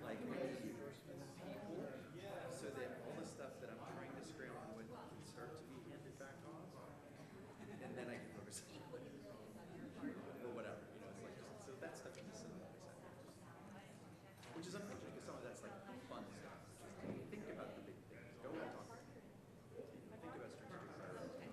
like people, so that all the stuff that I'm trying to scramble with can start to be handed back off, and then I can focus on or whatever, you know. It's like, so that stuff is missing, which is unfortunate because some of that's like fun stuff. Just think about the big things. Go and talk to people. Think about strategic priorities.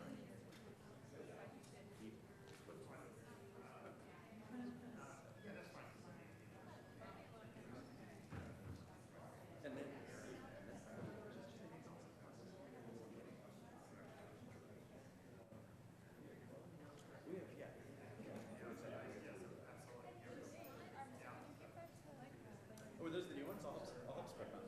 And then oh, those are the new ones? I'll help spread them out.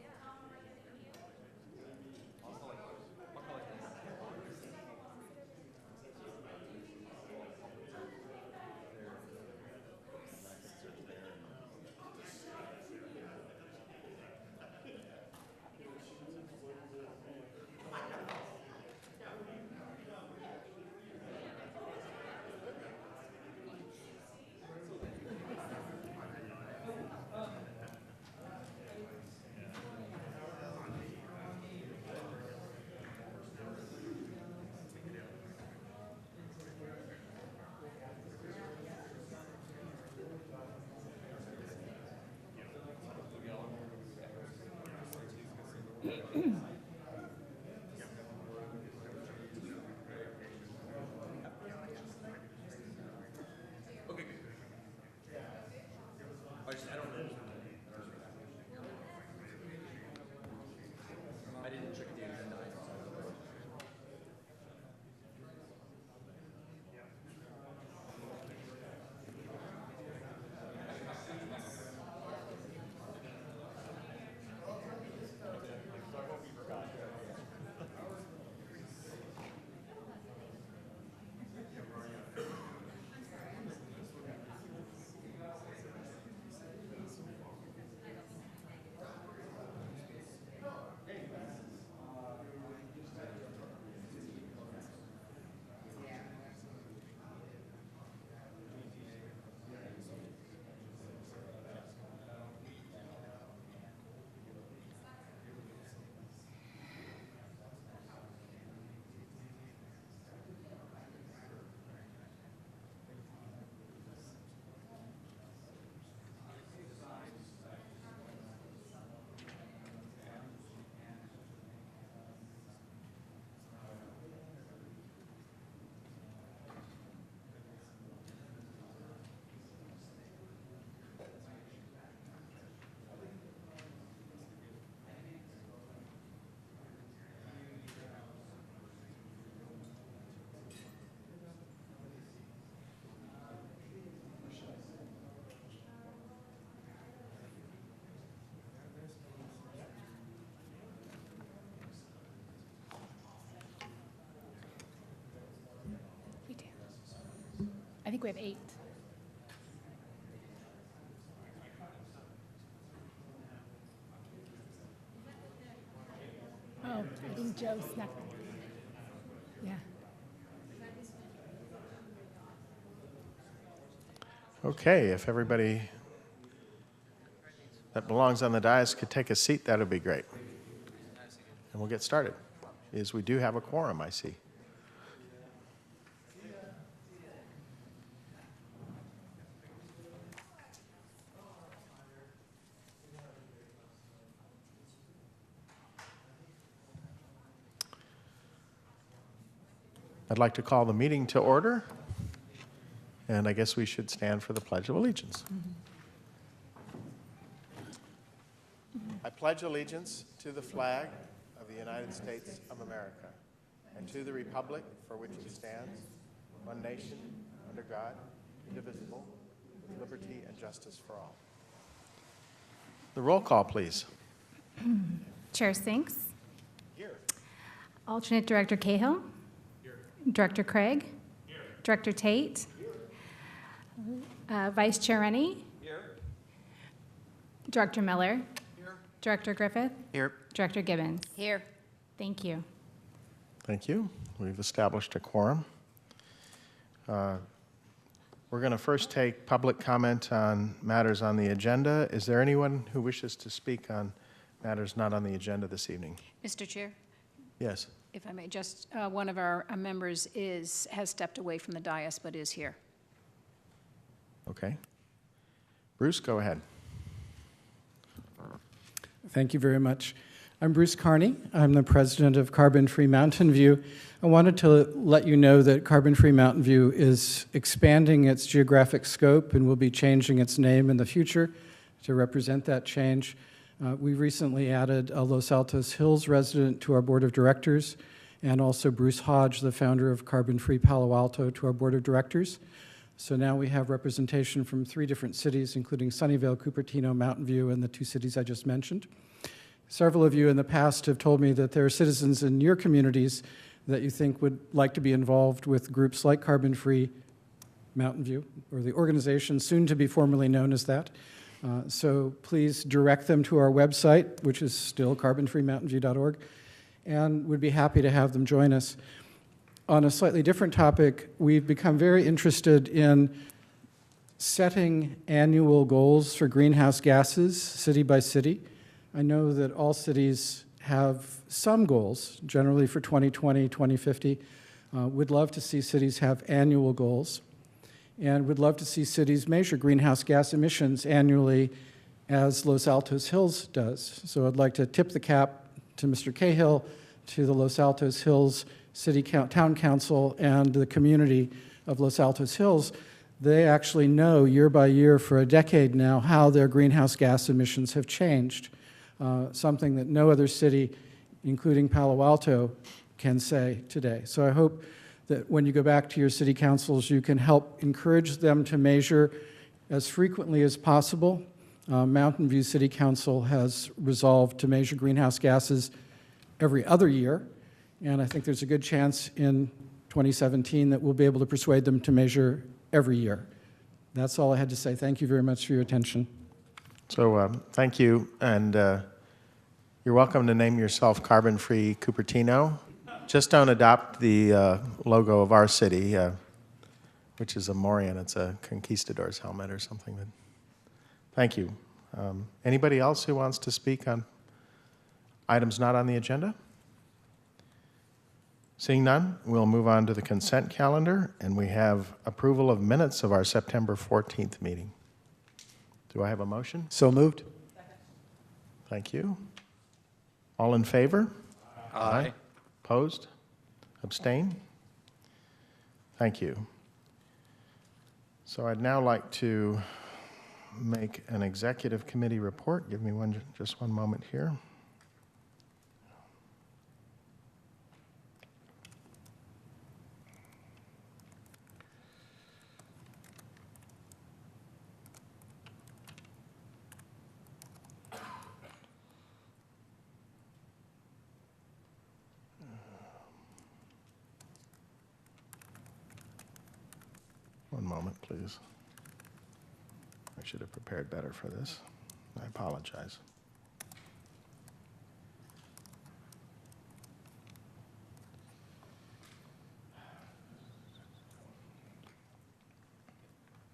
Okay, good. I don't know. I didn't check the agenda items. I think we have 8. Oh, I think Joe snuck. Yeah. Okay, if everybody that belongs on the dais could take a seat, that would be great. And we'll get started. Is we do have a quorum, I see. I'd like to call the meeting to order, and I guess we should stand for the Pledge of Allegiance. I pledge allegiance to the flag of the United States of America and to the republic for which it stands, one nation, under God, indivisible, with liberty and justice for all. The roll call, please. Chair Sinks. Here. Alternate Director Cahill. Director Craig. Here. Director Tate. Here. Vice Chair Rennie. Here. Director Miller. Here. Director Griffith. Here. Director Gibbons. Here. Thank you. Thank you. We've established a quorum. We're going to first take public comment on matters on the agenda. Is there anyone who wishes to speak on matters not on the agenda this evening? Mr. Chair, Yes. if I may, just one of our members has stepped away from the dais but is here. Okay. Bruce, go ahead. Thank you very much. I'm Bruce Carney. I'm the president of Carbon Free Mountain View. I wanted to let you know that Carbon Free Mountain View is expanding its geographic scope and will be changing its name in the future to represent that change. We recently added a Los Altos Hills resident to our board of directors, and also Bruce Hodge, the founder of Carbon Free Palo Alto, to our board of directors. So now we have representation from 3 different cities, including Sunnyvale, Cupertino, Mountain View, and the 2 cities I just mentioned. Several of you in the past have told me that there are citizens in your communities that you think would like to be involved with groups like Carbon Free Mountain View, or the organization soon to be formally known as that. So please direct them to our website, which is still carbonfreemountainview.org, and we'd be happy to have them join us. On a slightly different topic, we've become very interested in setting annual goals for greenhouse gases, city by city. I know that all cities have some goals, generally for 2020, 2050. We'd love to see cities have annual goals, and we'd love to see cities measure greenhouse gas emissions annually as Los Altos Hills does. So I'd like to tip the cap to Mr. Cahill, to the Los Altos Hills Town Council, and the community of Los Altos Hills. They actually know year by year for a decade now how their greenhouse gas emissions have changed, something that no other city, including Palo Alto, can say today. So I hope that when you go back to your city councils, you can help encourage them to measure as frequently as possible. Mountain View City Council has resolved to measure greenhouse gases every other year, and I think there's a good chance in 2017 that we'll be able to persuade them to measure every year. That's all I had to say. Thank you very much for your attention. So thank you, and you're welcome to name yourself Carbon Free Cupertino. Just don't adopt the logo of our city, which is a Morian. It's a conquistador's helmet or something. But thank you. Anybody else who wants to speak on items not on the agenda? Seeing none, we'll move on to the consent calendar, and we have approval of minutes of our September 14th meeting. Do I have a motion? So moved. Thank you. All in favor? Aye. Opposed? Abstain? Thank you. So I'd now like to make an executive committee report. Give me just one moment here. One moment, please. I should have prepared better for this. I apologize.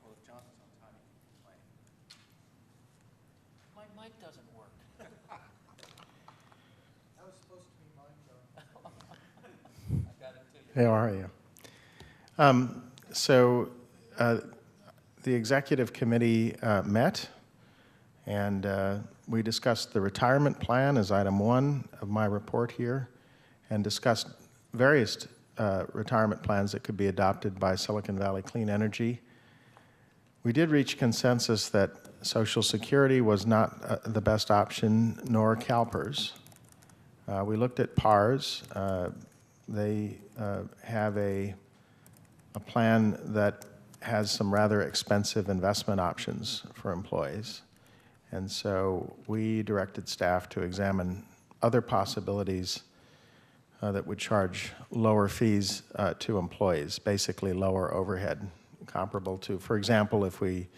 Well, if Johnson's on time, he can complain. My mic doesn't work. That was supposed to be mine, John. I got it too. How are you? The executive committee met, and we discussed the retirement plan as item 1 of my report here, and discussed various retirement plans that could be adopted by Silicon Valley Clean Energy. We did reach consensus that Social Security was not the best option, nor CalPERS. We looked at PARS. They have a plan that has some rather expensive investment options for employees. And so we directed staff to examine other possibilities that would charge lower fees to employees, basically lower overhead, comparable to, for example, if an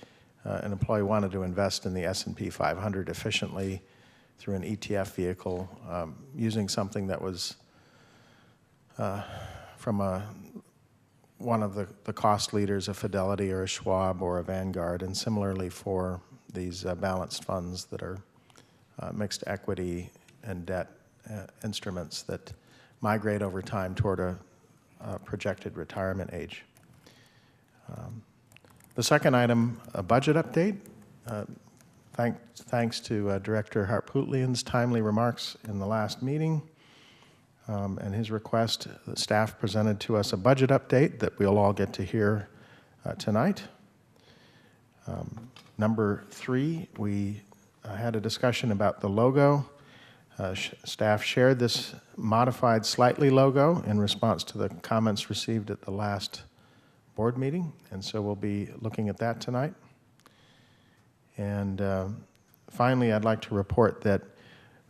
employee wanted to invest in the S&P 500 efficiently through an ETF vehicle, using something that was from a one of the cost leaders, a Fidelity or a Schwab or a Vanguard, and similarly for these balanced funds that are mixed equity and debt instruments that migrate over time toward a projected retirement age. The second item, a budget update. Thanks to Director Harpootlian's timely remarks in the last meeting and his request, the staff presented to us a budget update that we'll all get to hear tonight. Number 3, we had a discussion about the logo. Staff shared this modified slightly logo in response to the comments received at the last board meeting, and so we'll be looking at that tonight. And finally, I'd like to report that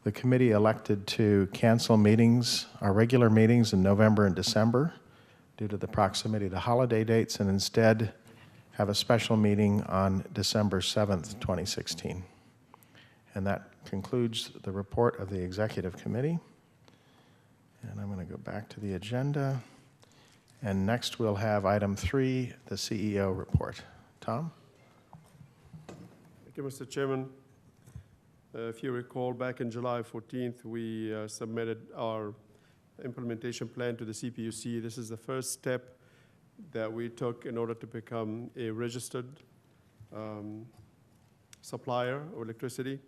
the committee elected to cancel meetings, our regular meetings in November and December due to the proximity to holiday dates, and instead have a special meeting on December 7th, 2016. And that concludes the report of the Executive Committee. And I'm going to go back to the agenda. And next we'll have item 3, the CEO report. Tom? Thank you, Mr. Chairman. If you recall, back in July 14th, we submitted our implementation plan to the CPUC. This is the first step that we took in order to become a registered supplier of electricity.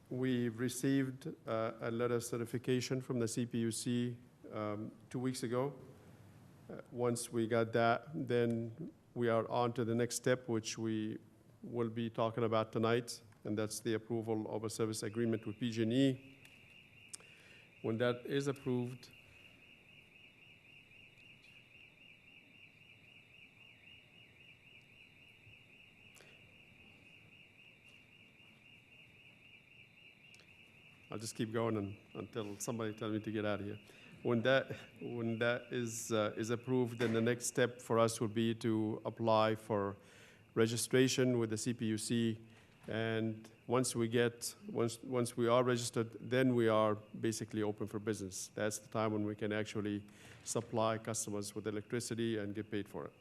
We received a letter of certification from the CPUC 2 weeks ago. Once we got that, then we are on to the next step, which we will be talking about tonight, and that's the approval of a service agreement with PG&E. When that is approved, I'll just keep going until somebody tells me to get out of here. When that is approved, then the next step for us will be to apply for registration with the CPUC. And once we are registered, then we are basically open for business. That's the time when we can actually supply customers with electricity and get paid for it.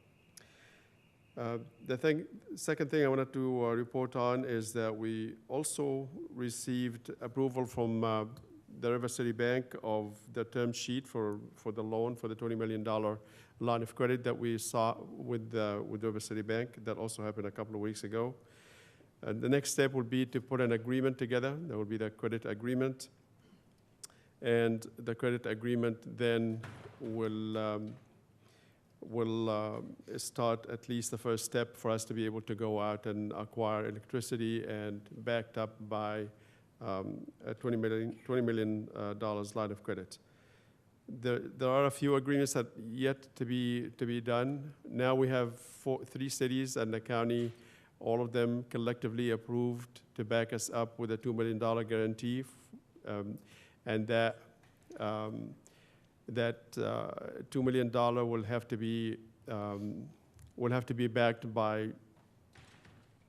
Second thing I wanted to report on is that we also received approval from the River City Bank of the term sheet for the loan for the $20 million line of credit that we saw with River City Bank. That also happened a couple of weeks ago. The next step would be to put an agreement together. That would be the credit agreement. And the credit agreement then will start at least the first step for us to be able to go out and acquire electricity, and backed up by a $20 million line of credit. There are a few agreements that yet to be done. Now we have 3 cities and the county, all of them collectively approved to back us up with a $2 million guarantee, and that $2 million will have to be backed by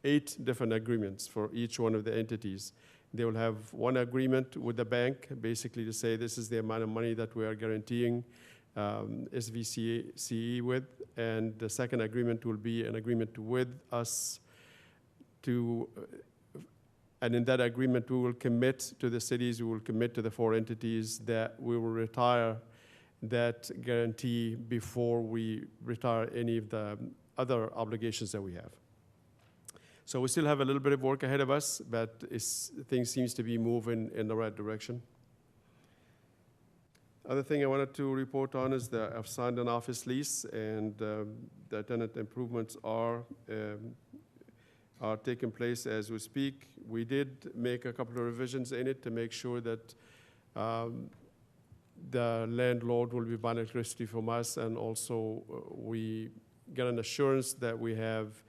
8 different agreements for each one of the entities. They will have one agreement with the bank, basically to say this is the amount of money that we are guaranteeing SVCE with, and the second agreement will be an agreement with us and in that agreement we will commit to the cities, we will commit to the 4 entities that we will retire that guarantee before we retire any of the other obligations that we have. So we still have a little bit of work ahead of us, but things seems to be moving in the right direction. Other thing I wanted to report on is that I've signed an office lease, and the tenant improvements are taking place as we speak. We did make a couple of revisions in it to make sure that the landlord will be buying electricity from us, and also we get an assurance that we have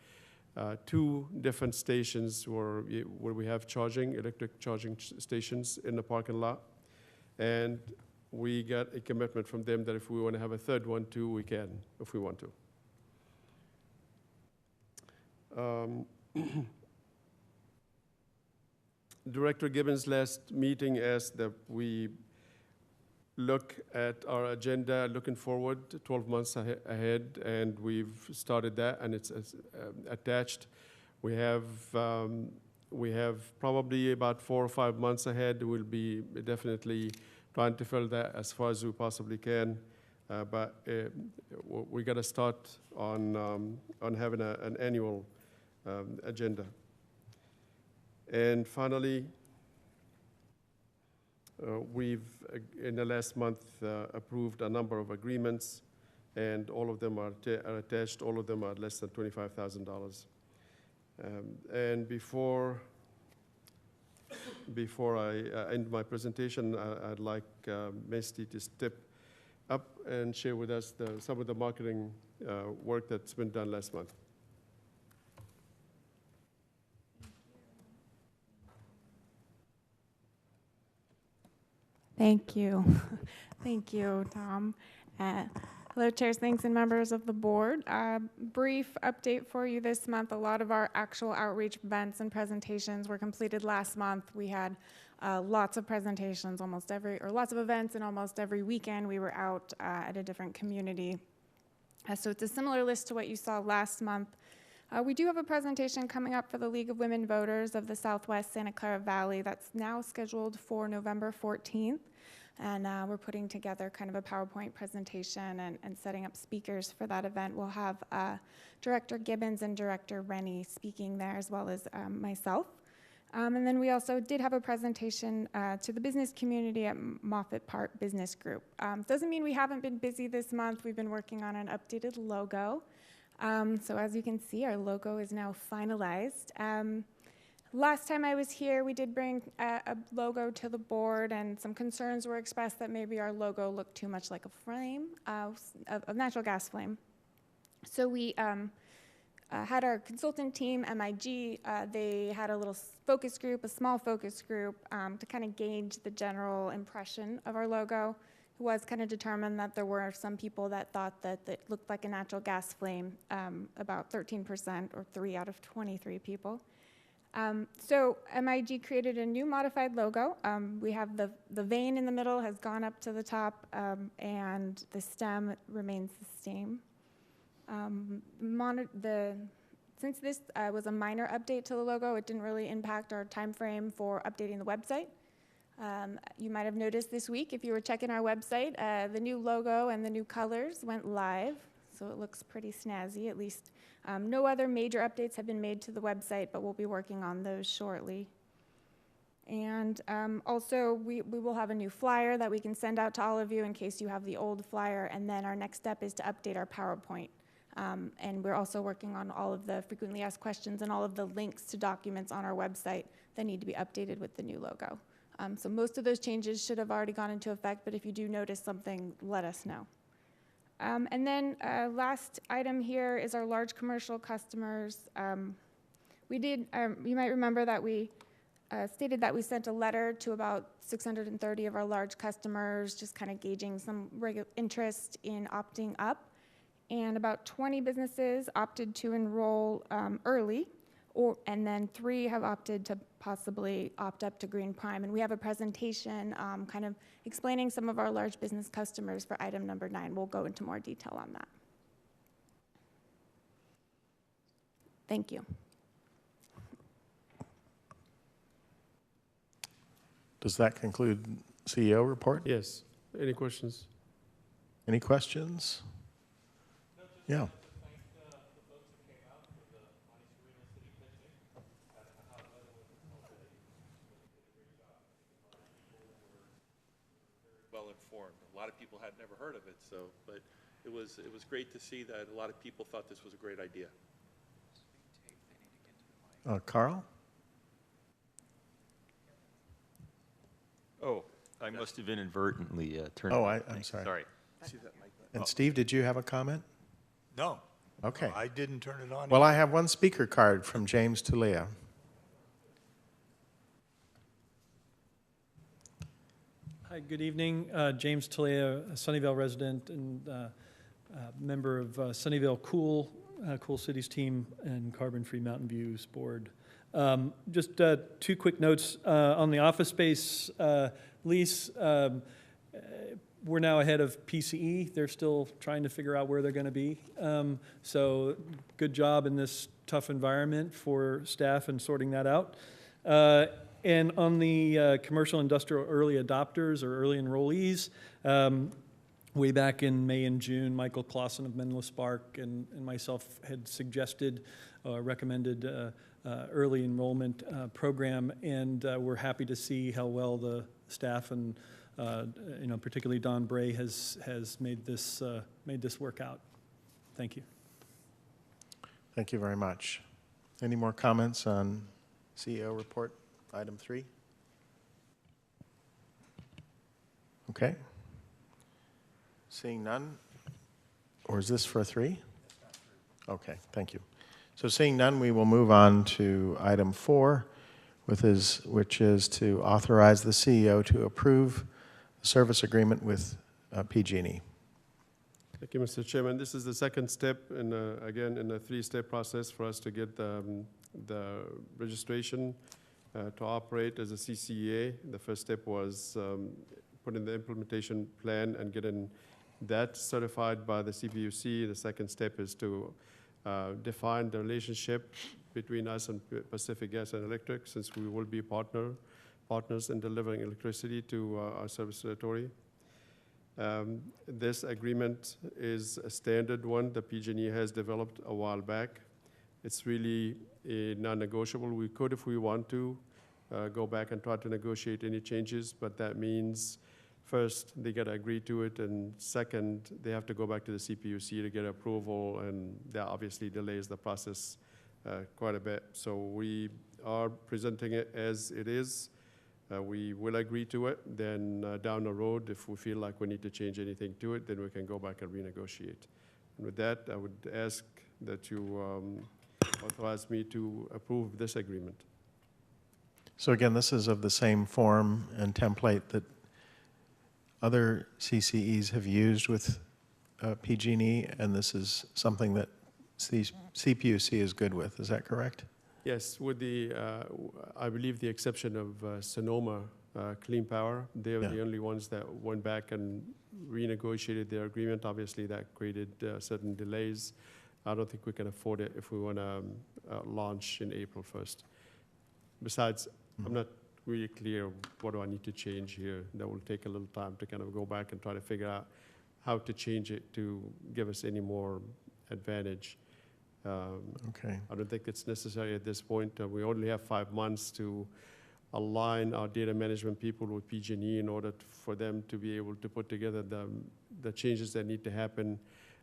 2 different stations where we have electric charging stations in the parking lot. And we got a commitment from them that if we want to have a third one too, we can, if we want to. Director Gibbons' last meeting asked that we look at our agenda, looking forward 12 months ahead, and we've started that, and it's attached. We have probably about 4 or 5 months ahead. We'll be definitely trying to fill that as far as we possibly can. But we got to start on having an annual agenda. And finally, we've, in the last month, approved a number of agreements, and all of them are attached. All of them are less than $25,000. And before I end my presentation, I'd like Misty to step up and share with us some of the marketing work that's been done last month. Thank you. Thank you, Tom. Hello, chairs, thanks, and members of the board. Brief update for you this month. A lot of our actual outreach events and presentations were completed last month. We had lots of presentations, lots of events, and almost every weekend we were out at a different community. So it's a similar list to what you saw last month. We do have a presentation coming up for the League of Women Voters of the Southwest Santa Clara Valley that's now scheduled for November 14th. And we're putting together kind of a PowerPoint presentation and setting up speakers for that event. We'll have Director Gibbons and Director Rennie speaking there, as well as myself. And then we also did have a presentation to the business community at Moffett Park Business Group. Doesn't mean we haven't been busy this month. We've been working on an updated logo. So as you can see, our logo is now finalized. Last time I was here, we did bring a logo to the board, and some concerns were expressed that maybe our logo looked too much like a flame, a natural gas flame. So we had our consultant team, MIG, they had a little focus group, a small focus group, to kind of gauge the general impression of our logo. It was kind of determined that there were some people that thought that it looked like a natural gas flame, about 13%, or 3 out of 23 people. So MIG created a new modified logo. We have the vein in the middle has gone up to the top, and the stem remains the same. Since this was a minor update to the logo, it didn't really impact our time frame for updating the website. You might have noticed this week, if you were checking our website, the new logo and the new colors went live, so it looks pretty snazzy, at least. No other major updates have been made to the website, but we'll be working on those shortly. And also, we will have a new flyer that we can send out to all of you in case you have the old flyer, and then our next step is to update our PowerPoint. And we're also working on all of the frequently asked questions and all of the links to documents on our website that need to be updated with the new logo. So most of those changes should have already gone into effect, but if you do notice something, let us know. And then last item here is our large commercial customers. You might remember that we stated that we sent a letter to about 630 of our large customers, just kind of gauging some interest in opting up. And about 20 businesses opted to enroll early, and then 3 have opted to possibly opt up to Green Prime. And we have a presentation kind of explaining some of our large business customers for item number 9. We'll go into more detail on that. Thank you. Does that conclude CEO report? Yes. Any questions? Any questions? Yeah. Well informed. A lot of people had never heard of it, but it was great to see that a lot of people thought this was a great idea. Carl? Oh, I must have inadvertently turned. Oh, I'm sorry. Sorry. And Steve, did you have a comment? No. Okay. I didn't turn it on. Well, I have one speaker card from James Tulea. Hi, good evening. James Tulea, a Sunnyvale resident and member of Sunnyvale Cool Cities team and Carbon Free Mountain Views board. Just 2 quick notes on the office space lease. we're now ahead of PCE. They're still trying to figure out where they're going to be. So good job in this tough environment for staff in sorting that out. And on the commercial industrial early adopters or early enrollees, way back in May and June, Michael Clausen of Menlo Spark and myself had suggested, recommended early enrollment program, and we're happy to see how well the staff and particularly Don Bray has made this work out. Thank you. Thank you very much. Any more comments on CEO report, item 3? Okay. Seeing none, or is this for 3? Okay, thank you. So seeing none, we will move on to item 4, which is to authorize the CEO to approve the service agreement with PG&E. Thank you, Mr. Chairman. This is the second step, again, in a 3-step process for us to get the registration to operate as a CCEA. The first step was putting the implementation plan and getting that certified by the CPUC. The second step is to define the relationship between us and Pacific Gas and Electric, since we will be partners in delivering electricity to our service territory. This agreement is a standard one that PG&E has developed a while back. It's really non-negotiable. We could, if we want to, go back and try to negotiate any changes, but that means first, they got to agree to it, and second, they have to go back to the CPUC to get approval, and that obviously delays the process quite a bit. So we are presenting it as it is. We will agree to it. Then down the road, if we feel like we need to change anything to it, then we can go back and renegotiate. And with that, I would ask that you authorize me to approve this agreement. So again, this is of the same form and template that other CCEs have used with PG&E, and this is something that CPUC is good with. Is that correct? Yes, with I believe the exception of Sonoma Clean Power. They're the only ones that went back and renegotiated their agreement. Obviously, that created certain delays. I don't think we can afford it if we want to launch in April 1st. Besides, I'm not really clear what do I need to change here. That will take a little time to kind of go back and try to figure out how to change it to give us any more advantage. Okay. I don't think it's necessary at this point. We only have 5 months to align our data management people with PG&E in order for them to be able to put together the changes that need to happen.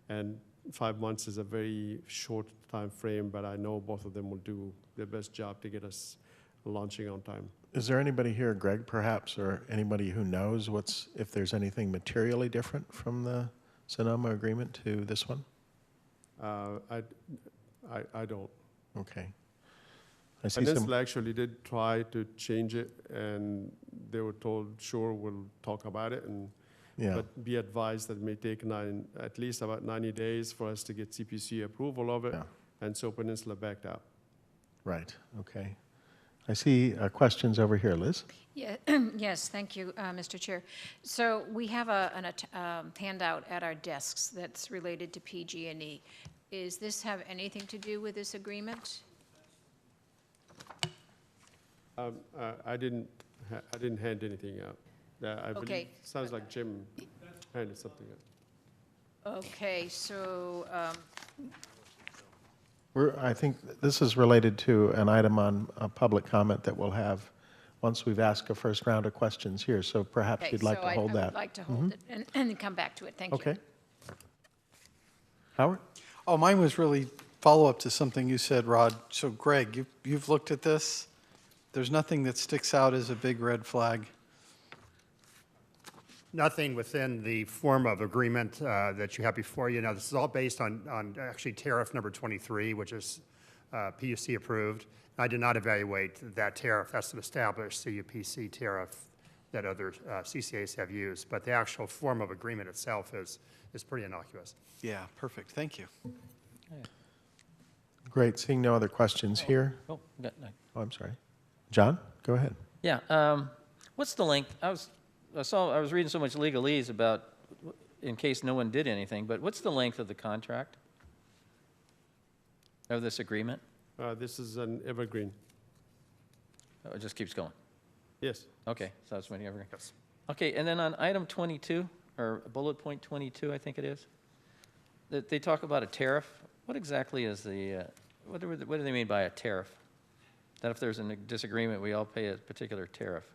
And 5 months is a very short time frame, but I know both of them will do their best job to get us launching on time. Is there anybody here, Greg, perhaps, or anybody who knows if there's anything materially different from the Sonoma agreement to this one? I don't. Okay. I see Peninsula actually did try to change it, and they were told, sure, we'll talk about it, but be advised that it may take at least about 90 days for us to get CPC approval of it, and so Peninsula backed out. Right, okay. I see questions over here. Liz? Yeah, yes, thank you, Mr. Chair. So we have a handout at our desks that's related to PG&E. Does this have anything to do with this agreement? I didn't hand anything out. I believe, sounds like Jim handed something out. Okay, so I think this is related to an item on a public comment that we'll have once we've asked a first round of questions here. So perhaps you'd like to hold that. I would like to hold it and then come back to it. Thank you. Okay. Howard? Oh, mine was really follow-up to something you said, Rod. So Greg, you've looked at this. There's nothing that sticks out as a big red flag? Nothing within the form of agreement that you have before you. Now, this is all based on actually tariff number 23, which is PUC approved. I did not evaluate that tariff. That's an established CUPC tariff that other CCAs have used. But the actual form of agreement itself is pretty innocuous. Yeah, perfect. Thank you. Great. Seeing no other questions here. Oh, I'm sorry. John, go ahead. yeah. What's the length? I was reading so much legalese about in case no one did anything, but what's the length of the contract of this agreement? This is an evergreen. Oh, it just keeps going? Yes. Okay, so that's when you ever. Yes. Okay, and then on item 22, or bullet point 22, I think it is, that they talk about a tariff. What exactly is the, what do they mean by a tariff? That if there's a disagreement, we all pay a particular tariff?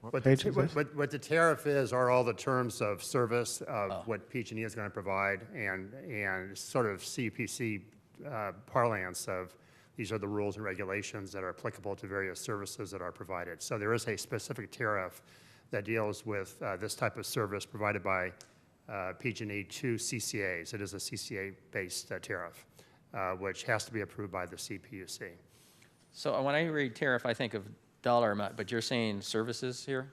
What the tariff is are all the terms of service of what PG&E is going to provide, and sort of CPC parlance of these are the rules and regulations that are applicable to various services that are provided. So there is a specific tariff that deals with this type of service provided by PG&E to CCAs. It is a CCA-based tariff, which has to be approved by the CPUC. So when I read tariff, I think of dollar amount, but you're saying services here?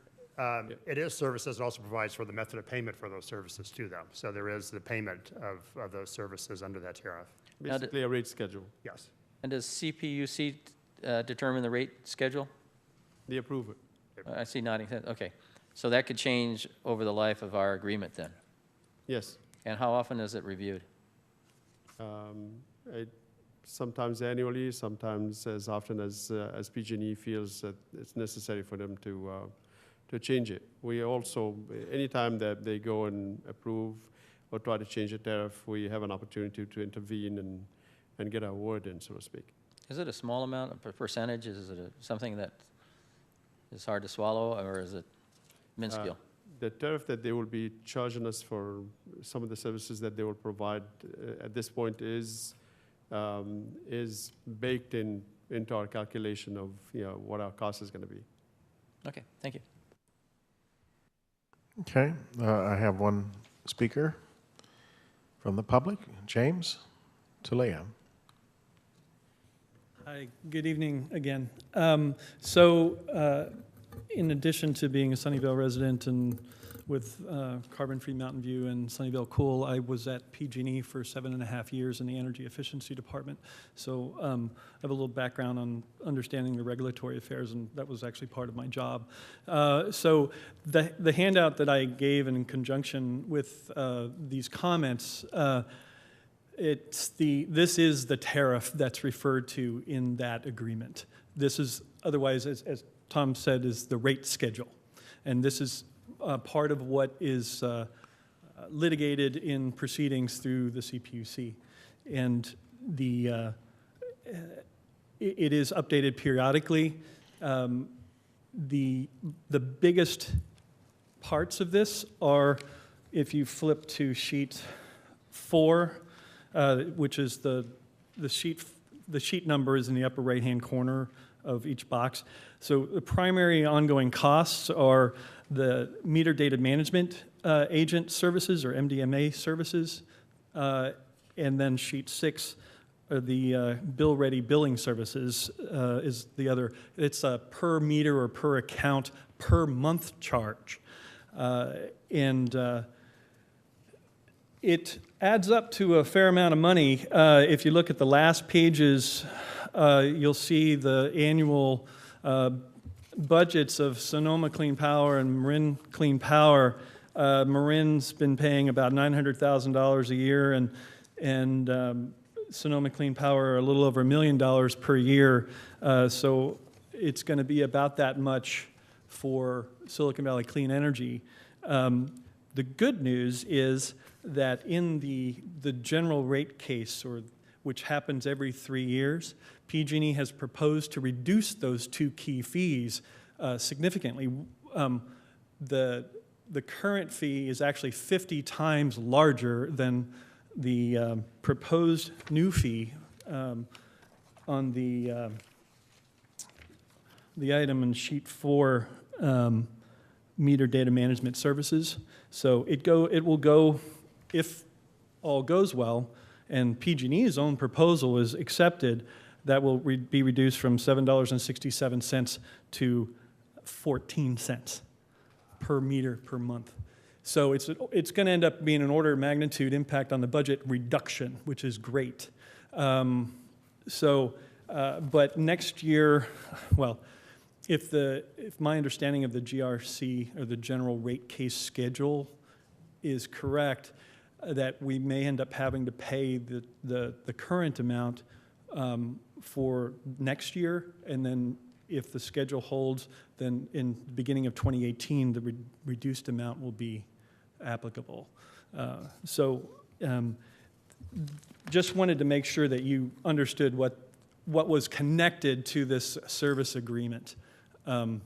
It is services. It also provides for the method of payment for those services to them. So there is the payment of those services under that tariff. Basically a rate schedule. Yes. And does CPUC determine the rate schedule? They approve it. I see nodding head. Okay. So that could change over the life of our agreement then? Yes. And how often is it reviewed? Sometimes annually, sometimes as often as PG&E feels that it's necessary for them to change it. We also, anytime that they go and approve or try to change a tariff, we have an opportunity to intervene and get our word in, so to speak. Is it a small amount, a percentage? Is it something that is hard to swallow, or is it minuscule? The tariff that they will be charging us for some of the services that they will provide at this point is baked into our calculation of what our cost is going to be. Okay, thank you. Okay, I have one speaker from the public, James Tulea. Hi, good evening again. In addition to being a Sunnyvale resident and with Carbon-Free Mountain View and Sunnyvale Cool, I was at PG&E for 7.5 years in the Energy Efficiency Department. So I have a little background on understanding the regulatory affairs, and that was actually part of my job. So the handout that I gave in conjunction with these comments, this is the tariff that's referred to in that agreement. This is otherwise, as Tom said, is the rate schedule. And this is part of what is litigated in proceedings through the CPUC. And it is updated periodically. The biggest parts of this are, if you flip to sheet 4, which is the sheet number is in the upper right-hand corner of each box. So the primary ongoing costs are the meter data management agent services, or MDMA services, and then sheet 6 are the bill-ready billing services is the other. It's a per meter or per account per month charge. It adds up to a fair amount of money. If you look at the last pages, you'll see the annual budgets of Sonoma Clean Power and Marin Clean Power. Marin's been paying about $900,000 a year, and Sonoma Clean Power a little over $1 million per year. So it's going to be about that much for Silicon Valley Clean Energy. The good news is that in the general rate case, which happens every 3 years, PG&E has proposed to reduce those two key fees significantly. The current fee is actually 50 times larger than the proposed new fee on the item in sheet 4, meter data management services. So it will go, if all goes well, and PG&E's own proposal is accepted, that will be reduced from $7.67 to 14 cents per meter per month. So it's going to end up being an order of magnitude impact on the budget reduction, which is great. But next year, well, if my understanding of the GRC, or the general rate case schedule, is correct, that we may end up having to pay the current amount for next year, and then if the schedule holds, then in the beginning of 2018, the reduced amount will be applicable. Just wanted to make sure that you understood what was connected to this service agreement. And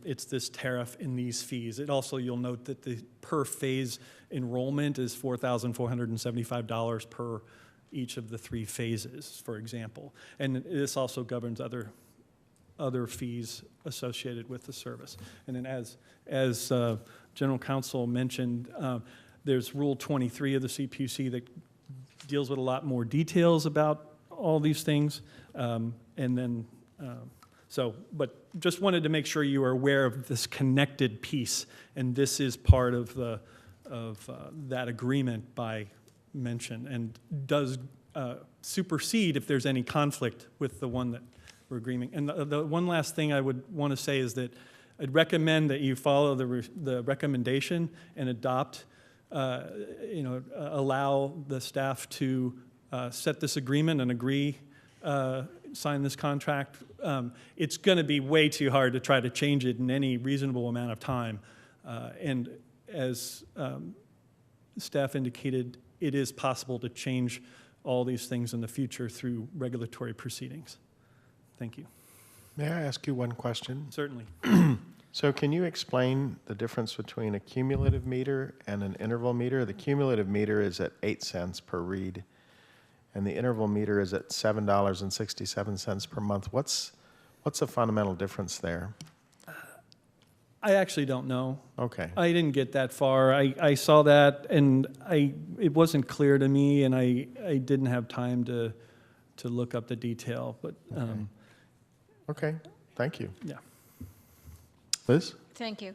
it's this tariff and these fees. It also, you'll note that the per phase enrollment is $4,475 per each of the 3 phases, for example. And this also governs other fees associated with the service. And then as General Counsel mentioned, there's Rule 23 of the CPUC that deals with a lot more details about all these things. But just wanted to make sure you are aware of this connected piece, and this is part of that agreement by mention, and does supersede if there's any conflict with the one that we're agreeing. And the one last thing I would want to say is that I'd recommend that you follow the recommendation and adopt, allow the staff to set this agreement and agree, sign this contract. It's going to be way too hard to try to change it in any reasonable amount of time. And as staff indicated, it is possible to change all these things in the future through regulatory proceedings. Thank you. May I ask you one question? Certainly. So can you explain the difference between a cumulative meter and an interval meter? The cumulative meter is at 8 cents per read, and the interval meter is at $7.67 per month. What's the fundamental difference there? I actually don't know. Okay. I didn't get that far. I saw that, and it wasn't clear to me, and I didn't have time to look up the detail. But okay. Thank you. Yeah. Liz? Thank you.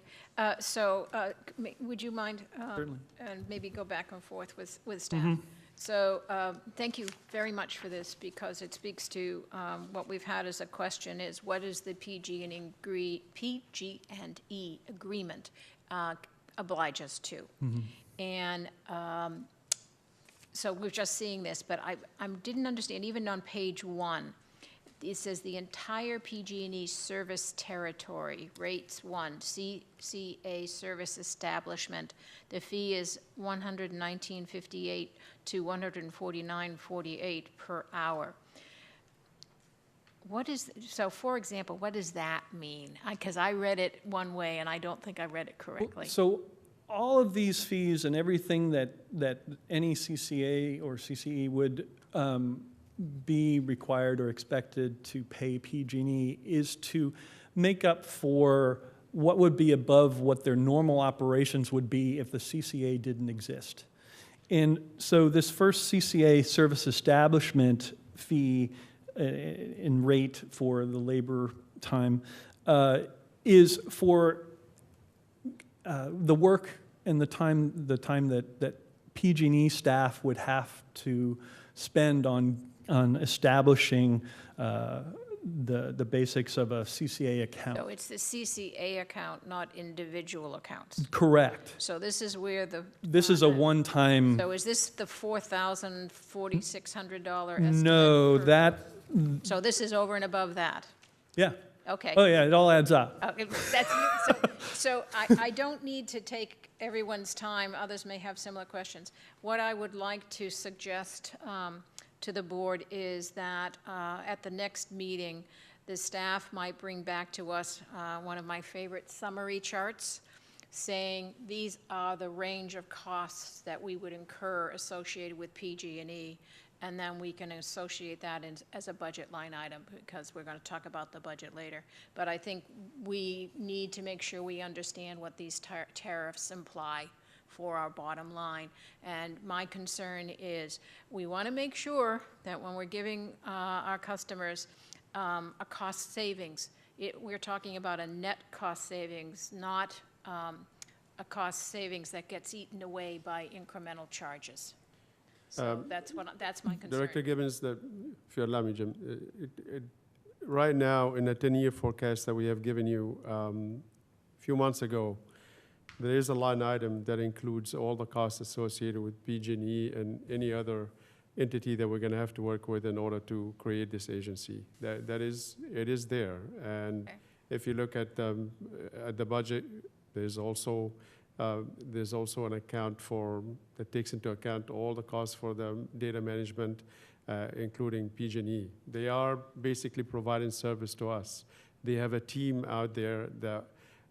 Would you mind, and maybe go back and forth with staff? Mm-hmm. So thank you very much for this, because it speaks to what we've had as a question is, what is the PG&E agreement oblige us to? Mm-hmm. And so we're just seeing this, but I didn't understand, even on page 1, it says the entire PG&E service territory, rates 1, CCA service establishment. The fee is $119.58 to $149.48 per hour. So for example, what does that mean? Because I read it one way, and I don't think I read it correctly. So all of these fees and everything that any CCA or CCE would be required or expected to pay PG&E is to make up for what would be above what their normal operations would be if the CCA didn't exist. And so this first CCA service establishment fee in rate for the labor time is for the work and the time that PG&E staff would have to spend on establishing the basics of a CCA account. So it's the CCA account, not individual accounts. Correct. So this is where This is a one-time. So is this the $4,600 estimate? No, So this is over and above that? Yeah. Okay. Oh, yeah, it all adds up. Okay, so I don't need to take everyone's time. Others may have similar questions. What I would like to suggest to the board is that at the next meeting, the staff might bring back to us one of my favorite summary charts, saying these are the range of costs that we would incur associated with PG&E, and then we can associate that as a budget line item, because we're going to talk about the budget later. But I think we need to make sure we understand what these tariffs imply for our bottom line. And my concern is we want to make sure that when we're giving our customers a cost savings, we're talking about a net cost savings, not a cost savings that gets eaten away by incremental charges. So that's my concern. Director Gibbons, if you allow me, Jim, right now, in a 10-year forecast that we have given you a few months ago, there is a line item that includes all the costs associated with PG&E and any other entity that we're going to have to work with in order to create this agency. It is there. And if you look at the budget, there's also an account that takes into account all the costs for the data management, including PG&E. They are basically providing service to us. They have a team out there that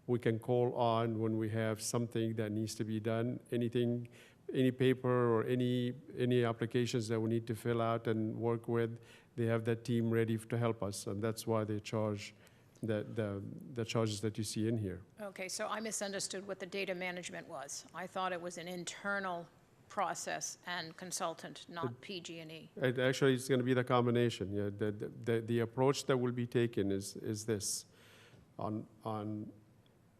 we can call on when we have something that needs to be done, any paper or any applications that we need to fill out and work with. They have that team ready to help us, and that's why they charge the charges that you see in here. Okay, so I misunderstood what the data management was. I thought it was an internal process and consultant, not PG&E. Actually, it's going to be the combination. Yeah, the approach that will be taken is this. On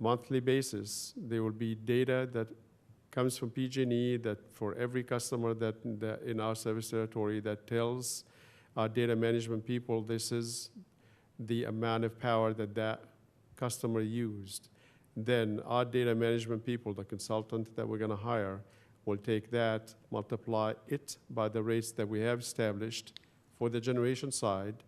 monthly basis, there will be data that comes from PG&E that for every customer that in our service territory that tells our data management people this is the amount of power that customer used. Then our data management people, the consultant that we're going to hire, will take that, multiply it by the rates that we have established for the generation side,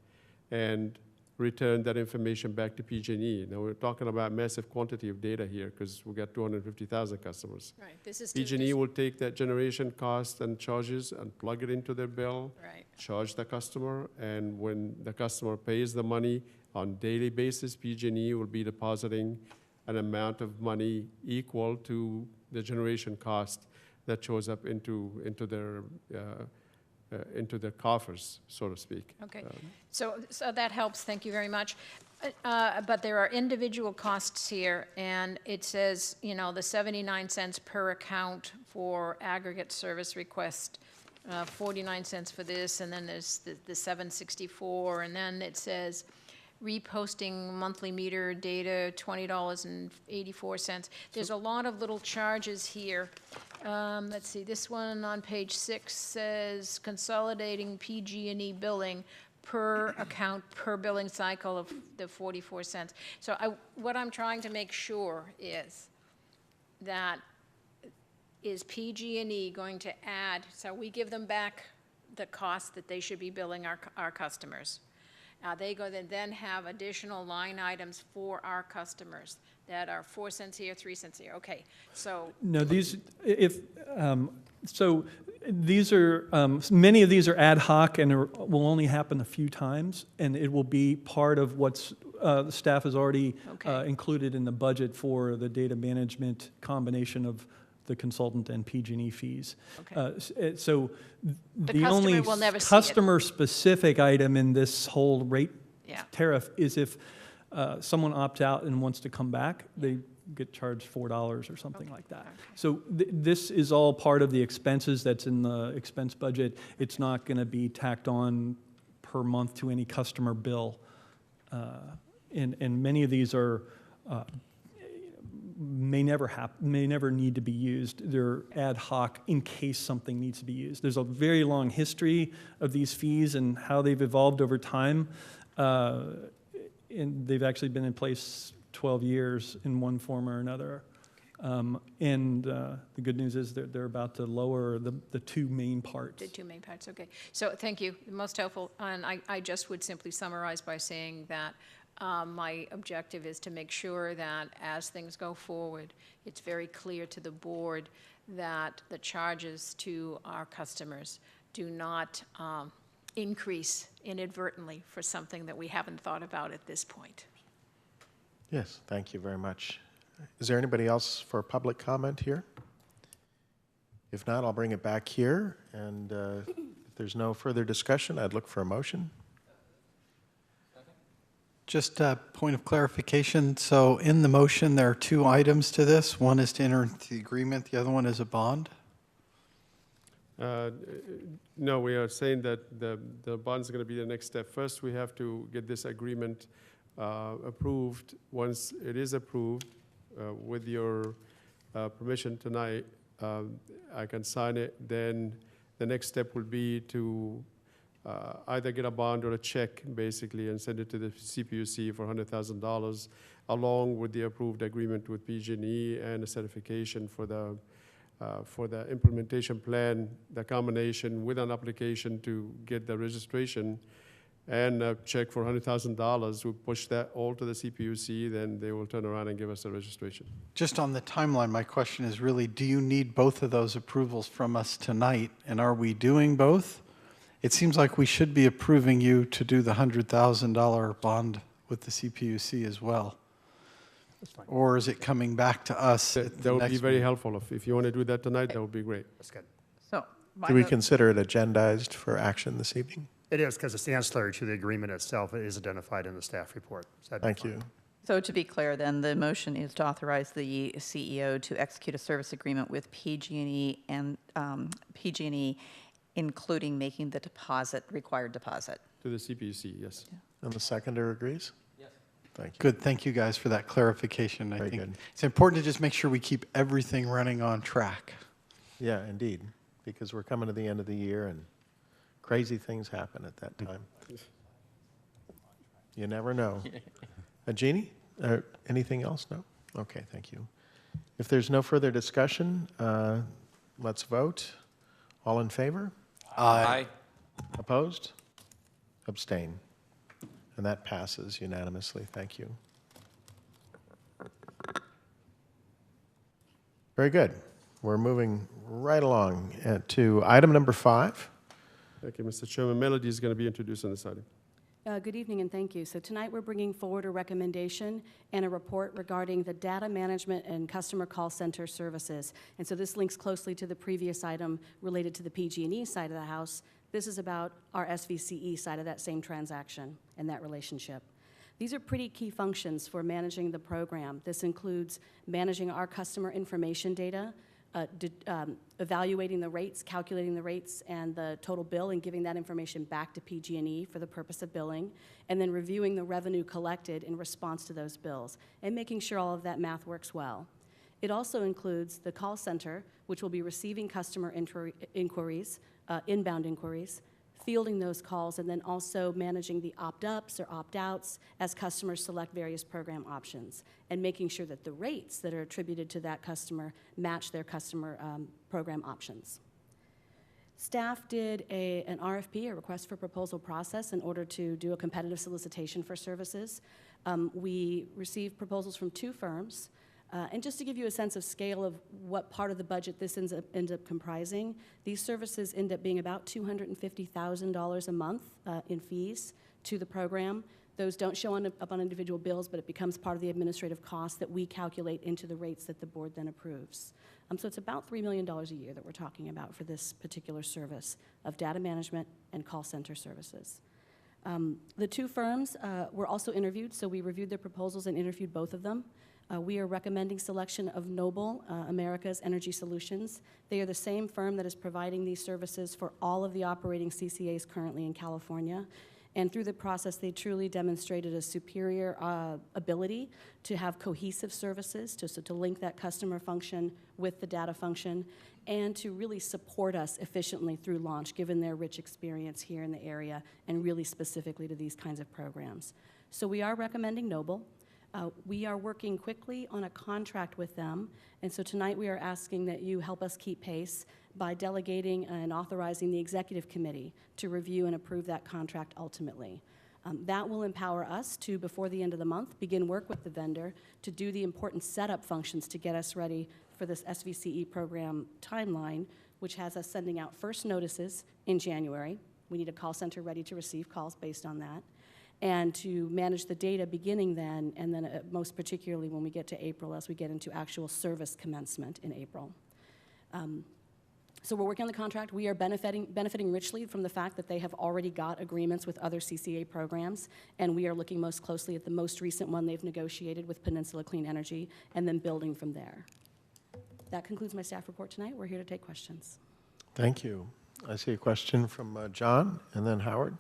and return that information back to PG&E. Now, we're talking about massive quantity of data here because we got 250,000 customers. Right. This is PG&E will take that generation cost and charges and plug it into their bill, right. charge the customer, and when the customer pays the money on daily basis, PG&E will be depositing an amount of money equal to the generation cost that shows up into their coffers, so to speak. Okay, so that helps, thank you very much. But there are individual costs here, and it says, the 79 cents per account for aggregate service request, 49 cents for this, and then there's the 764, and then it says reposting monthly meter data, $20.84. There's a lot of little charges here. Let's see, this one on page 6 says consolidating PG&E billing per account per billing cycle of the 44 cents. So what I'm trying to make sure is that is PG&E going to add, so we give them back the cost that they should be billing our customers. They go then have additional line items for our customers that are 4 cents here, 3 cents here. Okay, so No, so these are many of these are ad hoc and will only happen a few times, and it will be part of what's the staff has already included in the budget for the data management combination of the consultant and PG&E fees. Okay. So the customer only will never see it. customer-specific item in this whole rate tariff is if someone opts out and wants to come back, they get charged $4 or something like that. Okay. So this is all part of the expenses that's in the expense budget. It's not going to be tacked on per month to any customer bill. And many of these are may never need to be used. They're ad hoc in case something needs to be used. There's a very long history of these fees and how they've evolved over time. And they've actually been in place 12 years in one form or another. And the good news is that they're about to lower the two main parts. The two main parts, okay. So thank you, most helpful. And I just would simply summarize by saying that my objective is to make sure that as things go forward, it's very clear to the board that the charges to our customers do not increase inadvertently for something that we haven't thought about at this point. Yes, thank you very much. Is there anybody else for public comment here? If not, I'll bring it back here, and if there's no further discussion, I'd look for a motion. Just a point of clarification. So in the motion, there are two items to this. One is to enter into the agreement. The other one is a bond. No, we are saying that the bond is going to be the next step. First, we have to get this agreement approved. Once it is approved, with your permission tonight, I can sign it. Then the next step will be to either get a bond or a check, basically, and send it to the CPUC for $100,000, along with the approved agreement with PG&E and a certification for the implementation plan, the combination with an application to get the registration, and a check for $100,000. We push that all to the CPUC, then they will turn around and give us the registration. Just on the timeline, my question is really, do you need both of those approvals from us tonight? And are we doing both? It seems like we should be approving you to do the $100,000 bond with the CPUC as well. That's fine. Or is it coming back to us? That would be very helpful. If you want to do that tonight, that would be great. That's good. So, Do we consider it agendized for action this evening? It is, because it's ancillary to the agreement itself. It is identified in the staff report. So that'd be Thank fine. you. So to be clear, then, the motion is to authorize the CEO to execute a service agreement with PG&E and PG&E, including making the required deposit. To the CPUC, yes. And the seconder agrees? Yes. Thank you. Good, thank you guys for that clarification. I Very think good. it's important to just make sure we keep everything running on track. Yeah, indeed, because we're coming to the end of the year and crazy things happen at that time. You never know. Jeannie, anything else? No? Okay, thank you. If there's no further discussion, let's vote. All in favor? Aye. Opposed? Abstain. And that passes unanimously. Thank you. Very good. We're moving right along to item number 5. Thank you, Mr. Chairman. Melody is going to be introduced on this item. Good evening and thank you. So tonight we're bringing forward a recommendation and a report regarding the data management and customer call center services. And so this links closely to the previous item related to the PG&E side of the house. This is about our SVCE side of that same transaction and that relationship. These are pretty key functions for managing the program. This includes managing our customer information data, evaluating the rates, calculating the rates and the total bill, and giving that information back to PG&E for the purpose of billing, and then reviewing the revenue collected in response to those bills, and making sure all of that math works well. It also includes the call center, which will be receiving customer inquiries, inbound inquiries, fielding those calls, and then also managing the opt-ups or opt-outs as customers select various program options, and making sure that the rates that are attributed to that customer match their customer program options. Staff did an RFP, a request for proposal process, in order to do a competitive solicitation for services. We received proposals from 2 firms. And just to give you a sense of scale of what part of the budget this ends up comprising, these services end up being about $250,000 a month in fees to the program. Those don't show up on individual bills, but it becomes part of the administrative cost that we calculate into the rates that the board then approves. So it's about $3 million a year that we're talking about for this particular service of data management and call center services. The 2 firms were also interviewed, so we reviewed their proposals and interviewed both of them. We are recommending selection of Noble, America's Energy Solutions. They are the same firm that is providing these services for all of the operating CCAs currently in California. And through the process, they truly demonstrated a superior ability to have cohesive services, to link that customer function with the data function, and to really support us efficiently through launch, given their rich experience here in the area, and really specifically to these kinds of programs. So we are recommending Noble. We are working quickly on a contract with them, and so tonight we are asking that you help us keep pace by delegating and authorizing the executive committee to review and approve that contract ultimately. That will empower us to, before the end of the month, begin work with the vendor to do the important setup functions to get us ready for this SVCE program timeline, which has us sending out first notices in January. We need a call center ready to receive calls based on that, and to manage the data beginning then, and then most particularly when we get to April, as we get into actual service commencement in April. So we're working on the contract. We are benefiting richly from the fact that they have already got agreements with other CCA programs, and we are looking most closely at the most recent one they've negotiated with Peninsula Clean Energy, and then building from there. That concludes my staff report tonight. We're here to take questions. Thank you. I see a question from John and then Howard.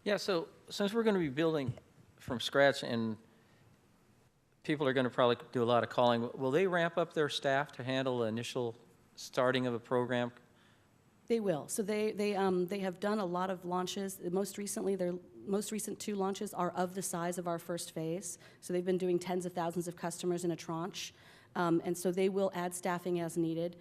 Yeah, so since we're going to be building from scratch and people are going to probably do a lot of calling, will they ramp up their staff to handle the initial starting of a program They will. So they have done a lot of launches. Most recently, their most recent 2 launches are of the size of our first phase. So they've been doing tens of thousands of customers in a tranche. And so they will add staffing as needed.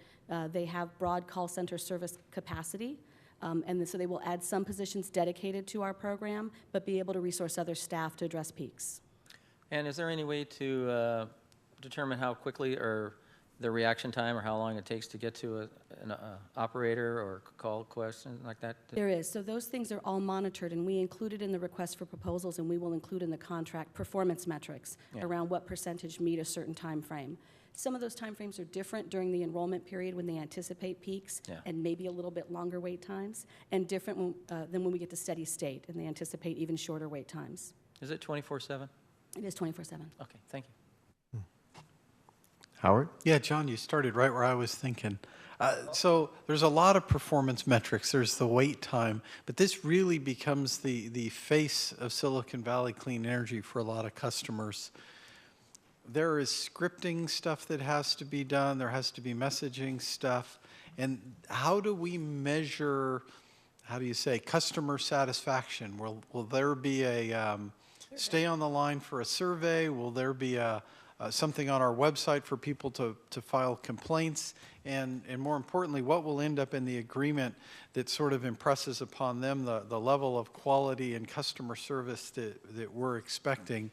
They have broad call center service capacity. So they will add some positions dedicated to our program, but be able to resource other staff to address peaks. And is there any way to determine how quickly or the reaction time or how long it takes to get to an operator or call question like that? There is. So those things are all monitored, and we included in the request for proposals, and we will include in the contract performance metrics around what percentage meet a certain time frame. Some of those timeframes are different during the enrollment period when they anticipate peaks and maybe a little bit longer wait times, and different than when we get to steady state and they anticipate even shorter wait times. Is it 24/7? It is 24/7. Okay, thank you. Howard? Yeah, John, you started right where I was thinking. So there's a lot of performance metrics. There's the wait time, but this really becomes the face of Silicon Valley Clean Energy for a lot of customers. There is scripting stuff that has to be done. There has to be messaging stuff. And how do we measure, how do you say, customer satisfaction? Will there be a stay on the line for a survey? Will there be something on our website for people to file complaints? And more importantly, what will end up in the agreement that sort of impresses upon them the level of quality and customer service that we're expecting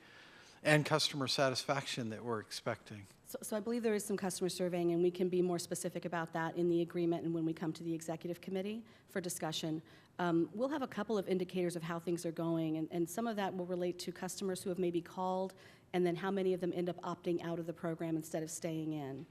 and customer satisfaction that we're expecting? So I believe there is some customer surveying, and we can be more specific about that in the agreement and when we come to the executive committee for discussion. We'll have a couple of indicators of how things are going, and some of that will relate to customers who have maybe called, and then how many of them end up opting out of the program instead of staying in.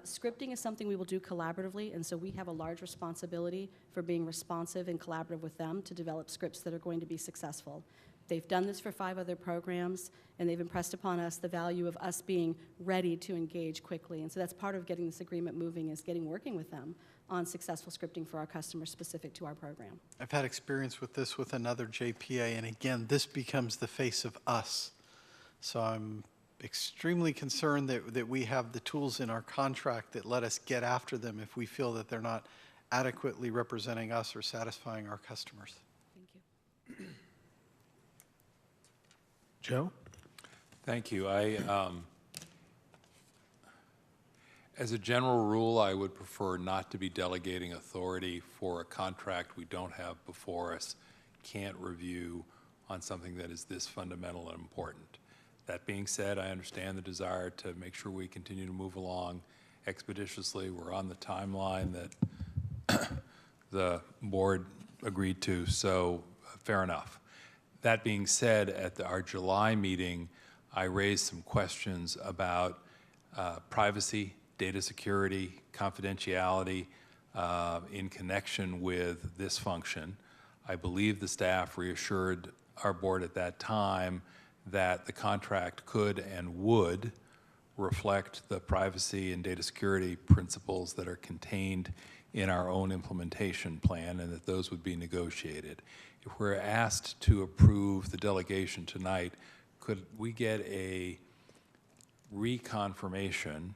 Scripting is something we will do collaboratively, and so we have a large responsibility for being responsive and collaborative with them to develop scripts that are going to be successful. They've done this for 5 other programs, and they've impressed upon us the value of us being ready to engage quickly. And so that's part of getting this agreement moving, is working with them on successful scripting for our customers specific to our program. I've had experience with this with another JPA, and again, this becomes the face of us. So I'm extremely concerned that we have the tools in our contract that let us get after them if we feel that they're not adequately representing us or satisfying our customers. Thank you. Joe? Thank you. As a general rule, I would prefer not to be delegating authority for a contract we don't have before us, can't review on something that is this fundamental and important. That being said, I understand the desire to make sure we continue to move along expeditiously. We're on the timeline that the board agreed to, so fair enough. That being said, at our July meeting, I raised some questions about privacy, data security, confidentiality in connection with this function. I believe the staff reassured our board at that time that the contract could and would reflect the privacy and data security principles that are contained in our own implementation plan, and that those would be negotiated. If we're asked to approve the delegation tonight, could we get a reconfirmation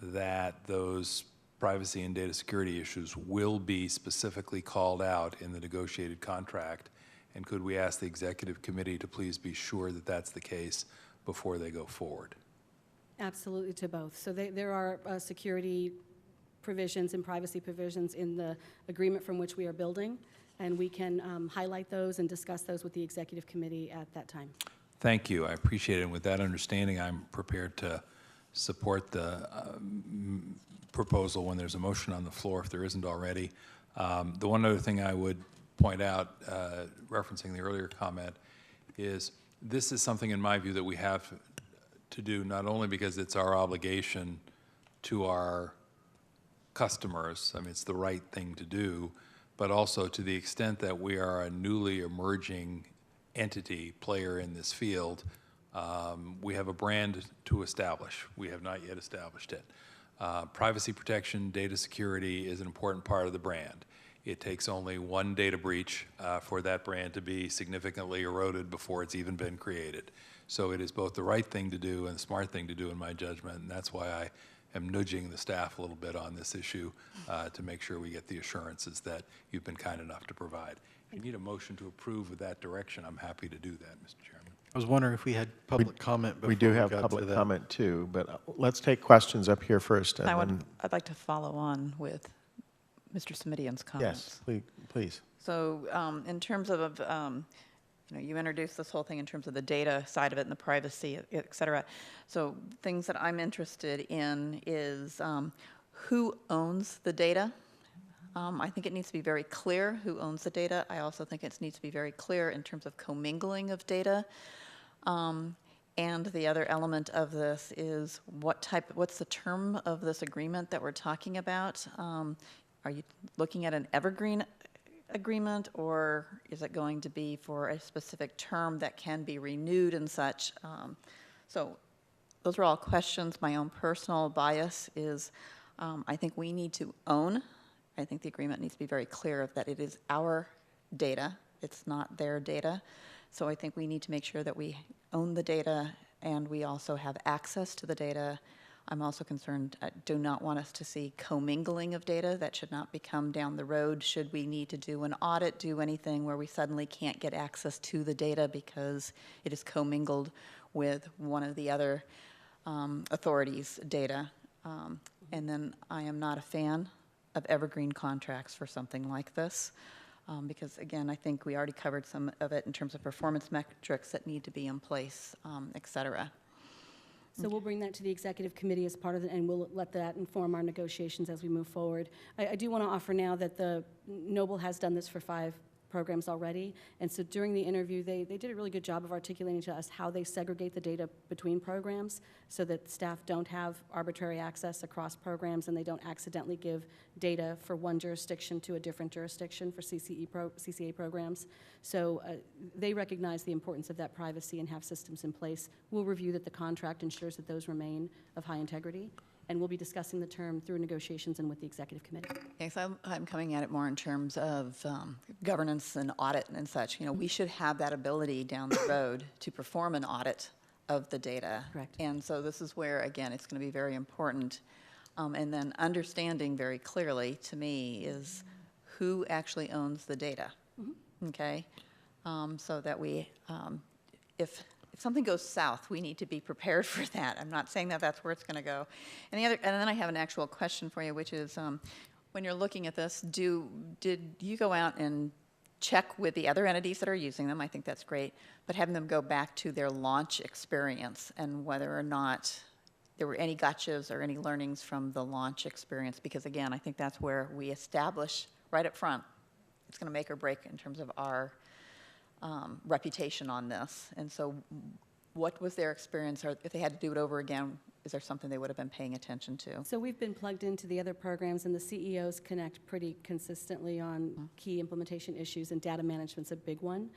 that those privacy and data security issues will be specifically called out in the negotiated contract? And could we ask the executive committee to please be sure that that's the case before they go forward? Absolutely, to both. So there are security provisions and privacy provisions in the agreement from which we are building, and we can highlight those and discuss those with the executive committee at that time. Thank you. I appreciate it. And with that understanding, I'm prepared to support the proposal when there's a motion on the floor, if there isn't already. The one other thing I would point out, referencing the earlier comment, is this is something, in my view, that we have to do not only because it's our obligation to our customers, I mean, it's the right thing to do, but also to the extent that we are a newly emerging entity, player in this field, we have a brand to establish. We have not yet established it. Privacy protection, data security is an important part of the brand. It takes only one data breach for that brand to be significantly eroded before it's even been created. So it is both the right thing to do and the smart thing to do, in my judgment, and that's why I am nudging the staff a little bit on this issue to make sure we get the assurances that you've been kind enough to provide. If you need a motion to approve with that direction, I'm happy to do that, Mr. Chairman. I was wondering if we had public comment before We do have got to public that. comment too, but let's take questions up here first. And then, I'd like to follow on with Mr. Simidian's comments. yes, please. So in terms of, you introduced this whole thing in terms of the data side of it and the privacy, et cetera. So things that I'm interested in is who owns the data? I think it needs to be very clear who owns the data. I also think it needs to be very clear in terms of commingling of data. And the other element of this is what's the term of this agreement that we're talking about? Are you looking at an evergreen agreement, or is it going to be for a specific term that can be renewed and such? So those are all questions. My own personal bias is I think we need to own. I think the agreement needs to be very clear that it is our data. It's not their data. So I think we need to make sure that we own the data and we also have access to the data. I'm also concerned, I do not want us to see commingling of data. That should not become down the road. Should we need to do an audit, do anything where we suddenly can't get access to the data because it is commingled with one of the other authorities' data. And then I am not a fan of evergreen contracts for something like this. Because again, I think we already covered some of it in terms of performance metrics that need to be in place, et cetera. So we'll bring that to the executive committee as part of it, and we'll let that inform our negotiations as we move forward. I do want to offer now that the Noble has done this for 5 programs already, and so during the interview, they did a really good job of articulating to us how they segregate the data between programs so that staff don't have arbitrary access across programs and they don't accidentally give data for one jurisdiction to a different jurisdiction for CCA programs. So they recognize the importance of that privacy and have systems in place. We'll review that the contract ensures that those remain of high integrity, and we'll be discussing the term through negotiations and with the executive committee. Yes, I'm coming at it more in terms of governance and audit and such. We should have that ability down the road to perform an audit of the data. Correct. And so this is where, again, it's going to be very important. And then understanding very clearly, to me, is who actually owns the data. Mm-hmm. Okay? So that we, if something goes south, we need to be prepared for that. I'm not saying that that's where it's going to go. And then I have an actual question for you, which is, when you're looking at this, did you go out and check with the other entities that are using them? I think that's great, but having them go back to their launch experience and whether or not there were any gotchas or any learnings from the launch experience, because again, I think that's where we establish right up front. It's going to make or break in terms of our reputation on this. And so what was their experience, or if they had to do it over again, is there something they would have been paying attention to? So we've been plugged into the other programs, and the CEOs connect pretty consistently on key implementation issues, and data management's a big one.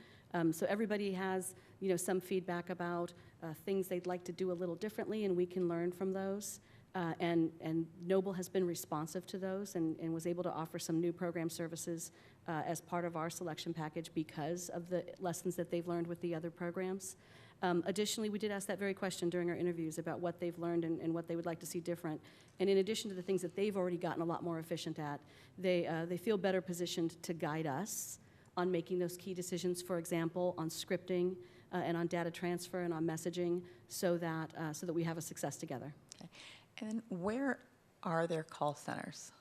So everybody has, some feedback about things they'd like to do a little differently, and we can learn from those. And Noble has been responsive to those and was able to offer some new program services as part of our selection package because of the lessons that they've learned with the other programs. Additionally, we did ask that very question during our interviews about what they've learned and what they would like to see different. And in addition to the things that they've already gotten a lot more efficient at, they feel better positioned to guide us on making those key decisions, for example, on scripting and on data transfer and on messaging so that we have a success together. Okay. And where are their call centers?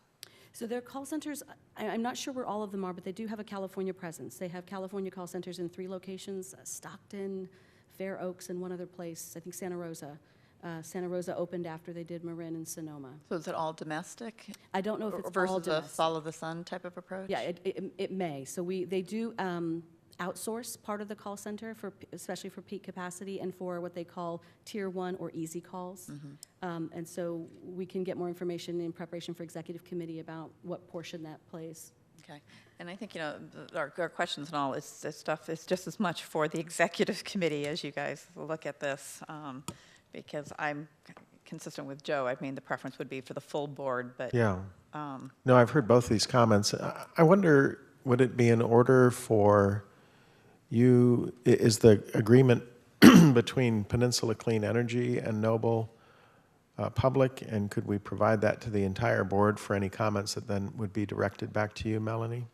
So their call centers, I'm not sure where all of them are, but they do have a California presence. They have California call centers in 3 locations, Stockton, Fair Oaks, and one other place, I think Santa Rosa. Santa Rosa opened after they did Marin and Sonoma. So is it all domestic? I don't know if it's versus all domestic. a follow the sun type of approach? Yeah, it may. So they do outsource part of the call center, especially for peak capacity and for what they call tier 1 or easy calls. Mm-hmm. And so we can get more information in preparation for executive committee about what portion that plays. Okay. And I think, our questions and all, this stuff is just as much for the executive committee as you guys look at this, because I'm consistent with Joe. I mean, the preference would be for the full board, but... Yeah. No, I've heard both these comments. I wonder, would it be in order for you, is the agreement between Peninsula Clean Energy and Noble public, and could we provide that to the entire board for any comments that then would be directed back to you, Melody?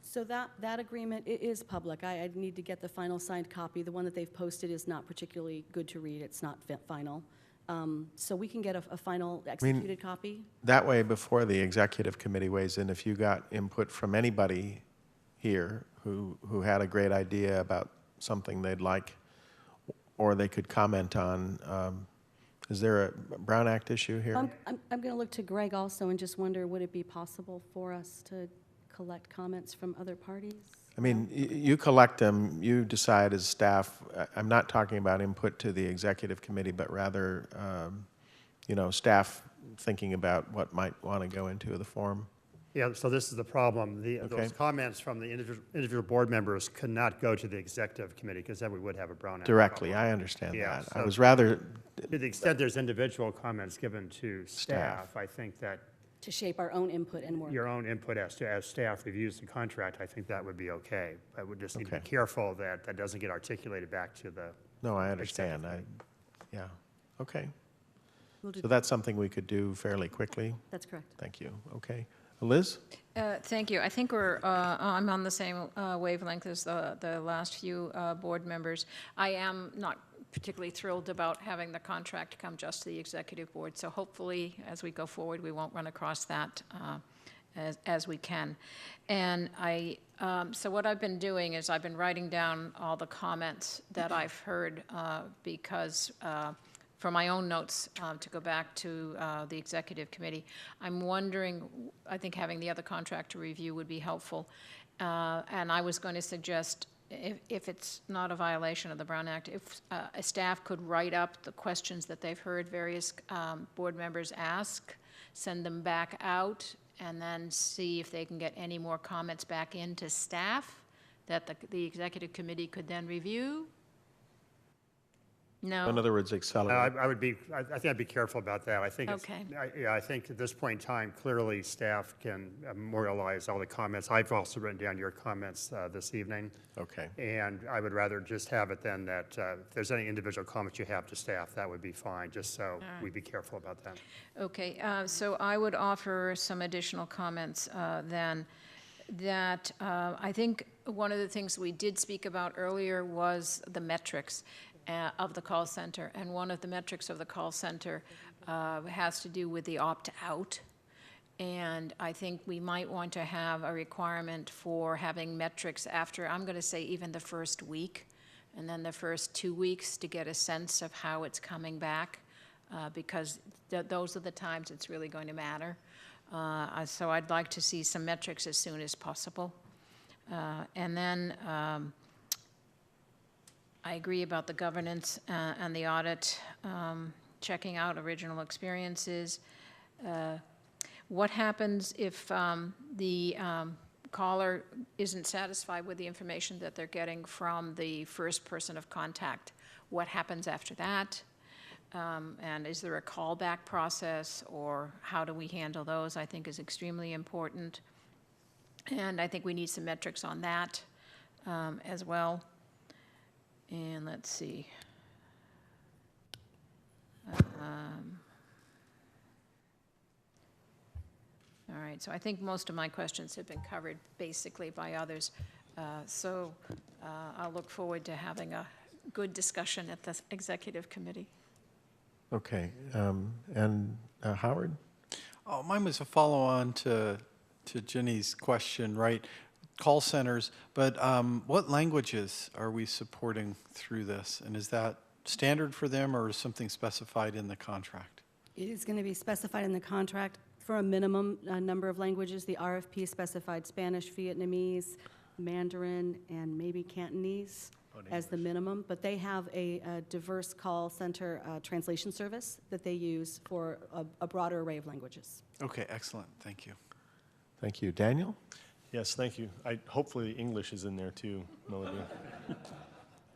So that agreement is public. I need to get the final signed copy. The one that they've posted is not particularly good to read. It's not final. So we can get a final executed copy. That way, before the executive committee weighs in, if you got input from anybody here who had a great idea about something they'd like, or they could comment on, is there a Brown Act issue here? I'm going to look to Greg also and just wonder, would it be possible for us to collect comments from other parties? I mean, you collect them, you decide as staff. I'm not talking about input to the executive committee, but rather, staff thinking about what might want to go into the form. Yeah, so this is the problem. Those comments from the individual board members could not go to the executive committee because then we would have a Brown Act Directly, problem. I understand Yeah, that. so I was rather... To the extent there's individual comments given to staff, I think that To shape our own input and work. your own input as staff reviews the contract, I think that would be okay. But we just need to be careful that that doesn't get articulated back to the... No, I understand. Yeah, okay. We'll do So that's something we could do fairly quickly? That's correct. Thank you. Okay. Liz? Thank you. I think I'm on the same wavelength as the last few board members. I am not particularly thrilled about having the contract come just to the executive board, so hopefully, as we go forward, we won't run across that as we can. And so what I've been doing is I've been writing down all the comments that I've heard because for my own notes, to go back to the executive committee, I'm wondering, I think having the other contractor review would be helpful. And I was going to suggest, if it's not a violation of the Brown Act, if a staff could write up the questions that they've heard various board members ask, send them back out, and then see if they can get any more comments back into staff that the executive committee could then review. No. In other words, accelerate. I think I'd be careful about that. I think Okay. I think at this point in time, clearly staff can memorialize all the comments. I've also written down your comments this evening. Okay. And I would rather just have it then that if there's any individual comments you have to staff, that would be fine, just so we'd be careful about that. Okay, so I would offer some additional comments then, that I think one of the things we did speak about earlier was the metrics of the call center, and one of the metrics of the call center has to do with the opt-out. And I think we might want to have a requirement for having metrics after, I'm going to say, even the first week, and then the first 2 weeks to get a sense of how it's coming back, because those are the times it's really going to matter. So I'd like to see some metrics as soon as possible. And then I agree about the governance and the audit, checking out original experiences. What happens if the caller isn't satisfied with the information that they're getting from the first person of contact? What happens after that? And is there a callback process, or how do we handle those? I think is extremely important. And I think we need some metrics on that as well. And let's see. All right, so I think most of my questions have been covered basically by others. So I'll look forward to having a good discussion at the executive committee. Okay, and Howard? Oh, mine was a follow-on to Jenny's question, right? Call centers, but what languages are we supporting through this? And is that standard for them, or is something specified in the contract? It is going to be specified in the contract for a minimum number of languages. The RFP specified Spanish, Vietnamese, Mandarin, and maybe Cantonese as the minimum, but they have a diverse call center translation service that they use for a broader array of languages. Okay, excellent. Thank you. Thank you. Daniel? Yes, thank you. Hopefully English is in there too, Melody.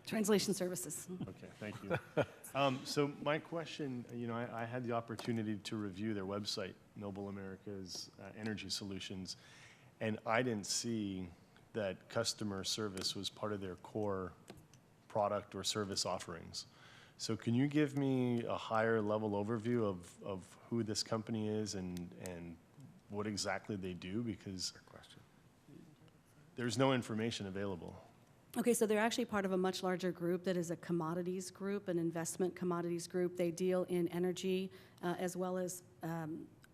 Translation services. Okay, thank you. So my question, I had the opportunity to review their website, Noble America's Energy Solutions, and I didn't see that customer service was part of their core product or service offerings. So can you give me a higher level overview of who this company is and what exactly they do? Because there's no information available. Okay, so they're actually part of a much larger group that is a commodities group, an investment commodities group. They deal in energy as well as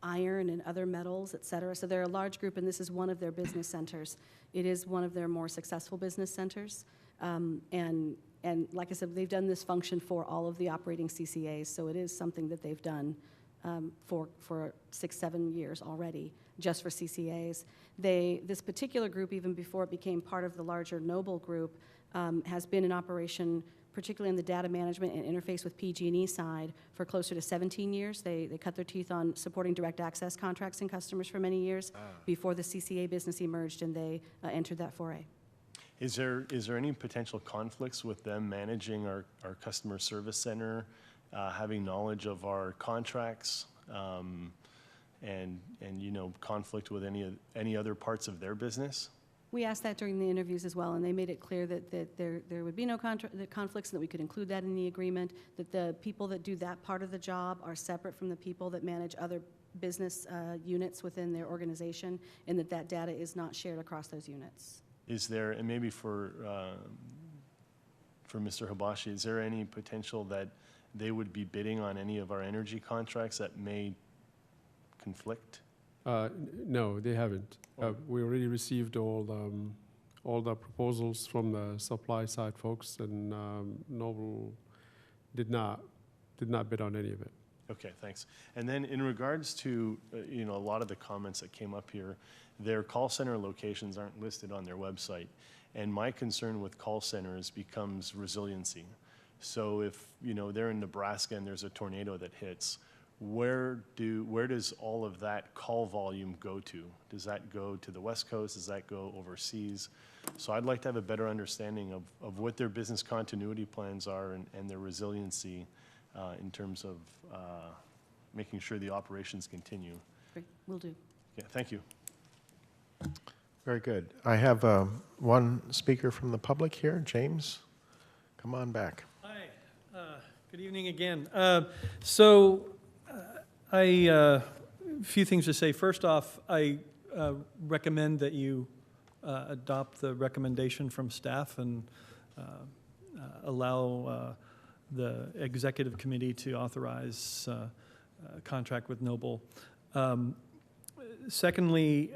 iron and other metals, et cetera. So they're a large group, and this is one of their business centers. It is one of their more successful business centers. And like I said, they've done this function for all of the operating CCAs, so it is something that they've done for 6-7 years already, just for CCAs. This particular group, even before it became part of the larger Noble group, has been in operation, particularly in the data management and interface with PG&E side, for closer to 17 years. They cut their teeth on supporting direct access contracts and customers for many years before the CCA business emerged, and they entered that foray. Is there any potential conflicts with them managing our customer service center, having knowledge of our contracts, and conflict with any other parts of their business? We asked that during the interviews as well, and they made it clear that there would be no conflicts, and that we could include that in the agreement, that the people that do that part of the job are separate from the people that manage other business units within their organization, and that data is not shared across those units. Is there, and maybe for Mr. Hibashi, is there any potential that they would be bidding on any of our energy contracts that may conflict? No, they haven't. We already received all the proposals from the supply side folks, and Noble did not bid on any of it. Okay, thanks. And then in regards to a lot of the comments that came up here, their call center locations aren't listed on their website, and my concern with call centers becomes resiliency. So if they're in Nebraska and there's a tornado that hits, where does all of that call volume go to? Does that go to the West Coast? Does that go overseas? So I'd like to have a better understanding of what their business continuity plans are and their resiliency in terms of making sure the operations continue. Great, will do. Yeah, thank you. Very good. I have one speaker from the public here. James, come on back. Hi. Good evening again. A few things to say. First off, I recommend that you adopt the recommendation from staff and allow the executive committee to authorize a contract with Noble. Secondly,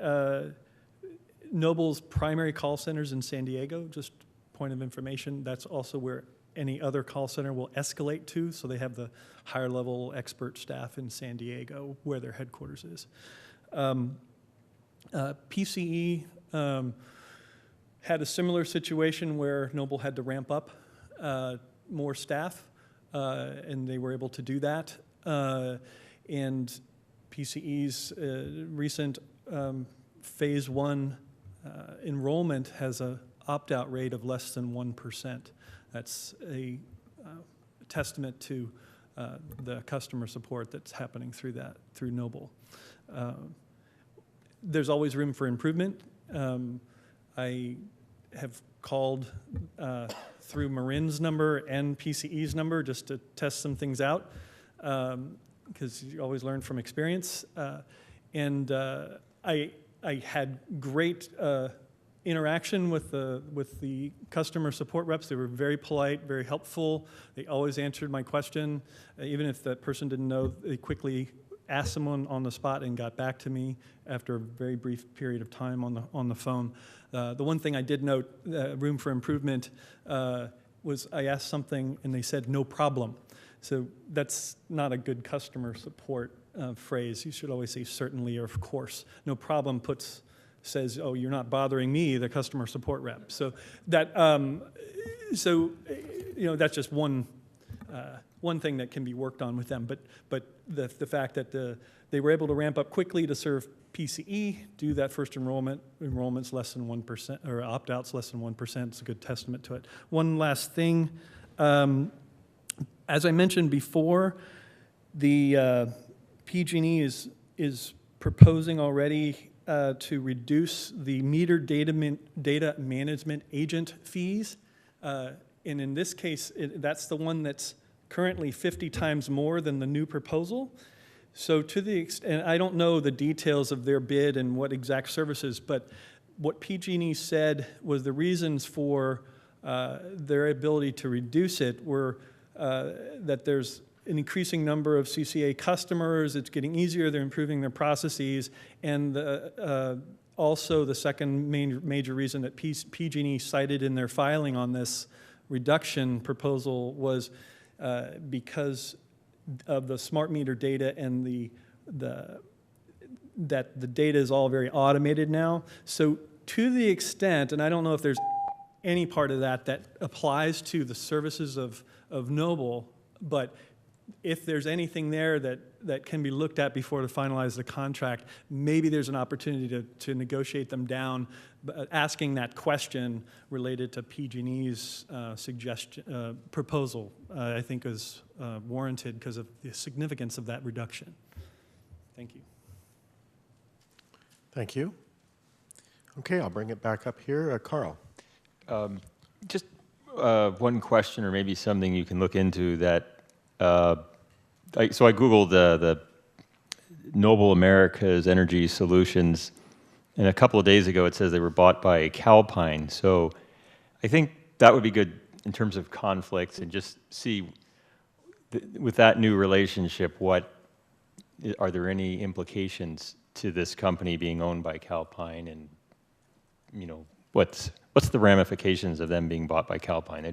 Noble's primary call centers in San Diego, just point of information, that's also where any other call center will escalate to, so they have the higher level expert staff in San Diego where their headquarters is. PCE had a similar situation where Noble had to ramp up more staff, and they were able to do that. And PCE's recent phase 1 enrollment has a opt-out rate of less than 1%. That's a testament to the customer support that's happening through Noble. There's always room for improvement. I have called through Marin's number and PCE's number just to test some things out, because you always learn from experience. I had great interaction with the customer support reps. They were very polite, very helpful. They always answered my question. Even if that person didn't know, they quickly asked someone on the spot and got back to me after a very brief period of time on the phone. The one thing I did note, room for improvement, was I asked something and they said, "No problem." So that's not a good customer support phrase. You should always say certainly or of course. No problem says, "Oh, you're not bothering me, the customer support rep." So that, that's just one thing that can be worked on with them. But the fact that they were able to ramp up quickly to serve PCE, do that first enrollment's less than 1%, or opt-outs less than 1%. It's a good testament to it. One last thing. As I mentioned before, the PG&E is proposing already to reduce the meter data management agent fees. And in this case, that's the one that's currently 50 times more than the new proposal. So to the extent, and I don't know the details of their bid and what exact services, but what PG&E said was the reasons for their ability to reduce it were that there's an increasing number of CCA customers, it's getting easier, they're improving their processes, and also the second major reason that PG&E cited in their filing on this reduction proposal was because of the smart meter data and that the data is all very automated now. So to the extent, and I don't know if there's any part of that applies to the services of Noble, but if there's anything there that can be looked at before to finalize the contract, maybe there's an opportunity to negotiate them down. But asking that question related to PG&E's proposal, I think is warranted because of the significance of that reduction. Thank you. Thank you. Okay, I'll bring it back up here. Carl. Just one question, or maybe something you can look into that. So I Googled the Noble America's Energy Solutions, and a couple of days ago it says they were bought by Calpine. So I think that would be good in terms of conflicts, and just see with that new relationship, are there any implications to this company being owned by Calpine, and what's the ramifications of them being bought by Calpine?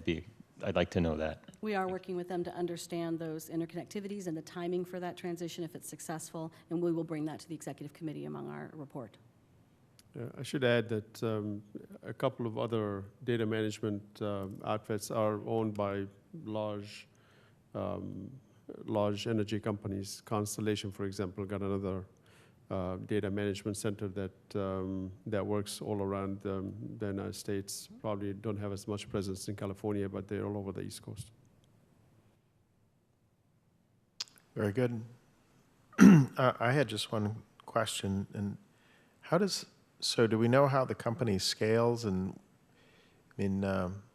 I'd like to know that. We are working with them to understand those interconnectivities and the timing for that transition if it's successful, and we will bring that to the executive committee among our report. I should add that a couple of other data management outfits are owned by large energy companies. Constellation, for example, got another data management center that works all around the United States. Probably don't have as much presence in California, but they're all over the East Coast. Very good. I had just one question, and so do we know how the company scales? And I mean,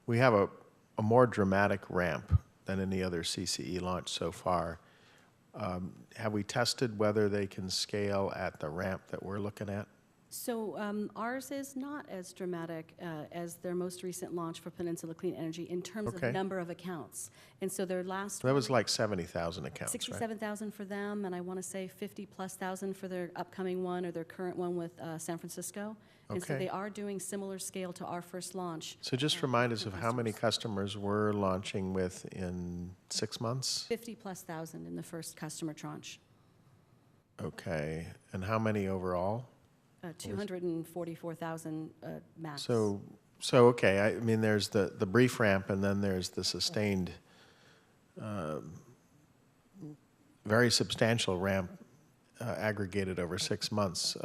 we have a more dramatic ramp than any other CCE launch so far. Have we tested whether they can scale at the ramp that we're looking at? So ours is not as dramatic as their most recent launch for Peninsula Clean Energy in terms of number of accounts. And so their last that was like 70,000 accounts, 67,000 for them, and I want to say 50,000+ for their upcoming one or their current one with San Francisco. And so they are doing similar scale to our first launch. So just remind us of how many customers we're launching with in 6 months? 50,000+ in the first customer tranche. Okay, and how many overall? 244,000 max. So okay, I mean, there's the brief ramp, and then there's the sustained, very substantial ramp aggregated over 6 months.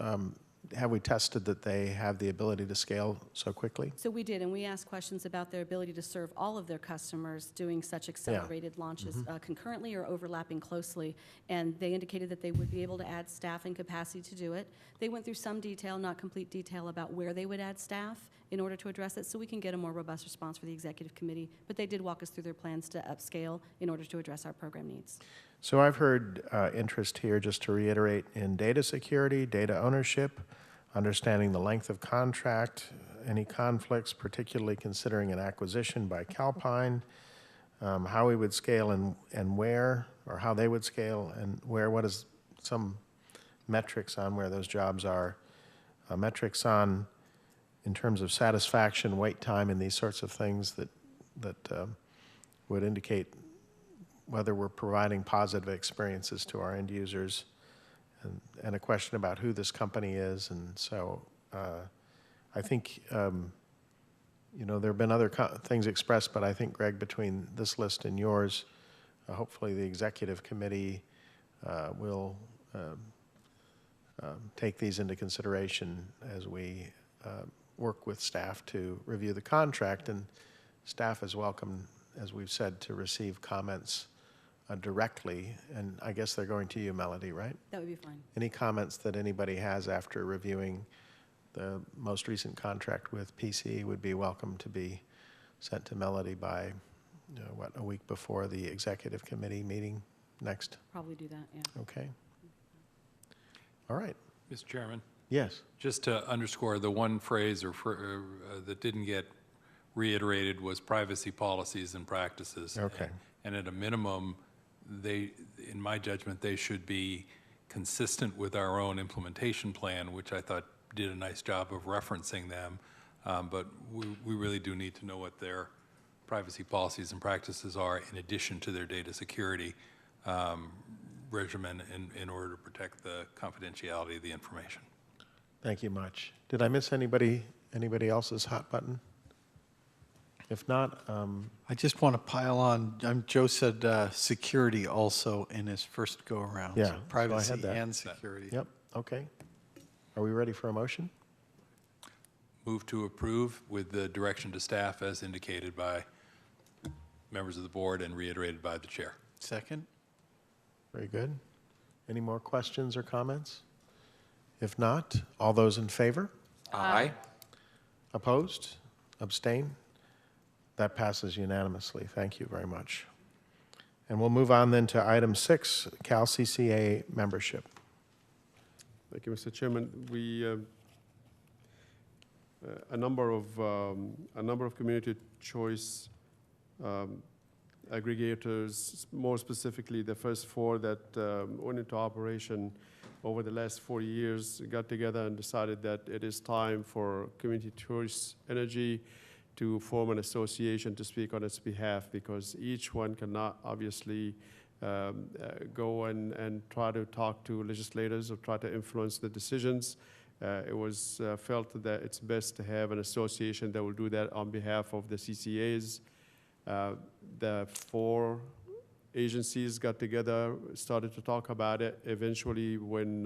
Have we tested that they have the ability to scale so quickly? So we did, and we asked questions about their ability to serve all of their customers doing such accelerated launches concurrently or overlapping closely, and they indicated that they would be able to add staff and capacity to do it. They went through some detail, not complete detail, about where they would add staff in order to address it, so we can get a more robust response for the executive committee, but they did walk us through their plans to upscale in order to address our program needs. So I've heard interest here, just to reiterate, in data security, data ownership, understanding the length of contract, any conflicts, particularly considering an acquisition by Calpine, how we would scale and where, or how they would scale and where, what is some metrics on where those jobs are, metrics on in terms of satisfaction, wait time, and these sorts of things that would indicate whether we're providing positive experiences to our end users, and a question about who this company is. And so I think, there have been other things expressed, but I think, Greg, between this list and yours, hopefully the executive committee will take these into consideration as we work with staff to review the contract. And staff is welcome, as we've said, to receive comments directly, and I guess they're going to you, Melody, right? That would be fine. Any comments that anybody has after reviewing the most recent contract with PCE would be welcome to be sent to Melody by what, a week before the executive committee meeting next? Probably do that, yeah. Okay. All right. Mr. Chairman, Yes. just to underscore, the one phrase that didn't get reiterated was privacy policies and practices. Okay. And at a minimum, in my judgment, they should be consistent with our own implementation plan, which I thought did a nice job of referencing them. But we really do need to know what their privacy policies and practices are in addition to their data security regimen in order to protect the confidentiality of the information. Thank you much. Did I miss anybody else's hot button? If not, I just want to pile on. Joe said security also in his first go-around. yeah, So privacy so I had that. and security. Yep, okay. Are we ready for a motion? Move to approve with the direction to staff as indicated by members of the board and reiterated by the chair. Second. Very good. Any more questions or comments? If not, all those in favor? Aye. Opposed? Abstain? That passes unanimously. Thank you very much. And we'll move on then to item 6, Cal CCA membership. Thank you, Mr. Chairman. We a number of community choice aggregators, more specifically the first 4 that went into operation over the last 4 years, got together and decided that it is time for Community Choice Energy to form an association to speak on its behalf, because each one cannot obviously go and try to talk to legislators or try to influence the decisions. It was felt that it's best to have an association that will do that on behalf of the CCAs. The 4 agencies got together, started to talk about it. Eventually, when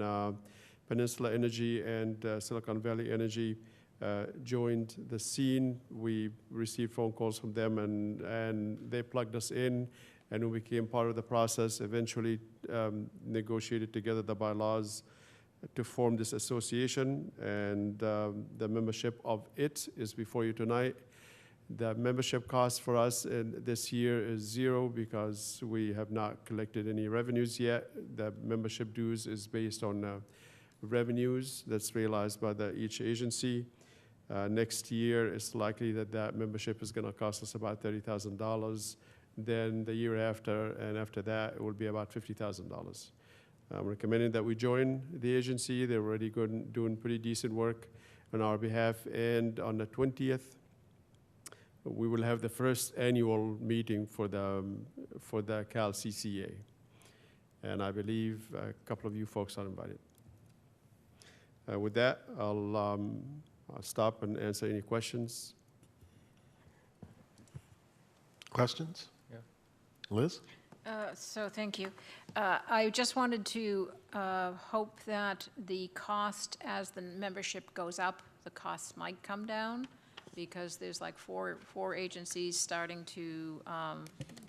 Peninsula Energy and Silicon Valley Energy joined the scene, we received phone calls from them, and they plugged us in, and we became part of the process. Eventually, negotiated together the bylaws to form this association, and the membership of it is before you tonight. The membership cost for us this year is 0 because we have not collected any revenues yet. The membership dues is based on revenues that's realized by each agency. Next year, it's likely that membership is going to cost us about $30,000. Then the year after, and after that, it will be about $50,000. I'm recommending that we join the agency. They're already doing pretty decent work on our behalf. And on the 20th, we will have the first annual meeting for the Cal CCA. And I believe a couple of you folks are invited. With that, I'll stop and answer any questions. Questions? Yeah. Liz? So thank you. I just wanted to hope that the cost, as the membership goes up, the costs might come down, because there's like four agencies starting to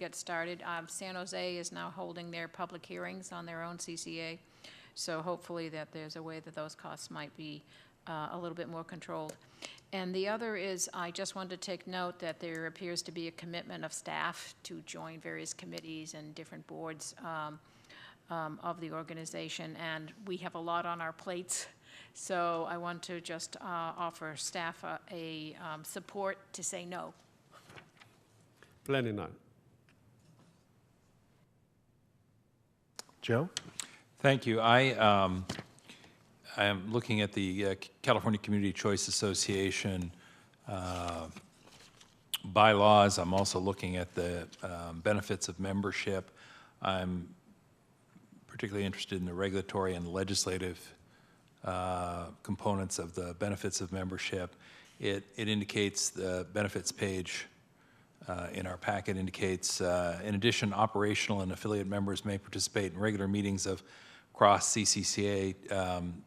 get started. San Jose is now holding their public hearings on their own CCA, so hopefully that there's a way that those costs might be a little bit more controlled. And the other is, I just wanted to take note that there appears to be a commitment of staff to join various committees and different boards of the organization, and we have a lot on our plates. So I want to just offer staff a support to say no. Planning on. Joe? Thank you. I am looking at the California Community Choice Association bylaws. I'm also looking at the benefits of membership. I'm particularly interested in the regulatory and legislative components of the benefits of membership. It indicates, the benefits page in our packet indicates, in addition, operational and affiliate members may participate in regular meetings of cross-CCCA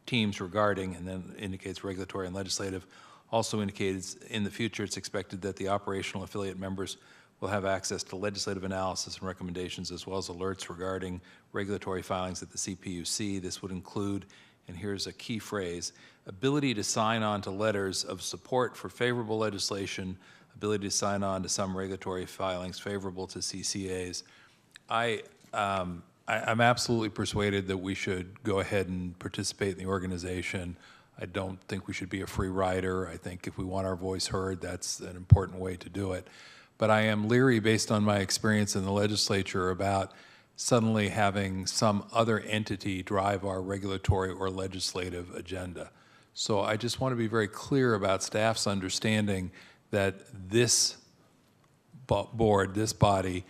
teams regarding, and then indicates regulatory and legislative. Also indicates in the future it's expected that the operational affiliate members will have access to legislative analysis and recommendations, as well as alerts regarding regulatory filings at the CPUC. This would include, and here's a key phrase, ability to sign on to letters of support for favorable legislation, ability to sign on to some regulatory filings favorable to CCAs. I'm absolutely persuaded that we should go ahead and participate in the organization. I don't think we should be a free rider. I think if we want our voice heard, that's an important way to do it. But I am leery, based on my experience in the legislature, about suddenly having some other entity drive our regulatory or legislative agenda. So I just want to be very clear about staff's understanding that this board, this body,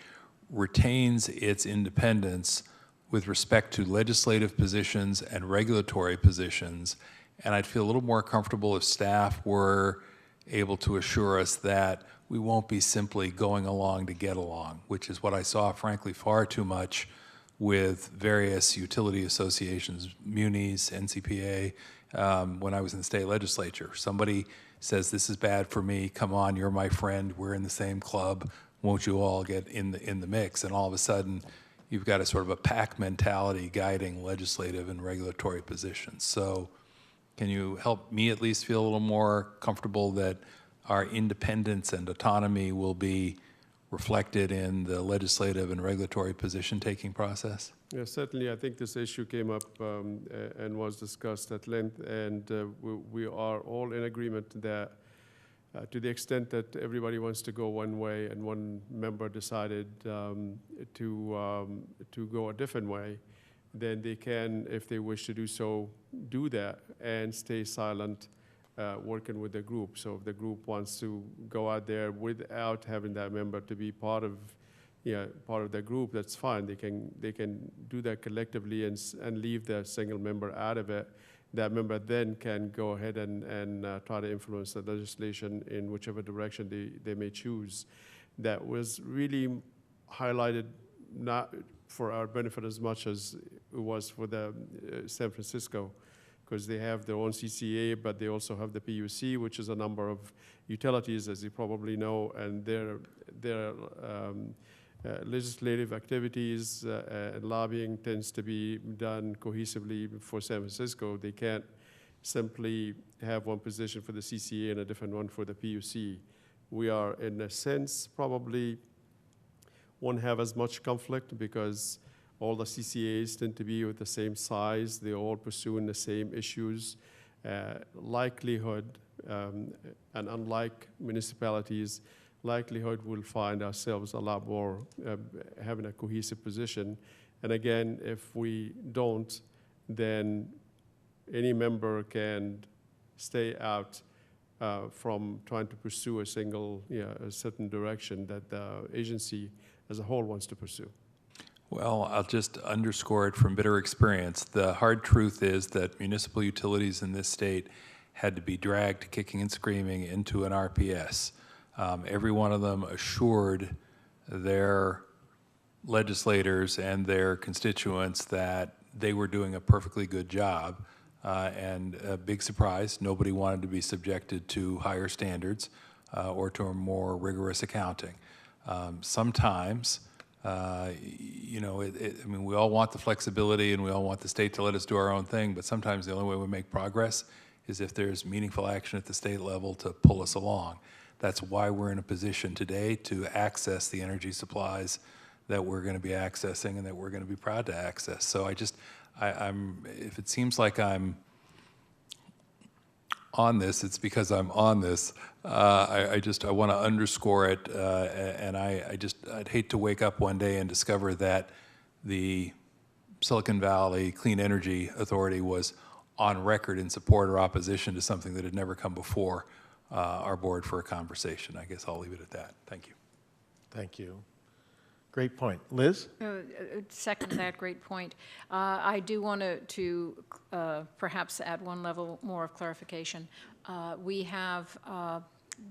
retains its independence with respect to legislative positions and regulatory positions. And I'd feel a little more comfortable if staff were able to assure us that we won't be simply going along to get along, which is what I saw, frankly, far too much with various utility associations, munis, NCPA, when I was in the state legislature. Somebody says, this is bad for me, come on, you're my friend, we're in the same club, won't you all get in the mix? And all of a sudden, you've got a sort of a pack mentality guiding legislative and regulatory positions. So can you help me at least feel a little more comfortable that our independence and autonomy will be reflected in the legislative and regulatory position-taking process? Yeah, certainly. I think this issue came up and was discussed at length, and we are all in agreement that to the extent that everybody wants to go one way and one member decided to go a different way, then they can, if they wish to do so, do that and stay silent, working with the group. So if the group wants to go out there without having that member to be part of the group, that's fine. They can do that collectively and leave the single member out of it. That member then can go ahead and try to influence the legislation in whichever direction they may choose. That was really highlighted not for our benefit as much as it was for the San Francisco, because they have their own CCA, but they also have the PUC, which is a number of utilities, as you probably know, and their legislative activities and lobbying tends to be done cohesively for San Francisco. They can't simply have one position for the CCA and a different one for the PUC. We are, in a sense, probably won't have as much conflict because all the CCAs tend to be with the same size. They're all pursuing the same issues. Likelihood, and unlike municipalities, likelihood we'll find ourselves a lot more having a cohesive position. And again, if we don't, then any member can stay out from trying to pursue a certain direction that the agency as a whole wants to pursue. Well, I'll just underscore it from bitter experience. The hard truth is that municipal utilities in this state had to be dragged kicking and screaming into an RPS. Every one of them assured their legislators and their constituents that they were doing a perfectly good job. And a big surprise, nobody wanted to be subjected to higher standards or to a more rigorous accounting. Sometimes, I mean, we all want the flexibility and we all want the state to let us do our own thing, but sometimes the only way we make progress is if there's meaningful action at the state level to pull us along. That's why we're in a position today to access the energy supplies that we're going to be accessing and that we're going to be proud to access. So if it seems like I'm on this, it's because I'm on this. I want to underscore it, and I'd hate to wake up one day and discover that the Silicon Valley Clean Energy Authority was on record in support or opposition to something that had never come before our board for a conversation. I guess I'll leave it at that. Thank you. Thank you. Great point. Liz? Second that great point. I do want to perhaps add one level more of clarification. We have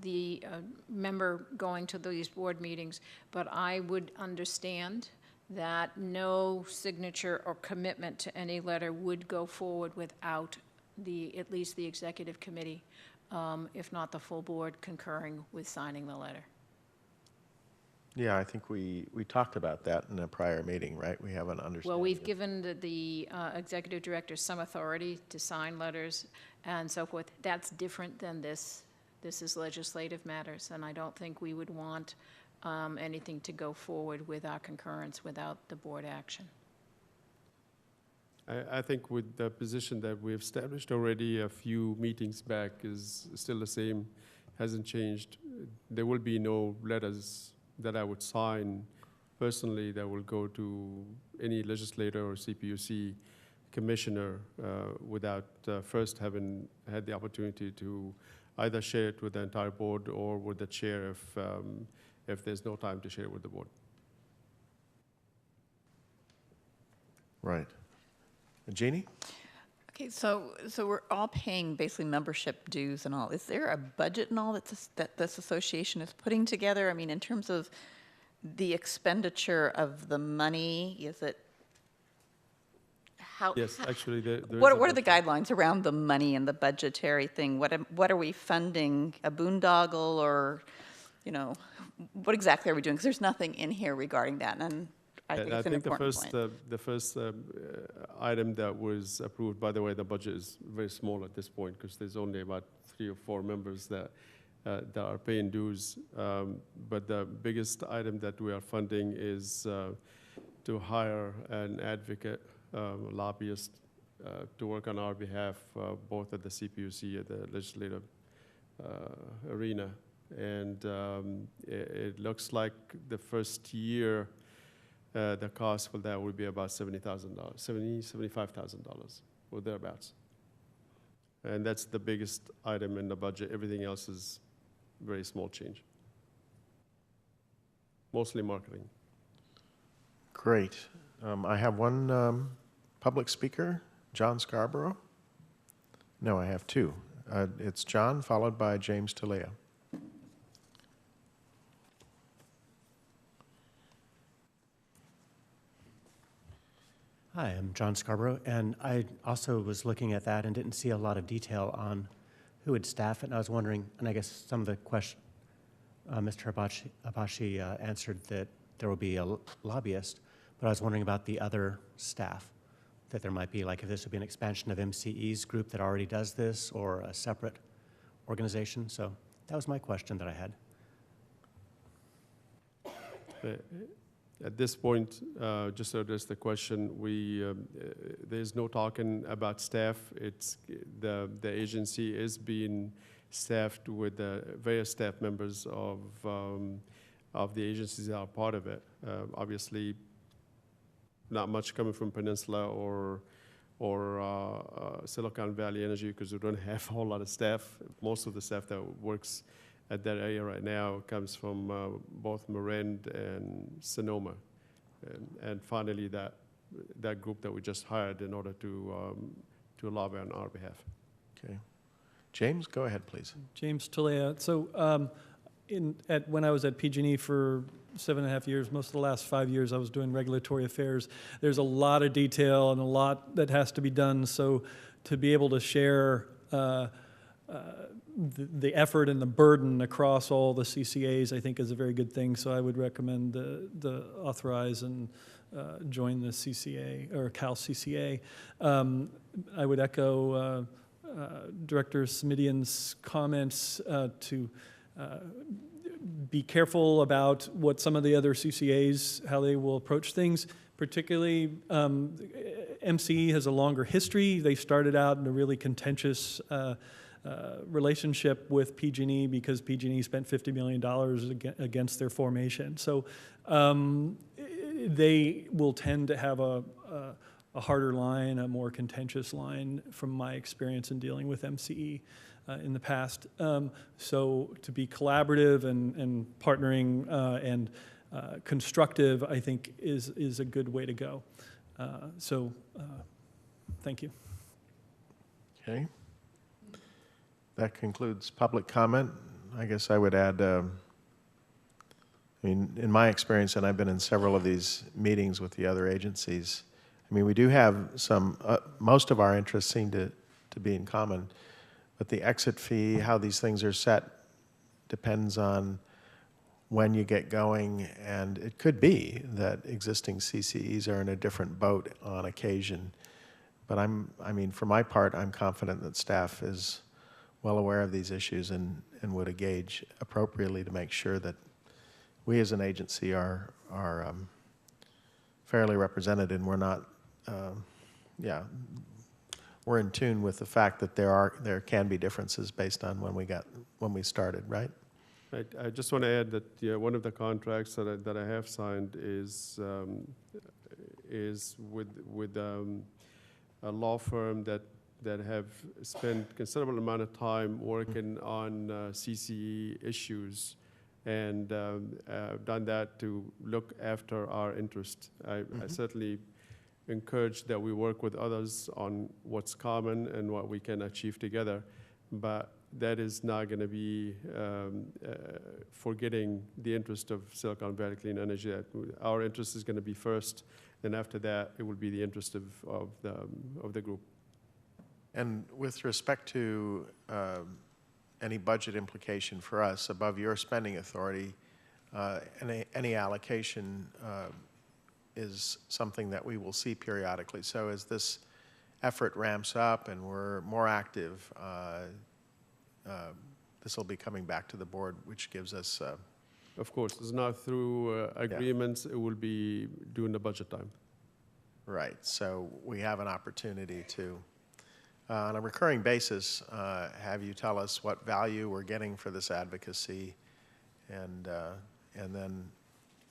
the member going to these board meetings, but I would understand that no signature or commitment to any letter would go forward without at least the executive committee, if not the full board, concurring with signing the letter. Yeah, I think we talked about that in a prior meeting, right? We have an understanding. Well, we've given the executive director some authority to sign letters and so forth. That's different than this This is legislative matters, and I don't think we would want anything to go forward with our concurrence without the board action. I think with the position that we have established already a few meetings back is still the same, hasn't changed. There will be no letters that I would sign personally that will go to any legislator or CPUC commissioner without first having had the opportunity to either share it with the entire board or with the chair if there's no time to share it with the board. Right. Jeannie? Okay, so we're all paying basically membership dues and all. Is there a budget and all that this association is putting together? I mean, in terms of the expenditure of the money, is it how? Yes, actually, What are the guidelines around the money and the budgetary thing? What are we funding? A boondoggle, or what exactly are we doing? Because there's nothing in here regarding that, and I think it's an important point. The first item that was approved, by the way, the budget is very small at this point because there's only about 3 or 4 members that are paying dues. But the biggest item that we are funding is to hire an advocate, lobbyist, to work on our behalf, both at the CPUC and the legislative arena. And it looks like the first year, the cost for that would be about $75,000 or thereabouts. And that's the biggest item in the budget. Everything else is very small change. Mostly marketing. Great. I have one public speaker, John Scarborough. No, I have 2. It's John, followed by James Talea. Hi, I'm John Scarborough, and I also was looking at that and didn't see a lot of detail on who would staff it, and I was wondering, and I guess some of the question, Mr. Abashi answered that there will be a lobbyist, but I was wondering about the other staff, that there might be, like if this would be an expansion of MCE's group that already does this, or a separate organization. So that was my question that I had. At this point, just to address the question, there's no talking about staff. It's the agency is being staffed with various staff members of the agencies that are part of it. Obviously, not much coming from Peninsula or Silicon Valley Energy because we don't have a whole lot of staff. Most of the staff that works at that area right now comes from both Marin and Sonoma. And finally, that group that we just hired in order to lobby on our behalf. Okay. James, go ahead, please. James Talea. So when I was at PG&E for 7.5 years, most of the last 5 years I was doing regulatory affairs. There's a lot of detail and a lot that has to be done. So to be able to share the effort and the burden across all the CCAs, I think, is a very good thing. So I would recommend the authorize and join the CCA or Cal CCA. I would echo Director Smidian's comments to be careful about what some of the other CCAs, how they will approach things. Particularly, MCE has a longer history. They started out in a really contentious relationship with PG&E because PG&E spent $50 million against their formation. So they will tend to have a harder line, a more contentious line from my experience in dealing with MCE in the past. So to be collaborative and partnering and constructive, I think, is a good way to go. Thank you. Okay. That concludes public comment. I guess I would add, in my experience, and I've been in several of these meetings with the other agencies, we do have some, most of our interests seem to be in common, but the exit fee, how these things are set, depends on when you get going, and it could be that existing CCEs are in a different boat on occasion. But for my part, I'm confident that staff is well aware of these issues and would engage appropriately to make sure that we as an agency are fairly represented, and we're not, we're in tune with the fact that there can be differences based on when we started, right? I just want to add that one of the contracts that I have signed is with a law firm that have spent considerable amount of time working on CCE issues, and done that to look after our interest. I certainly encourage that we work with others on what's common and what we can achieve together, but that is not going to be forgetting the interest of Silicon Valley Clean Energy. Our interest is going to be first, and after that, it will be the interest of the group. And with respect to any budget implication for us above your spending authority, any allocation is something that we will see periodically. So as this effort ramps up and we're more active, this will be coming back to the board, which gives us... Of course, it's not through agreements. It will be during the budget time. Right. So we have an opportunity to, on a recurring basis, have you tell us what value we're getting for this advocacy, and then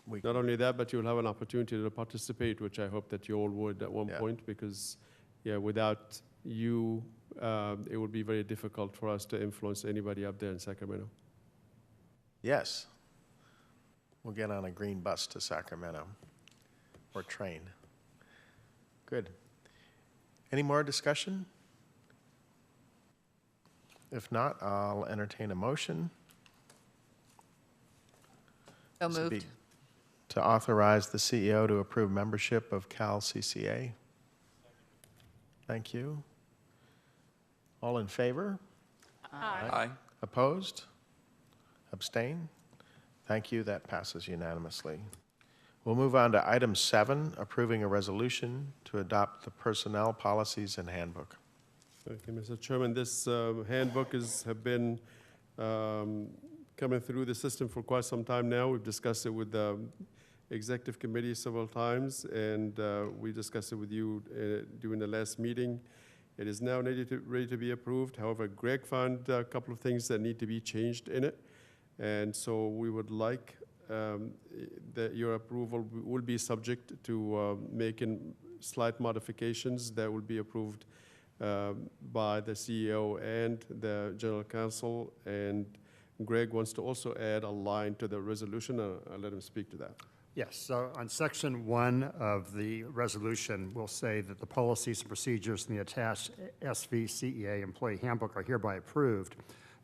we... Not only that, but you'll have an opportunity to participate, which I hope that you all would at one point, because without you, it would be very difficult for us to influence anybody up there in Sacramento. Yes. We'll get on a green bus to Sacramento, or train. Good. Any more discussion? If not, I'll entertain a motion. So This would be moved. to authorize the CEO to approve membership of CalCCA. Thank you. All in favor? Aye. Opposed? Abstain? Thank you. That passes unanimously. We'll move on to item 7, approving a resolution to adopt the personnel policies and handbook. Okay, Mr. Chairman, this handbook have been coming through the system for quite some time now. We've discussed it with the executive committee several times, and we discussed it with you during the last meeting. It is now ready to be approved. However, Greg found a couple of things that need to be changed in it, and so we would like that your approval will be subject to making slight modifications that will be approved by the CEO and the General Counsel, and Greg wants to also add a line to the resolution. I'll let him speak to that. Yes, so on section 1 of the resolution, we'll say that the policies and procedures in the attached SVCE employee handbook are hereby approved,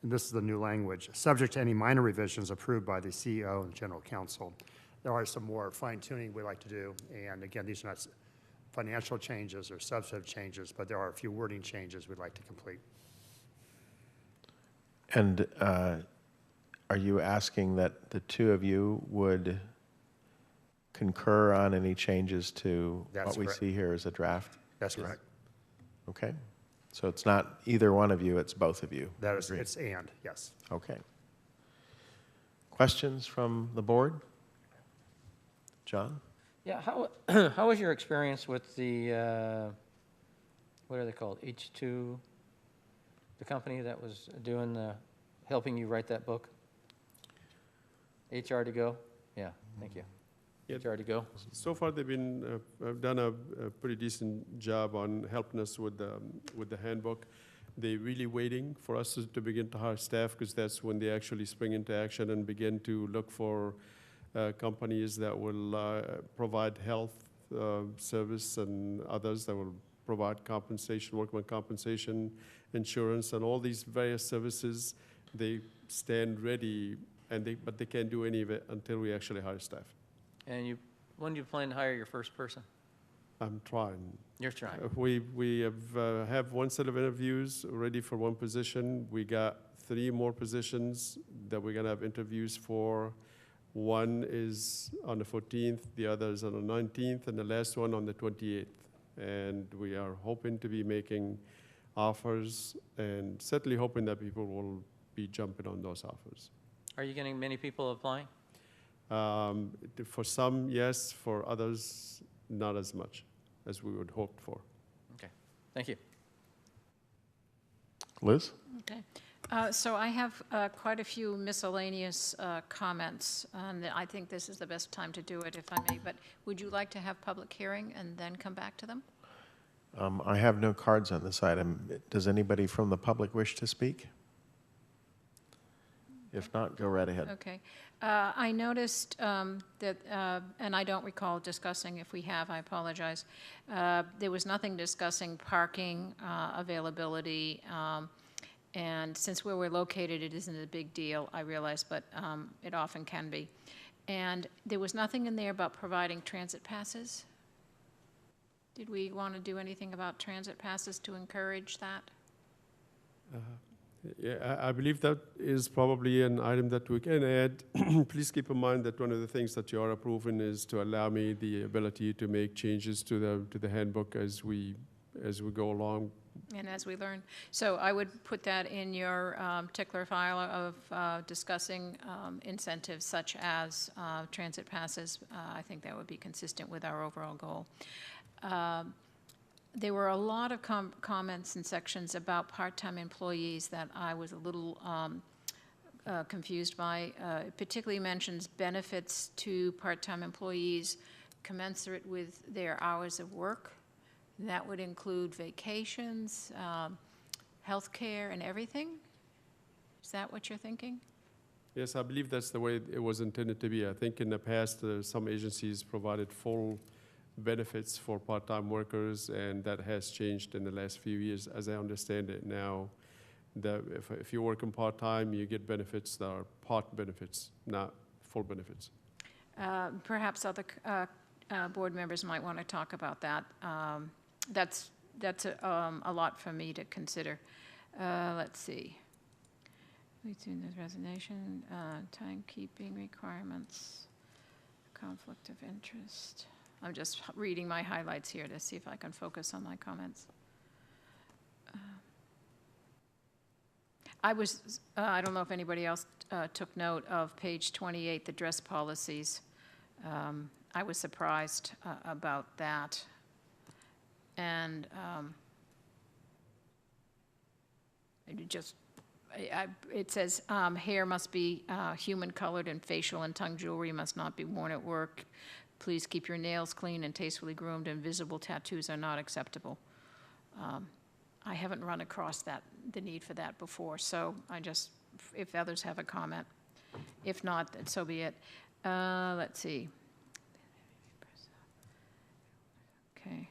and this is the new language, subject to any minor revisions approved by the CEO and General Counsel. There are some more fine-tuning we'd like to do, and again, these are not financial changes or substantive changes, but there are a few wording changes we'd like to complete. And are you asking that the two of you would concur on any changes to That's what we correct. see here as a draft? That's correct. Okay. So it's not either one of you, it's both of you. That is, Agreed. it's and, yes. Okay. Questions from the board? John? Yeah, how was your experience with the, what are they called, H2, the company that was doing helping you write that book? HR to go? Yeah, thank you. HR to go? So far, they've been have done a pretty decent job on helping us with the handbook. They're really waiting for us to begin to hire staff, because that's when they actually spring into action and begin to look for companies that will provide health service and others that will provide compensation, workman compensation, insurance, and all these various services. They stand ready, but they can't do any of it until we actually hire staff. And when do you plan to hire your first person? I'm trying. You're trying. We have one set of interviews ready for one position. We got 3 more positions that we're going to have interviews for. One is on the 14th, the other is on the 19th, and the last one on the 28th. And we are hoping to be making offers, and certainly hoping that people will be jumping on those offers. Are you getting many people applying? For some, yes. For others, not as much as we would hope for. Okay, thank you. Liz? Okay. So I have quite a few miscellaneous comments, and I think this is the best time to do it, if I may. But would you like to have public hearing and then come back to them? I have no cards on this item. Does anybody from the public wish to speak? If not, go right ahead. Okay. I noticed that, and I don't recall discussing, if we have, I apologize. There was nothing discussing parking availability. And since where we're located, it isn't a big deal, I realize, but it often can be. And there was nothing in there about providing transit passes. Did we want to do anything about transit passes to encourage that? Yeah, I believe that is probably an item that we can add. Please keep in mind that one of the things that you are approving is to allow me the ability to make changes to the handbook as we go along. And as we learn. So I would put that in your tickler file of discussing incentives such as transit passes. I think that would be consistent with our overall goal. There were a lot of comments and sections about part-time employees that I was a little confused by. It particularly mentions benefits to part-time employees commensurate with their hours of work. That would include vacations, health care, and everything? Is that what you're thinking? Yes, I believe that's the way it was intended to be. I think in the past, some agencies provided full benefits for part-time workers, and that has changed in the last few years. As I understand it now, that if you're working part-time, you get benefits that are part benefits, not full benefits. Perhaps other board members might want to talk about that. That's a lot for me to consider. Let's see. Between the resignation, timekeeping requirements, conflict of interest. I'm just reading my highlights here to see if I can focus on my comments. I don't know if anybody else took note of page 28, the dress policies. I was surprised about that. And it says hair must be human-colored, and facial and tongue jewelry must not be worn at work. Please keep your nails clean and tastefully groomed, and visible tattoos are not acceptable. I haven't run across the need for that before, so if others have a comment. If not, so be it. Let's see. Okay.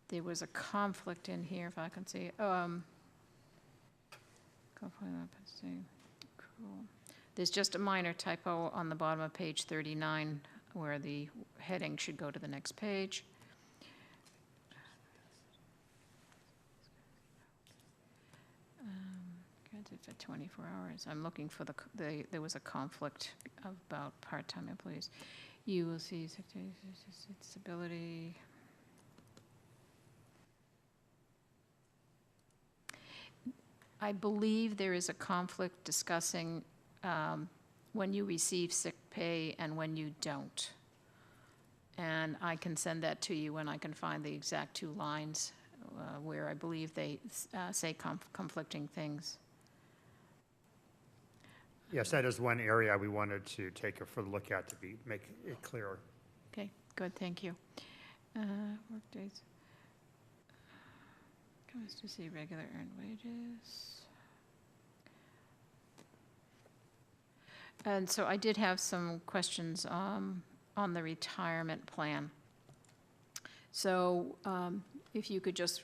There was a conflict in here, if I can see. There's just a minor typo on the bottom of page 39 where the heading should go to the next page. Granted for 24 hours. I'm looking for there was a conflict about part-time employees. You will see disability. I believe there is a conflict discussing when you receive sick pay and when you don't. And I can send that to you when I can find the exact two lines where I believe they say conflicting things. Yes, that is one area we wanted to take a further look at to make it clearer. Okay, good, thank you. Work days. Comes to see regular earned wages. And so I did have some questions on the retirement plan. So if you could just,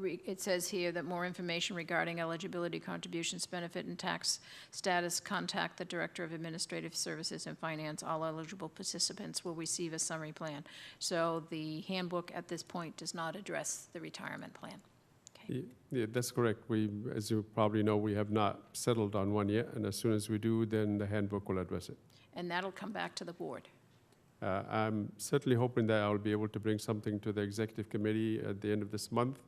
it says here that more information regarding eligibility, contributions, benefit, and tax status, contact the Director of Administrative Services and Finance. All eligible participants will receive a summary plan. So the handbook at this point does not address the retirement plan. Yeah, that's correct. As you probably know, we have not settled on one yet, and as soon as we do, then the handbook will address it. And that'll come back to the board. I'm certainly hoping that I'll be able to bring something to the executive committee at the end of this month.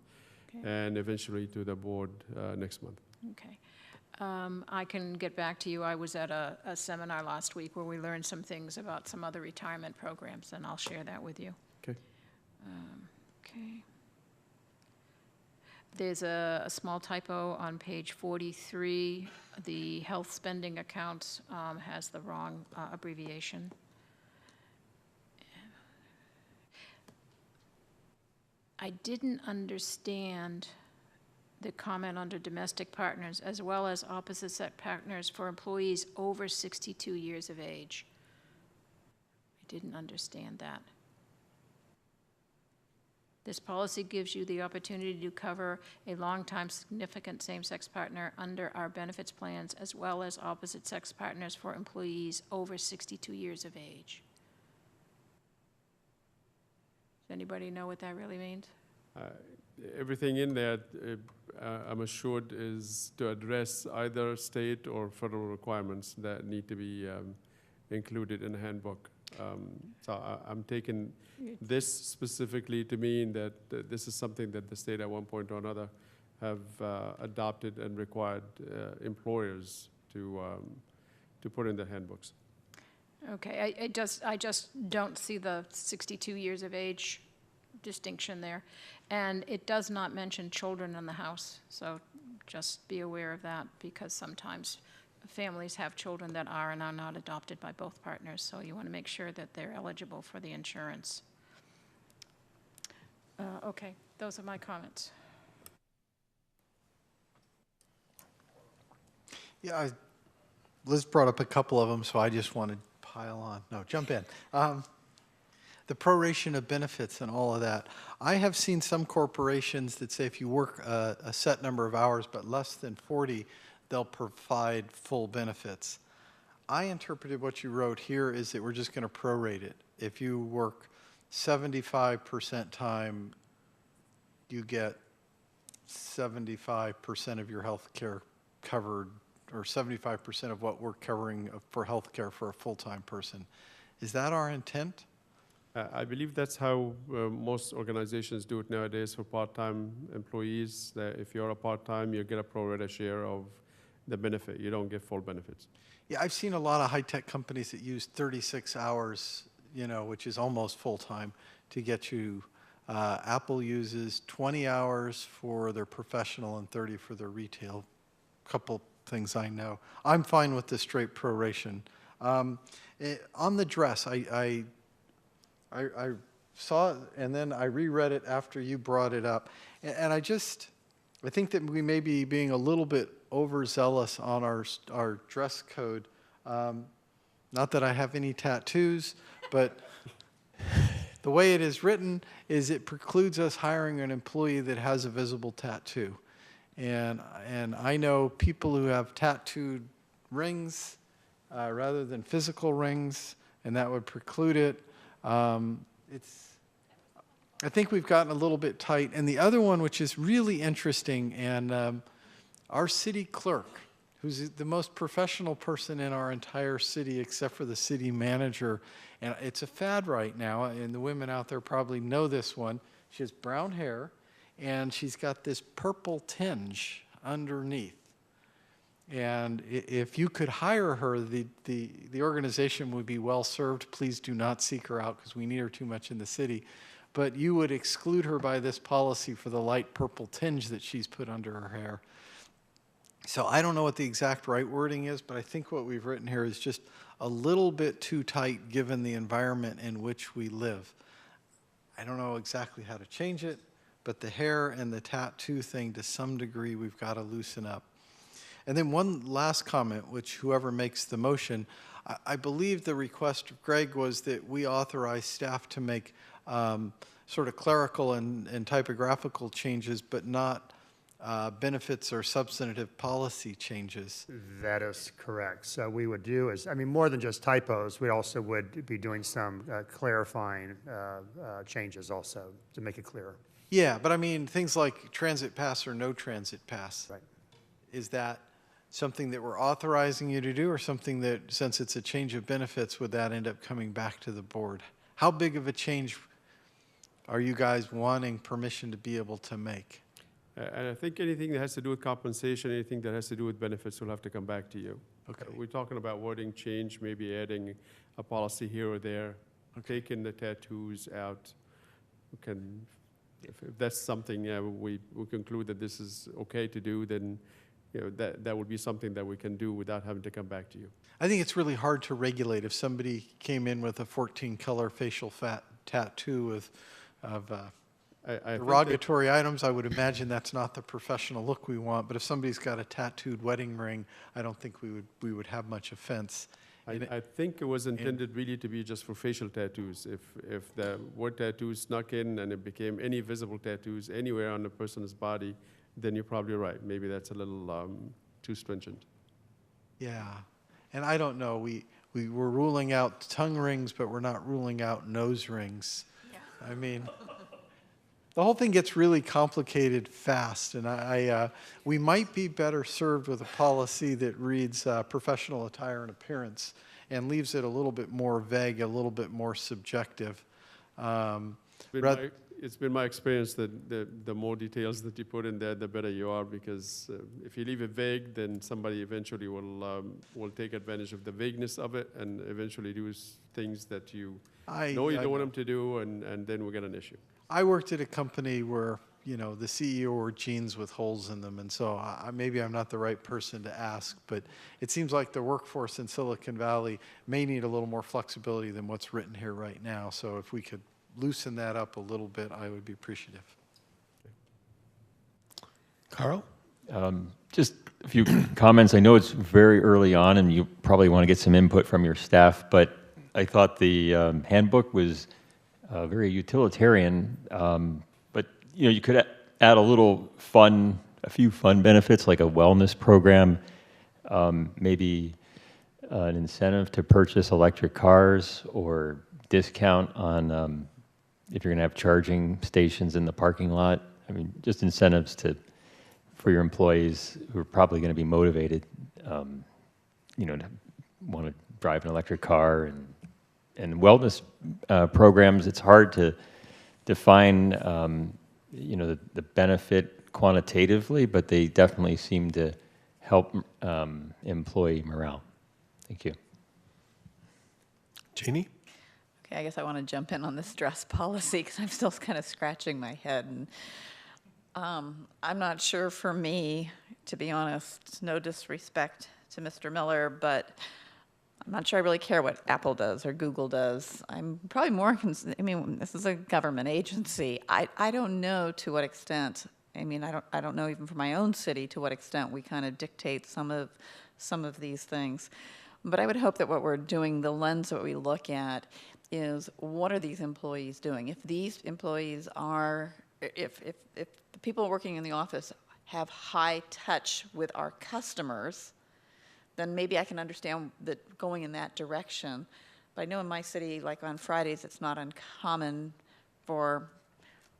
Okay. and eventually to the board next month. Okay. I can get back to you. I was at a seminar last week where we learned some things about some other retirement programs, and I'll share that with you. Okay. Okay. There's a small typo on page 43. The health spending accounts has the wrong abbreviation. I didn't understand the comment under domestic partners as well as opposite sex partners for employees over 62 years of age. I didn't understand that. This policy gives you the opportunity to cover a long-time significant same-sex partner under our benefits plans as well as opposite sex partners for employees over 62 years of age. Does anybody know what that really means? Everything in there, I'm assured, is to address either state or federal requirements that need to be included in the handbook. So I'm taking this specifically to mean that this is something that the state at one point or another have adopted and required employers to put in their handbooks. Okay, I just don't see the 62 years of age distinction there. And it does not mention children in the house, so just be aware of that, because sometimes families have children that are and are not adopted by both partners, so you want to make sure that they're eligible for the insurance. Okay, those are my comments. Yeah, Liz brought up a couple of them, so I just want to pile on. No, jump in. The proration of benefits and all of that. I have seen some corporations that say if you work a set number of hours but less than 40, they'll provide full benefits. I interpreted what you wrote here is that we're just going to prorate it. If you work 75% time, you get 75% of your health care covered, or 75% of what we're covering for health care for a full-time person. Is that our intent? I believe that's how most organizations do it nowadays for part-time employees. That if you're a part-time, you get a pro rata share of the benefit. You don't get full benefits. Yeah, I've seen a lot of high-tech companies that use 36 hours, you know, which is almost full-time, to get you. Apple uses 20 hours for their professional and 30 for their retail. Couple things I know. I'm fine with the straight proration. On the dress, I saw it and then I reread it after you brought it up. And I think that we may be being a little bit overzealous on our dress code. Not that I have any tattoos, but the way it is written is it precludes us hiring an employee that has a visible tattoo. And I know people who have tattooed rings rather than physical rings, and that would preclude it. I think we've gotten a little bit tight. And the other one, which is really interesting, and our city clerk, who's the most professional person in our entire city except for the city manager, and it's a fad right now, and the women out there probably know this one. She has brown hair, and she's got this purple tinge underneath. And if you could hire her, the organization would be well served. Please do not seek her out because we need her too much in the city. But you would exclude her by this policy for the light purple tinge that she's put under her hair. So I don't know what the exact right wording is, but I think what we've written here is just a little bit too tight given the environment in which we live. I don't know exactly how to change it, but the hair and the tattoo thing, to some degree, we've got to loosen up. And then one last comment, which whoever makes the motion, I believe the request of Greg was that we authorize staff to make sort of clerical and typographical changes, but not benefits or substantive policy changes. That is correct. So we would do is, I mean, more than just typos, we also would be doing some clarifying changes also to make it clearer. Yeah, but I mean, things like transit pass or no transit pass. Right. Is that something that we're authorizing you to do, or something that, since it's a change of benefits, would that end up coming back to the board? How big of a change are you guys wanting permission to be able to make? And I think anything that has to do with compensation, anything that has to do with benefits will have to come back to you. Okay. We're talking about wording change, maybe adding a policy here or there, taking the tattoos out. We can, if that's something we conclude that this is okay to do, then that would be something that we can do without having to come back to you. I think it's really hard to regulate if somebody came in with a 14-color facial fat tattoo of derogatory items. I would imagine that's not the professional look we want. But if somebody's got a tattooed wedding ring, I don't think we would have much offense. I think it was intended really to be just for facial tattoos. If the word tattoo snuck in and it became any visible tattoos anywhere on a person's body, then you're probably right. Maybe that's a little too stringent. Yeah, and I don't know. We're ruling out tongue rings, but we're not ruling out nose rings. Yeah. I mean, the whole thing gets really complicated fast, and we might be better served with a policy that reads professional attire and appearance and leaves it a little bit more vague, a little bit more subjective. It's been my experience that the more details that you put in there, the better you are, because if you leave it vague, then somebody eventually will take advantage of the vagueness of it and eventually do things that you know you don't want them to do, and then we get an issue. I worked at a company where, the CEO wore jeans with holes in them, and so maybe I'm not the right person to ask, but it seems like the workforce in Silicon Valley may need a little more flexibility than what's written here right now. So if we could loosen that up a little bit, I would be appreciative. Carl? Just a few comments. I know it's very early on, and you probably want to get some input from your staff, but I thought the handbook was very utilitarian, but you could add a few fun benefits like a wellness program, maybe an incentive to purchase electric cars, or discount on if you're going to have charging stations in the parking lot. I mean, just incentives for your employees who are probably going to be motivated, to want to drive an electric car, and wellness programs. It's hard to define, the benefit quantitatively, but they definitely seem to help employee morale. Thank you. Jeannie? Okay, I guess I want to jump in on this dress policy because I'm still kind of scratching my head. And I'm not sure for me, to be honest, no disrespect to Mr. Miller, but I'm not sure I really care what Apple does or Google does. I'm probably more this is a government agency. I don't know to what extent, I don't know even for my own city to what extent we kind of dictate some of these things. But I would hope that what we're doing, the lens that we look at, is what are these employees doing? If these employees are, if the people working in the office have high touch with our customers, then maybe I can understand that going in that direction. But I know in my city, like on Fridays, it's not uncommon for,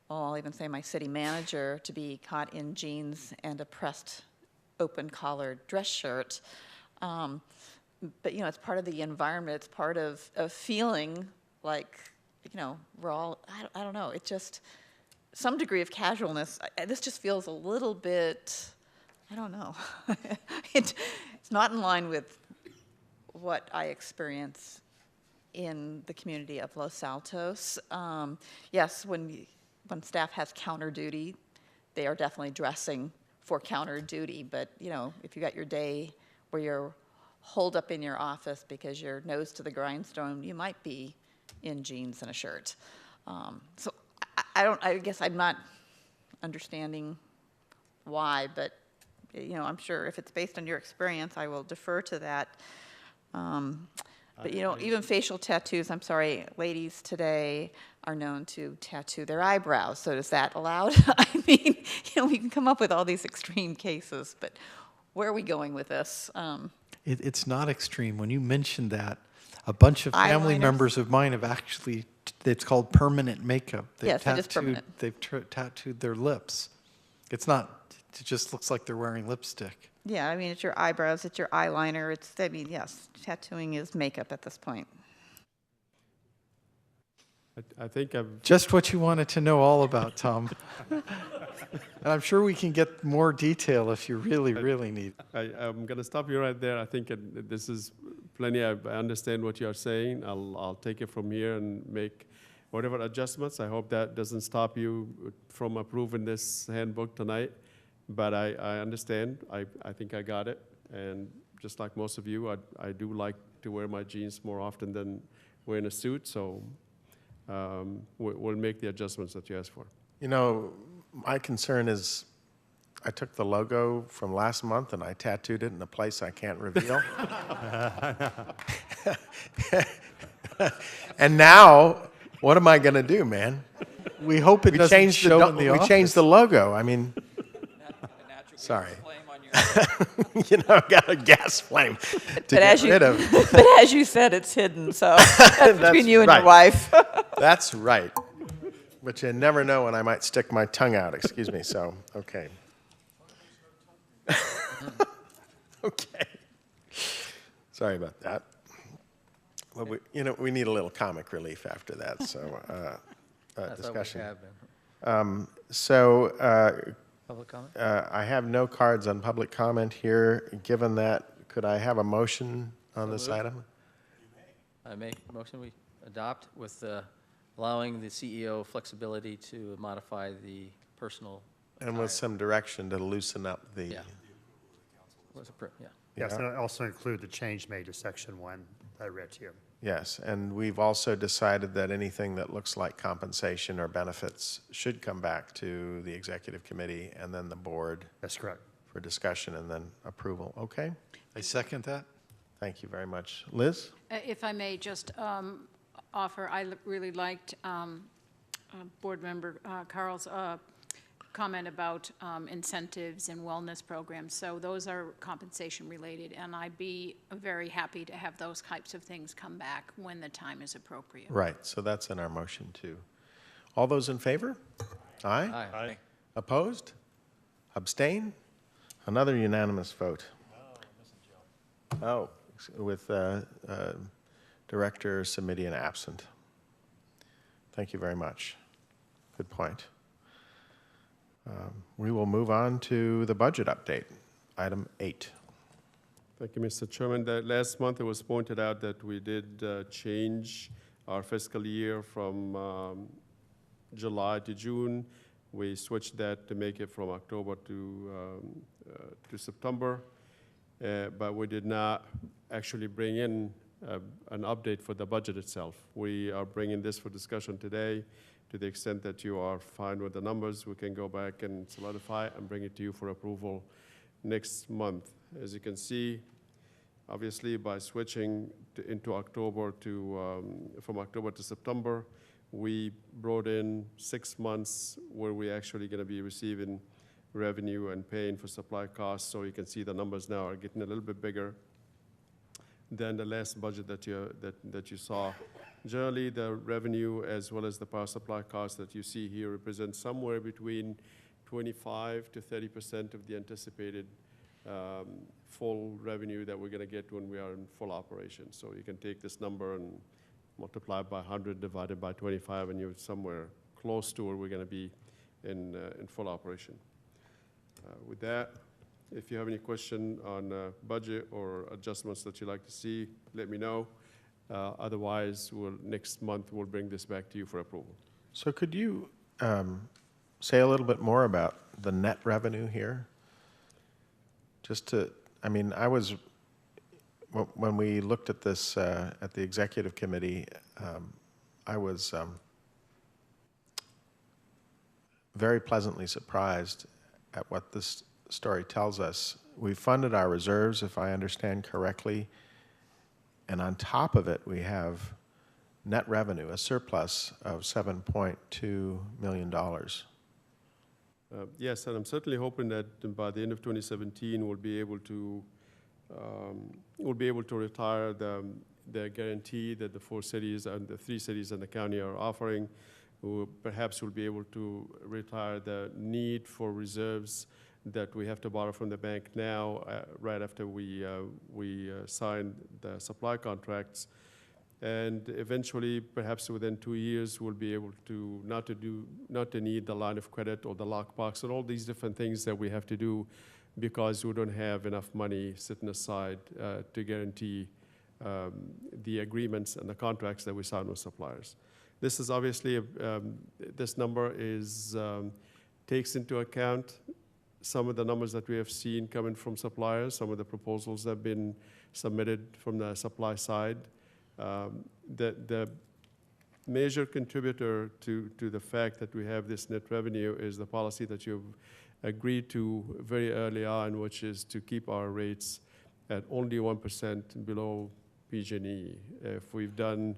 I'll even say my city manager to be caught in jeans and a pressed open collared dress shirt. But it's part of the environment. It's part of feeling like, we're all, I don't know, it just, some degree of casualness. This just feels a little bit, I don't know. It's not in line with what I experience in the community of Los Altos. Yes, when staff has counter duty, they are definitely dressing for counter duty. But, if you got your day where you're holed up in your office because you're nose to the grindstone, you might be in jeans and a shirt. So I guess I'm not understanding why, but I'm sure if it's based on your experience, I will defer to that. But even facial tattoos, I'm sorry, ladies today are known to tattoo their eyebrows. So is that allowed? We can come up with all these extreme cases, but where are we going with this? It's not extreme. When you mentioned that, a bunch of family members of mine have actually, it's called permanent makeup. Yes, it is permanent. They've tattooed their lips. It's not, it just looks like they're wearing lipstick. Yeah, it's your eyebrows, it's your eyeliner. Yes, tattooing is makeup at this point. I think I've... Just what you wanted to know all about, Tom. And I'm sure we can get more detail if you really, really need. I'm going to stop you right there. I think this is plenty. I understand what you're saying. I'll take it from here and make whatever adjustments. I hope that doesn't stop you from approving this handbook tonight. But I understand. I think I got it. And just like most of you, I do like to wear my jeans more often than wearing a suit. So we'll make the adjustments that you asked for. You know, my concern is I took the logo from last month and I tattooed it in a place I can't reveal. And now, what am I going to do, man? We hope it doesn't show in the office. We changed the logo. I mean, sorry. You know, got a gas flame to get rid of. But as you said, it's hidden, so that's between you and your wife. That's right. But you never know when I might stick my tongue out. Excuse me. So, okay. Okay. Sorry about that. Well, we need a little comic relief after that. So, discussion. Public comment? I have no cards on public comment here. Given that, could I have a motion on this item? I make a motion we adopt with allowing the CEO flexibility to modify the personal And attire. with some direction to loosen up the... Yeah. Yeah. Yes, and also include the change made to section 1 that I read to you. Yes, and we've also decided that anything that looks like compensation or benefits should come back to the executive committee and then the board. That's correct. For discussion and then approval. Okay? I second that. Thank you very much. Liz? If I may just offer, I really liked Board Member Carl's comment about incentives and wellness programs. So those are compensation related, and I'd be very happy to have those types of things come back when the time is appropriate. Right, so that's in our motion too. All those in favor? Aye? Aye. Opposed? Abstain? Another unanimous vote. Oh, with Director Simidian absent. Thank you very much. Good point. We will move on to the budget update, item 8. Thank you, Mr. Chairman. Last month it was pointed out that we did change our fiscal year from July to June. We switched that to make it from October to September, but we did not actually bring in an update for the budget itself. We are bringing this for discussion today. To the extent that you are fine with the numbers, we can go back and solidify and bring it to you for approval next month. As you can see, obviously by switching into October from October to September, we brought in 6 months where we're actually going to be receiving revenue and paying for supply costs. So you can see the numbers now are getting a little bit bigger than the last budget that you saw. Generally, the revenue as well as the power supply costs that you see here represent somewhere between 25 to 30% of the anticipated full revenue that we're going to get when we are in full operation. So you can take this number and multiply by 100 divided by 25, and you're somewhere close to where we're going to be in full operation. With that, if you have any question on budget or adjustments that you'd like to see, let me know. Otherwise, next month we'll bring this back to you for approval. So could you say a little bit more about the net revenue here? Just to, I mean, when we looked at this at the executive committee, I was very pleasantly surprised at what this story tells us. We funded our reserves, if I understand correctly, and on top of it, we have net revenue, a surplus of $7.2 million. Yes, and I'm certainly hoping that by the end of 2017, we'll be able to retire the guarantee that the 4 cities and the 3 cities in the county are offering. Perhaps we'll be able to retire the need for reserves that we have to borrow from the bank now, right after we sign the supply contracts. And eventually, perhaps within 2 years, we'll be able to not to need the line of credit or the lockbox and all these different things that we have to do because we don't have enough money sitting aside to guarantee the agreements and the contracts that we sign with suppliers. This is obviously, this number is, takes into account some of the numbers that we have seen coming from suppliers, some of the proposals that have been submitted from the supply side. The major contributor to the fact that we have this net revenue is the policy that you've agreed to very early on, which is to keep our rates at only 1% below PG&E. If we've done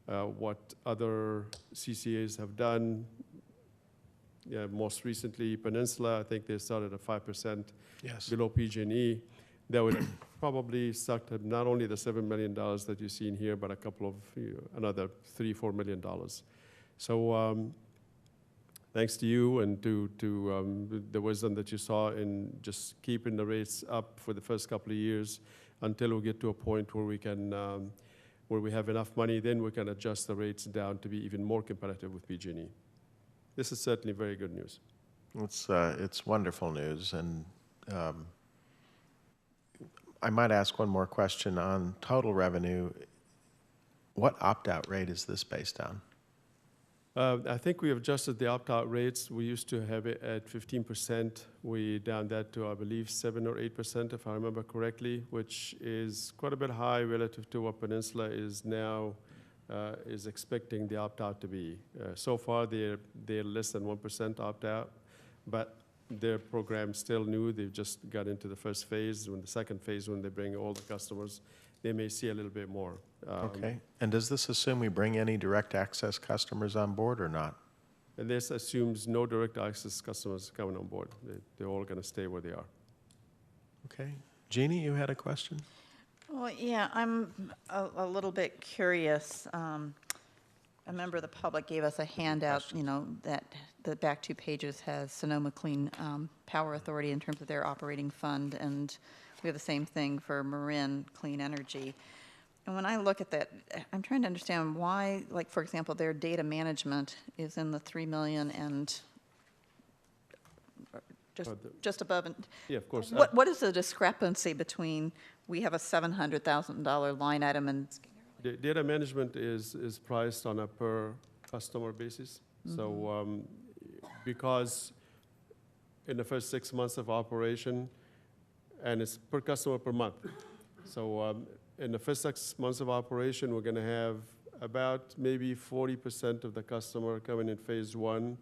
what other CCAs have done, most recently Peninsula, I think they started at 5% below PG&E. That would probably sucked at not only the $7 million that you see in here, but a couple of, another $3-4 million. So thanks to you and to the wisdom that you saw in just keeping the rates up for the first couple of years until we get to a point where we can, where we have enough money, then we can adjust the rates down to be even more competitive with PG&E. This is certainly very good news. It's wonderful news, and I might ask one more question on total revenue. What opt-out rate is this based on? I think we have adjusted the opt-out rates. We used to have it at 15%. We down that to, I believe, 7 or 8%, if I remember correctly, which is quite a bit high relative to what Peninsula is now is expecting the opt-out to be. So far, they're less than 1% opt-out, but their program's still new. They've just got into the first phase. When the second phase, when they bring all the customers, they may see a little bit more. Okay. And does this assume we bring any direct access customers on board or not? And this assumes no direct access customers coming on board. They're all going to stay where they are. Okay. Jeannie, you had a question? Well, yeah, I'm a little bit curious. A member of the public gave us a handout, you know, that the back 2 pages has Sonoma Clean Power Authority in terms of their operating fund, and we have the same thing for Marin Clean Energy. And when I look at that, I'm trying to understand why, like, for example, their data management is in the $3 million and just above. Yeah, of course. What is the discrepancy between we have a $700,000 line item and the data management is priced on a per customer basis. Mm-hmm. So because in the first 6 months of operation, and it's per customer per month. So in the first 6 months of operation, we're going to have about maybe 40% of the customer coming in phase 1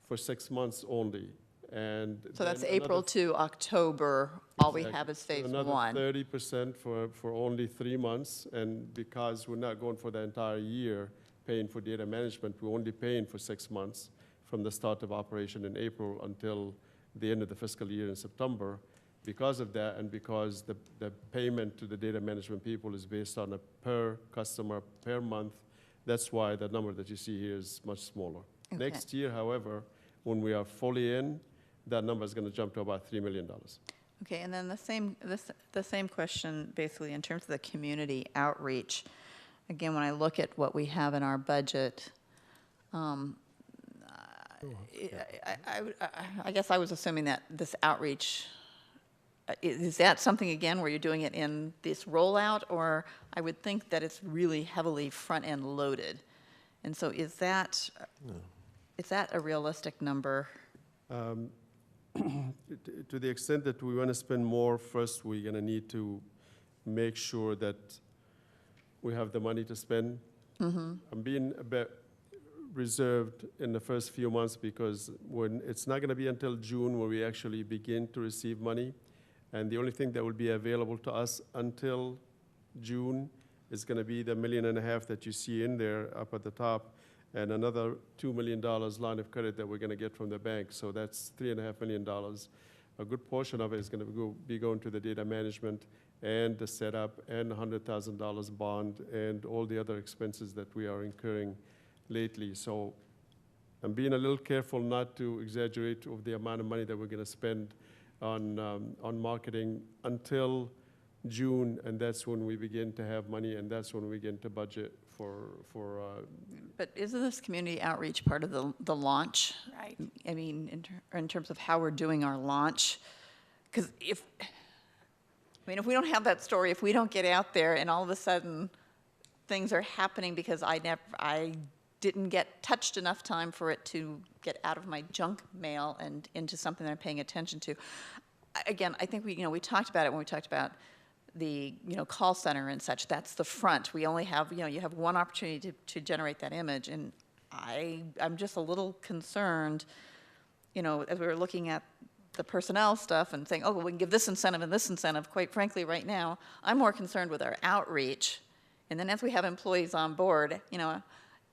for 6 months only. And so that's April to October. All we have is phase 1. Another 30% for only 3 months. And because we're not going for the entire year paying for data management, we're only paying for 6 months from the start of operation in April until the end of the fiscal year in September. Because of that, and because the payment to the data management people is based on a per customer per month, that's why the number that you see here is much smaller. Okay. Next year, however, when we are fully in, that number is going to jump to about $3 million. Okay, and then the same question, basically, in terms of the community outreach. Again, when I look at what we have in our budget, I guess I was assuming that this outreach, is that something, again, where you're doing it in this rollout, or I would think that it's really heavily front-end loaded. And so is that a realistic number? To the extent that we want to spend more, first we're going to need to make sure that we have the money to spend. Mm-hmm. I'm being a bit reserved in the first few months because when it's not going to be until June where we actually begin to receive money. And the only thing that will be available to us until June is going to be the $1.5 million that you see in there up at the top, and another $2 million line of credit that we're going to get from the bank. So that's $3.5 million. A good portion of it is going to be going to the data management and the setup and $100,000 bond and all the other expenses that we are incurring lately. So I'm being a little careful not to exaggerate of the amount of money that we're going to spend on marketing until June, and that's when we begin to have money, and that's when we begin to budget for But isn't this community outreach part of the launch? Right. I mean, in terms of how we're doing our launch? Because if we don't have that story, if we don't get out there and all of a sudden things are happening because I didn't get touched enough time for it to get out of my junk mail and into something that I'm paying attention to. Again, I think we talked about it when we talked about the call center and such. That's the front. We only have you have one opportunity to generate that image, and I'm just a little concerned, as we were looking at the personnel stuff and saying, oh, well, we can give this incentive and this incentive. Quite frankly, right now, I'm more concerned with our outreach, and then as we have employees on board,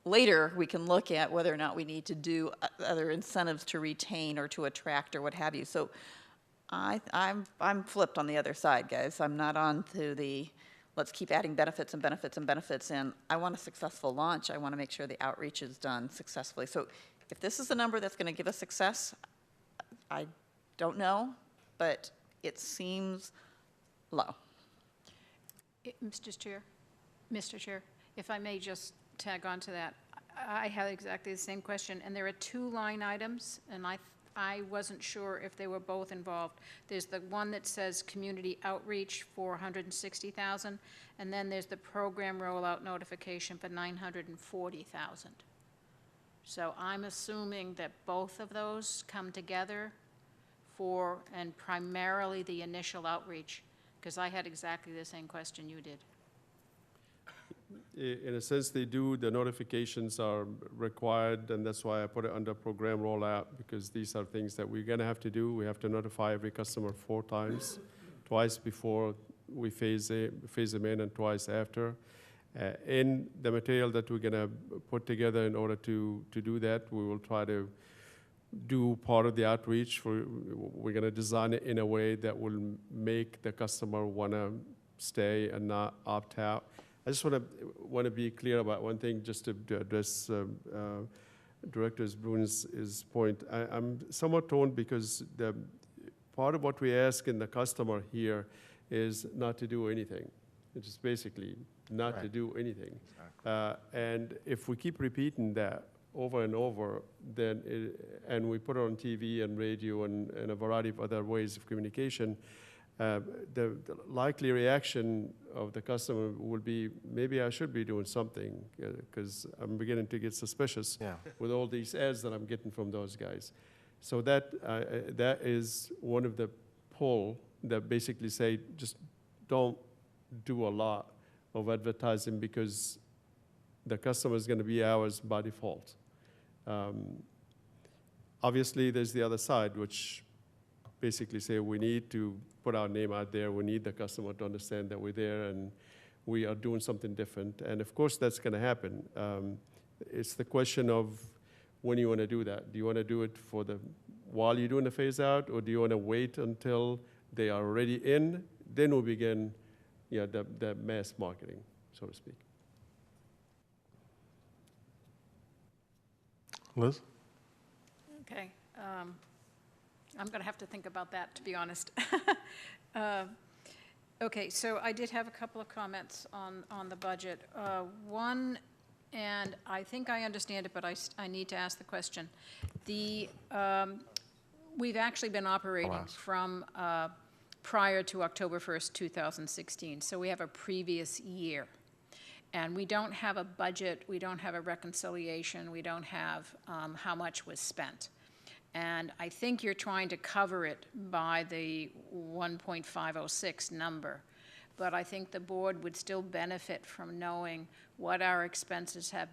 later we can look at whether or not we need to do other incentives to retain or to attract or what have you. So I'm flipped on the other side, guys. I'm not on to the let's keep adding benefits and benefits and benefits in. I want a successful launch. I want to make sure the outreach is done successfully. So if this is the number that's going to give us success, I don't know, but it seems low. Mr. Chair, if I may just tag on to that, I had exactly the same question, and there are 2 line items, and I wasn't sure if they were both involved. There's the one that says community outreach for $160,000, and then there's the program rollout notification for $940,000. So I'm assuming that both of those come together and primarily the initial outreach, because I had exactly the same question you did. In a sense, they do. The notifications are required, and that's why I put it under program rollout, because these are things that we're going to have to do. We have to notify every customer 4 times, twice before we phase them in and twice after. In the material that we're going to put together in order to do that, we will try to do part of the outreach. We're going to design it in a way that will make the customer want to stay and not opt out. I just want to be clear about one thing, just to address Director Bruin's point. I'm somewhat torn because the part of what we ask in the customer here is not to do anything. It's just basically not to do anything. And if we keep repeating that over and over, then and we put it on TV and radio and a variety of other ways of communication, the likely reaction of the customer will be, maybe I should be doing something, because I'm beginning to get suspicious with all these ads that I'm getting from those guys. So that is one of the pull that basically say, just don't do a lot of advertising, because the customer is going to be ours by default. Obviously, there's the other side, which basically say we need to put our name out there. We need the customer to understand that we're there and we are doing something different. And of course, that's going to happen. It's the question of when you want to do that. Do you want to do it while you're doing the phase out, or do you want to wait until they are already in? Then we'll begin the mass marketing, so to speak. Liz? Okay. I'm going to have to think about that, to be honest. Okay, so I did have a couple of comments on the budget. One, and I think I understand it, but I need to ask the question. We've actually been operating from prior to October 1st, 2016, so we have a previous year. And we don't have a budget, we don't have a reconciliation, we don't have how much was spent. And I think you're trying to cover it by the 1.506 number. But I think the board would still benefit from knowing what our expenses have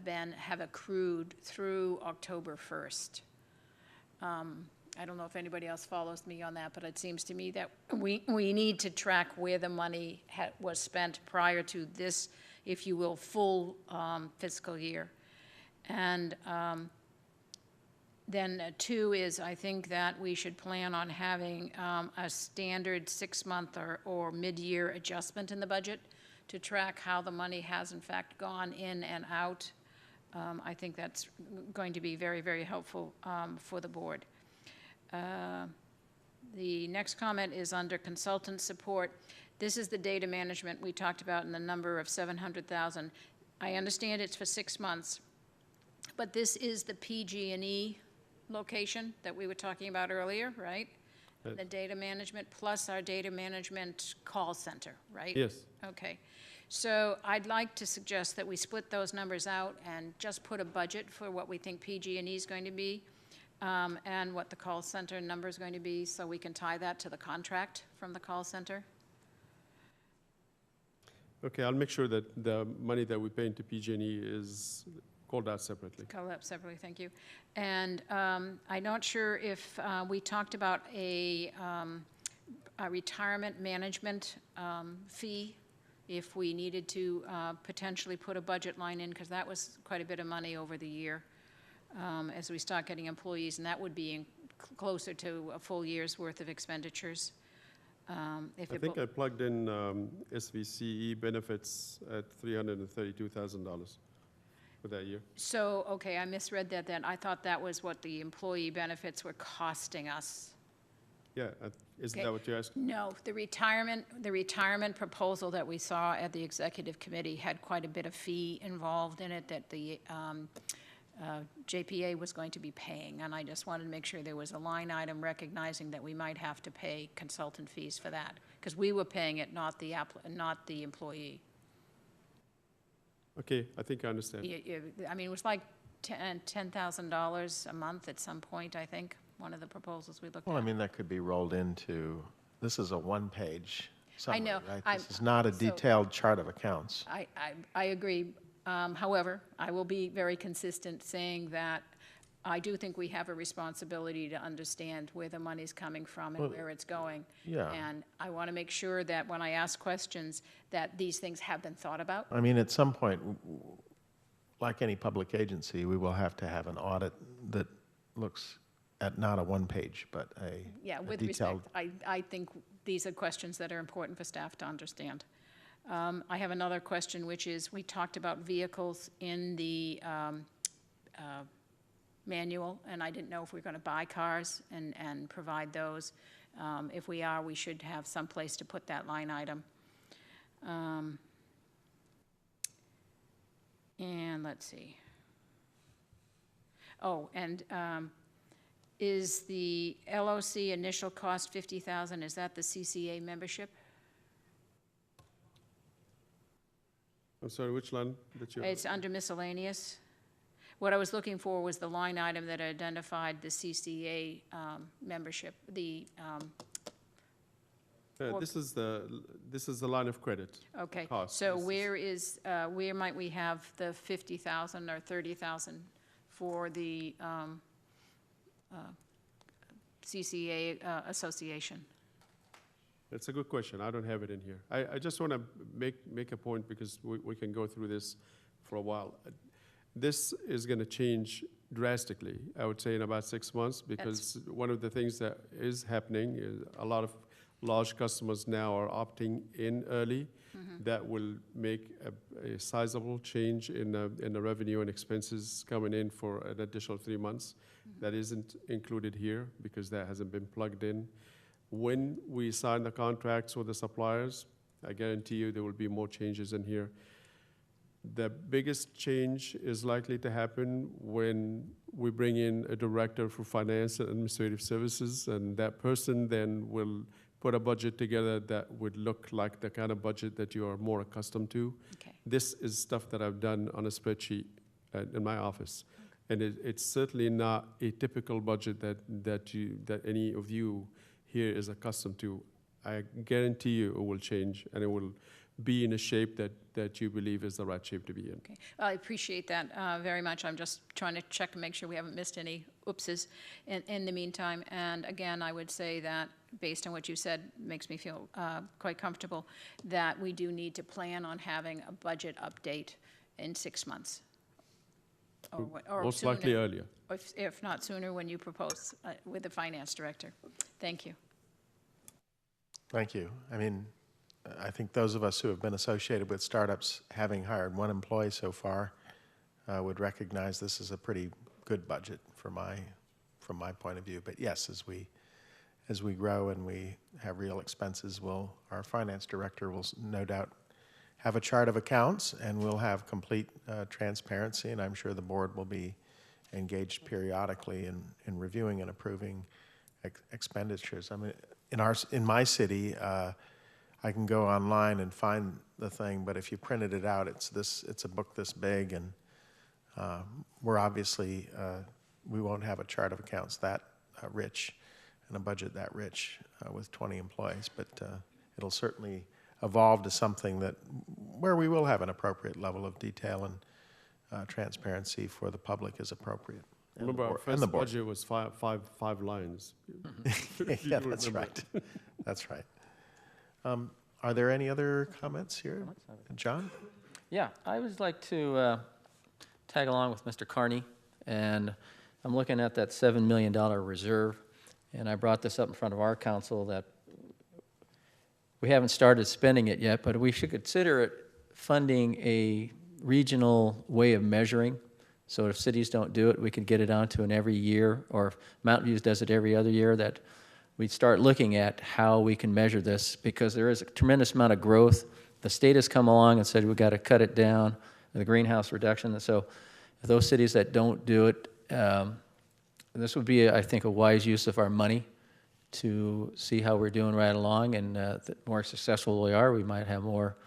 accrued through October 1st. I don't know if anybody else follows me on that, but it seems to me that we need to track where the money was spent prior to this, if you will, full fiscal year. And then 2 is, I think that we should plan on having a standard 6-month or mid-year adjustment in the budget to track how the money has in fact gone in and out. I think that's going to be very, very helpful for the board. The next comment is under consultant support. This is the data management we talked about in the number of 700,000. I understand it's for 6 months, but this is the PG&E location that we were talking about earlier, right? The data management plus our data management call center, right? Yes. Okay. So I'd like to suggest that we split those numbers out and just put a budget for what we think PG&E is going to be and what the call center number is going to be, so we can tie that to the contract from the call center. Okay, I'll make sure that the money that we pay into PG&E is called out separately. Call that separately, thank you. And I'm not sure if we talked about a retirement management fee, if we needed to potentially put a budget line in, because that was quite a bit of money over the year as we start getting employees, and that would be closer to a full year's worth of expenditures. I think I plugged in SVCE benefits at $332,000 for that year. So, okay, I misread that then. I thought that was what the employee benefits were costing us. Yeah, isn't Okay. that what you're asking? No, the retirement proposal that we saw at the executive committee had quite a bit of fee involved in it that the JPA was going to be paying, and I just wanted to make sure there was a line item recognizing that we might have to pay consultant fees for that, because we were paying it, not the employee. Okay, I think I understand. I mean, it was like $10,000 a month at some point, I think, one of the proposals we looked at. Well, I mean, that could be rolled into, this is a one-page summary, know. right? This is not a detailed chart of accounts. I agree. However, I will be very consistent saying that I do think we have a responsibility to understand where the money's coming from and where it's going. Yeah. And I want to make sure that when I ask questions, that these things have been thought about. I mean, at some point, like any public agency, we will have to have an audit that looks at not a one-page, but Yeah, a with detailed. respect, I think these are questions that are important for staff to understand. I have another question, which is, we talked about vehicles in the manual, and I didn't know if we were going to buy cars and provide those. If we are, we should have some place to put that line item. And let's see. Oh, and is the LOC initial cost $50,000? Is that the CCA membership? I'm sorry, which line that you? It's under miscellaneous. What I was looking for was the line item that identified the CCA membership, the. This is the line of credit. Okay, cost. so where might we have the 50,000 or 30,000 for the CCA association? That's a good question. I don't have it in here. I just want to make a point, because we can go through this for a while. This is going to change drastically, I would say, in about 6 months, because one of the things that is happening is a lot of large customers now are opting in early. Mm-hmm. That will make a sizable change in the revenue and expenses coming in for an additional 3 months. Mm-hmm. That isn't included here because that hasn't been plugged in. When we sign the contracts with the suppliers, I guarantee you there will be more changes in here. The biggest change is likely to happen when we bring in a director for finance and administrative services, and that person then will put a budget together that would look like the kind of budget that you are more accustomed to. Okay. This is stuff that I've done on a spreadsheet in my office. Okay. And it's certainly not a typical budget that any of you here is accustomed to. I guarantee you it will change, and it will be in a shape that you believe is the right shape to be in. Okay, well, I appreciate that very much. I'm just trying to check and make sure we haven't missed any oopses in the meantime. And again, I would say that based on what you said, makes me feel quite comfortable that we do need to plan on having a budget update in 6 months. Or most sooner, likely earlier. if not sooner, when you propose with the finance director. Thank you. Thank you. I mean, I think those of us who have been associated with startups, having hired one employee so far, would recognize this is a pretty good budget from my point of view. But yes, as as we grow and we have real expenses, our finance director will no doubt have a chart of accounts, and we'll have complete transparency, and I'm sure the board will be engaged periodically in reviewing and approving expenditures. I mean, in my city, I can go online and find the thing, but if you printed it out, it's a book this big, and we're obviously we won't have a chart of accounts that rich and a budget that rich with 20 employees, but it'll certainly evolve to something where we will have an appropriate level of detail and transparency for the public as appropriate. Remember, our first budget was five lines. Yeah, that's right. That's right. Are there any other comments here? John? Yeah, I would like to tag along with Mr. Carney, and I'm looking at that $7 million reserve, and I brought this up in front of our council that we haven't started spending it yet, but we should consider it funding a regional way of measuring. So if cities don't do it, we could get it onto an every year, or if Mountain View does it every other year, that we start looking at how we can measure this, because there is a tremendous amount of growth. The state has come along and said we've got to cut it down, the greenhouse reduction. And so if those cities that don't do it, this would be, I think, a wise use of our money to see how we're doing right along, and the more successful we are, we might have more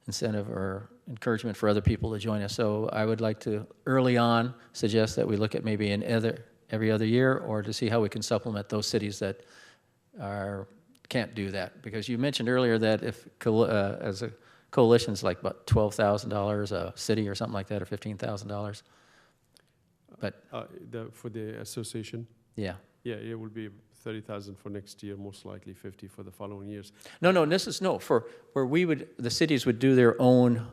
incentive or encouragement for other people to join us. So I would like to, early on, suggest that we look at maybe every other year, or to see how we can supplement those cities that can't do that. Because you mentioned earlier that if as a coalition is like about $12,000 a city or something like that, or $15,000. But for the association? Yeah. Yeah, it will be 30,000 for next year, most likely 50 for the following years. No, this is for where the cities would do their own,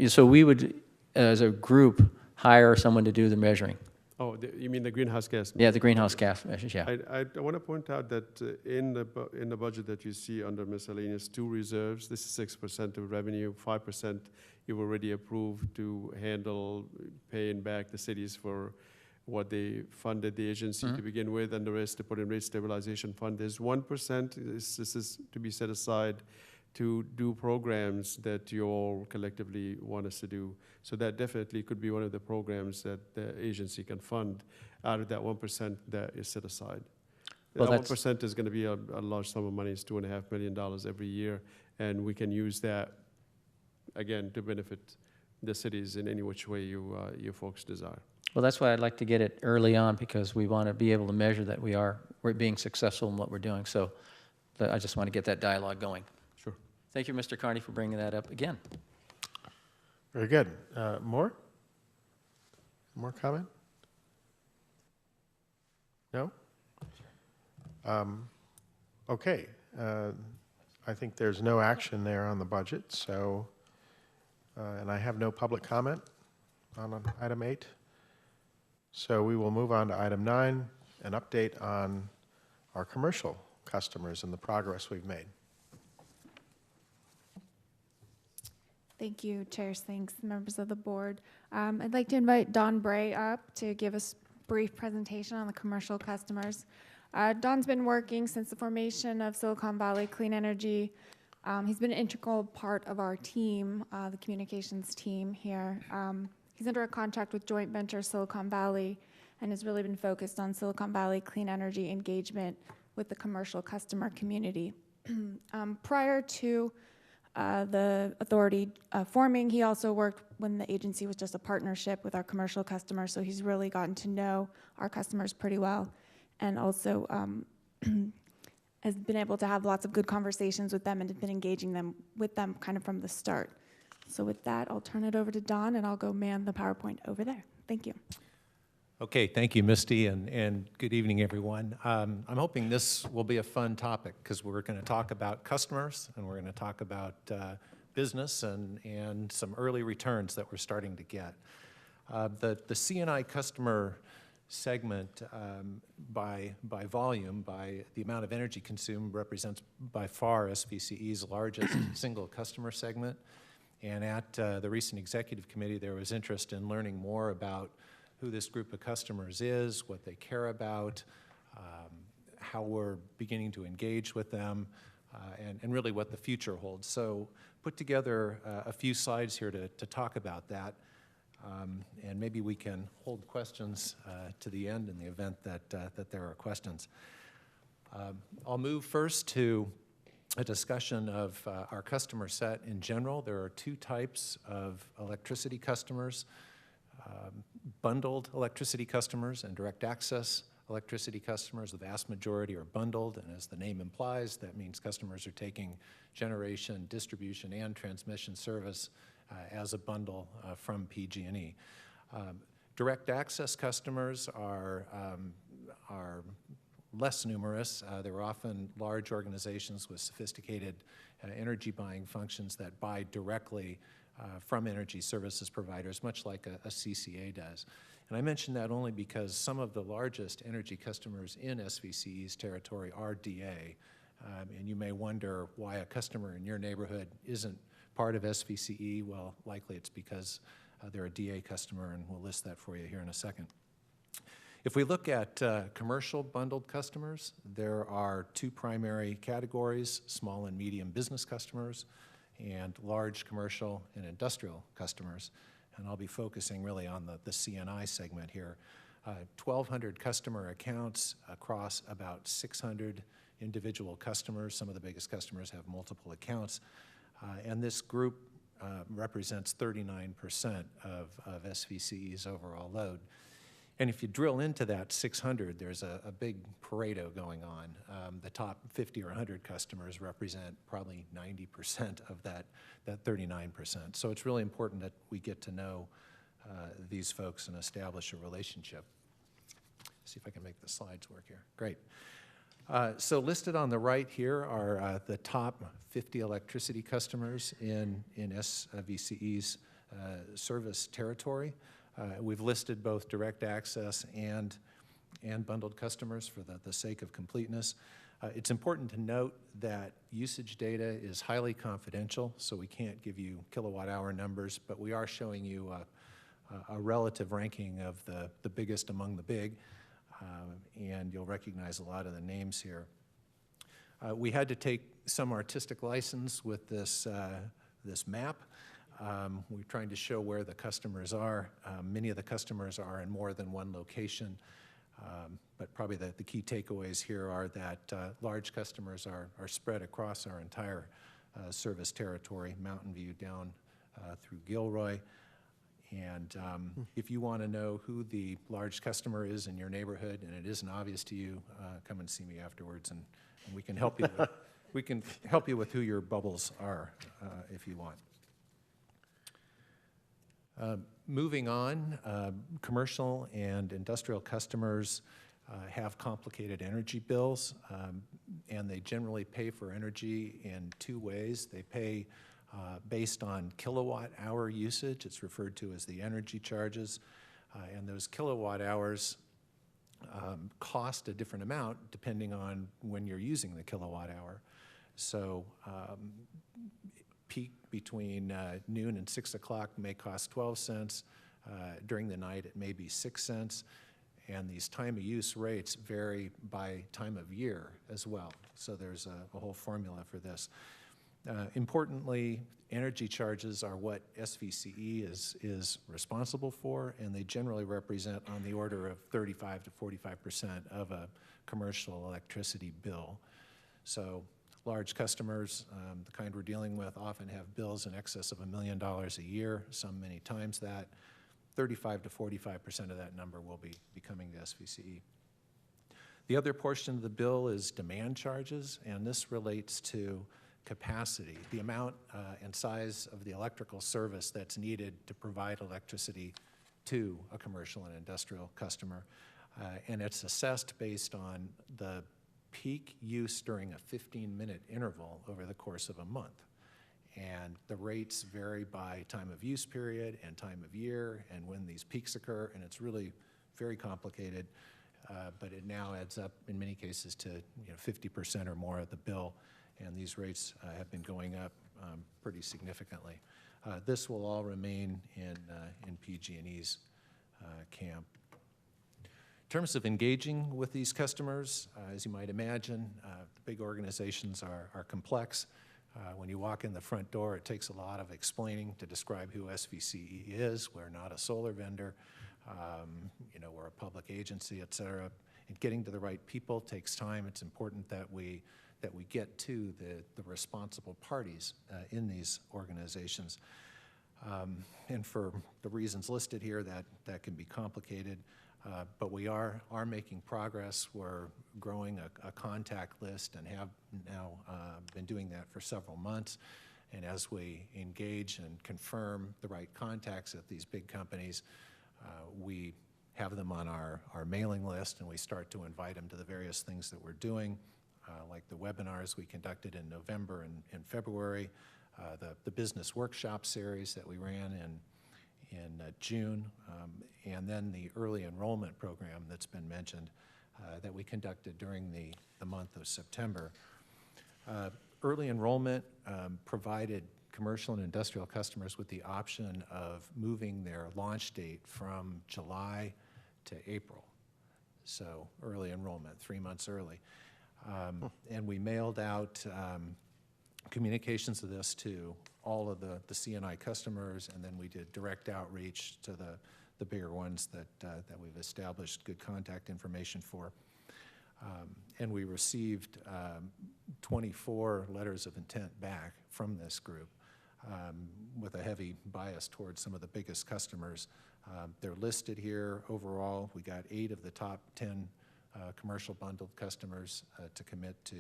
so we would, as a group, hire someone to do the measuring. Oh, you mean the greenhouse gas? Yeah, the greenhouse gas measures, yeah. I want to point out that in the budget that you see under miscellaneous, 2 reserves, this is 6% of revenue, 5% you've already approved to handle paying back the cities for what they funded the agency to begin with, and the rest to put in rate stabilization fund. There's 1%, this is to be set aside to do programs that you all collectively want us to do. So that definitely could be one of the programs that the agency can fund out of that 1% that is set aside. Well, that 1% is going to be a large sum of money. It's $2.5 million every year, and we can use that, again, to benefit the cities in any which way you folks desire. Well, that's why I'd like to get it early on, because we want to be able to measure that we're being successful in what we're doing. So I just want to get that dialogue going. Sure. Thank you, Mr. Carney, for bringing that up again. Very good. More comment? No? Okay. I think there's no action there on the budget, so, and I have no public comment on item 8. So we will move on to item 9, an update on our commercial customers and the progress we've made. Thank you, Chairs. Thanks, members of the board. I'd like to invite Don Bray up to give us a brief presentation on the commercial customers. Don's been working since the formation of Silicon Valley Clean Energy. He's been an integral part of our team, the communications team here. He's under a contract with joint venture Silicon Valley and has really been focused on Silicon Valley clean energy engagement with the commercial customer community. Prior to the authority forming, he also worked when the agency was just a partnership with our commercial customers, so he's really gotten to know our customers pretty well, and also has been able to have lots of good conversations with them and has been engaging with them kind of from the start. So with that, I'll turn it over to Don, and I'll go man the PowerPoint over there. Thank you. Okay, thank you, Misty, and good evening, everyone. I'm hoping this will be a fun topic, because we're going to talk about customers, and we're going to talk about business and some early returns that we're starting to get. The C&I customer segment by volume, by the amount of energy consumed, represents by far SVCE's largest single customer segment. And at the recent executive committee, there was interest in learning more about who this group of customers is, what they care about, how we're beginning to engage with them, and really what the future holds. So put together a few slides here to talk about that, and maybe we can hold questions to the end in the event that there are questions. I'll move first to a discussion of our customer set in general. There are two types of electricity customers, bundled electricity customers and direct access electricity customers. The vast majority are bundled, and as the name implies, that means customers are taking generation, distribution, and transmission service as a bundle from PG&E. Direct access customers are less numerous. They're often large organizations with sophisticated energy buying functions that buy directly from energy services providers, much like a CCA does. And I mention that only because some of the largest energy customers in SVCE's territory are DA. And you may wonder why a customer in your neighborhood isn't part of SVCE. Well, likely it's because they're a DA customer, and we'll list that for you here in a second. If we look at commercial bundled customers, there are two primary categories: small and medium business customers and large commercial and industrial customers. And I'll be focusing really on the C&I segment here. 1,200 customer accounts across about 600 individual customers. Some of the biggest customers have multiple accounts. And this group represents 39% of SVCE's overall load. And if you drill into that 600, there's a big Pareto going on. The top 50 or 100 customers represent probably 90% of that 39%. So it's really important that we get to know these folks and establish a relationship. See if I can make the slides work here. Great. So listed on the right here are the top 50 electricity customers in SVCE's service territory. We've listed both direct access and bundled customers for the sake of completeness. It's important to note that usage data is highly confidential, so we can't give you kilowatt-hour numbers, but we are showing you a relative ranking of the biggest among the big, and you'll recognize a lot of the names here. We had to take some artistic license with this map. We're trying to show where the customers are. Many of the customers are in more than one location, but probably the key takeaways here are that large customers are spread across our entire service territory, Mountain View down through Gilroy. And if you want to know who the large customer is in your neighborhood and it isn't obvious to you, come and see me afterwards, and we can help you. We can help you with who your bubbles are if you want. Moving on, commercial and industrial customers have complicated energy bills, and they generally pay for energy in two ways. They pay based on kilowatt hour usage. It's referred to as the energy charges, and those kilowatt hours cost a different amount depending on when you're using the kilowatt hour. So peak between noon and 6 o'clock may cost 12 cents. During the night, it may be 6 cents. And these time of use rates vary by time of year as well. So there's a whole formula for this. Importantly, energy charges are what SVCE is responsible for, and they generally represent on the order of 35 to 45% of a commercial electricity bill. So large customers, the kind we're dealing with, often have bills in excess of $1 million a year, some many times that. 35 to 45% of that number will be coming to SVCE. The other portion of the bill is demand charges, and this relates to capacity, the amount and size of the electrical service that's needed to provide electricity to a commercial and industrial customer. And it's assessed based on the peak use during a 15-minute interval over the course of a month. And the rates vary by time of use period and time of year and when these peaks occur, and it's really very complicated, but it now adds up in many cases to 50% or more of the bill, and these rates have been going up pretty significantly. This will all remain in PG&E's camp. terms of engaging with these customers, as you might imagine, the big organizations are complex. When you walk in the front door, it takes a lot of explaining to describe who SVCE is. We're not a solar vendor. We're a public agency, et cetera. And getting to the right people takes time. It's important that we get to the responsible parties in these organizations. And for the reasons listed here, that can be complicated. But we are making progress. We're growing a contact list and have now been doing that for several months. And as we engage and confirm the right contacts at these big companies, we have them on our mailing list, and we start to invite them to the various things that we're doing, like the webinars we conducted in November and February, the business workshop series that we ran in June, and then the early enrollment program that's been mentioned that we conducted during the month of September. Early enrollment provided commercial and industrial customers with the option of moving their launch date from July to April. So early enrollment, 3 months early. And we mailed out communications of this to all of the CNI customers, and then we did direct outreach to the bigger ones that we've established good contact information for. And we received 24 letters of intent back from this group with a heavy bias towards some of the biggest customers. They're listed here. Overall, we got 8 of the top 10 commercial bundled customers to commit to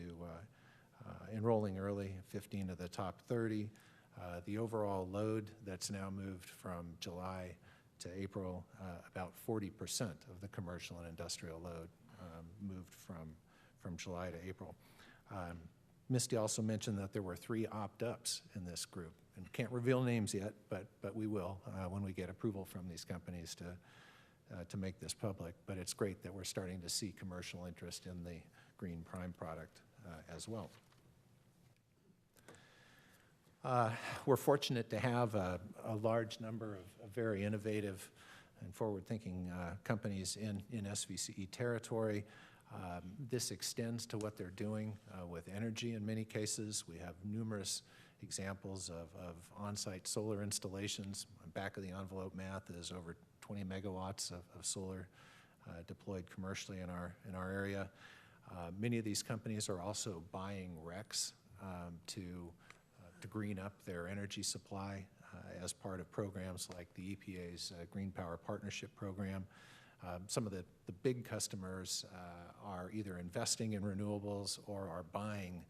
enrolling early, 15 of the top 30. The overall load that's now moved from July to April, about 40% of the commercial and industrial load moved from July to April. Misty also mentioned that there were 3 opt-ups in this group, and can't reveal names yet, but we will when we get approval from these companies to make this public. But it's great that we're starting to see commercial interest in the Green Prime product as well. We're fortunate to have a large number of very innovative and forward-thinking companies in SVCE territory. This extends to what they're doing with energy in many cases. We have numerous examples of on-site solar installations. Back of the envelope math is over 20 megawatts of solar deployed commercially in our area. Many of these companies are also buying RECs to green up their energy supply as part of programs like the EPA's Green Power Partnership Program. Some of the big customers are either investing in renewables or are buying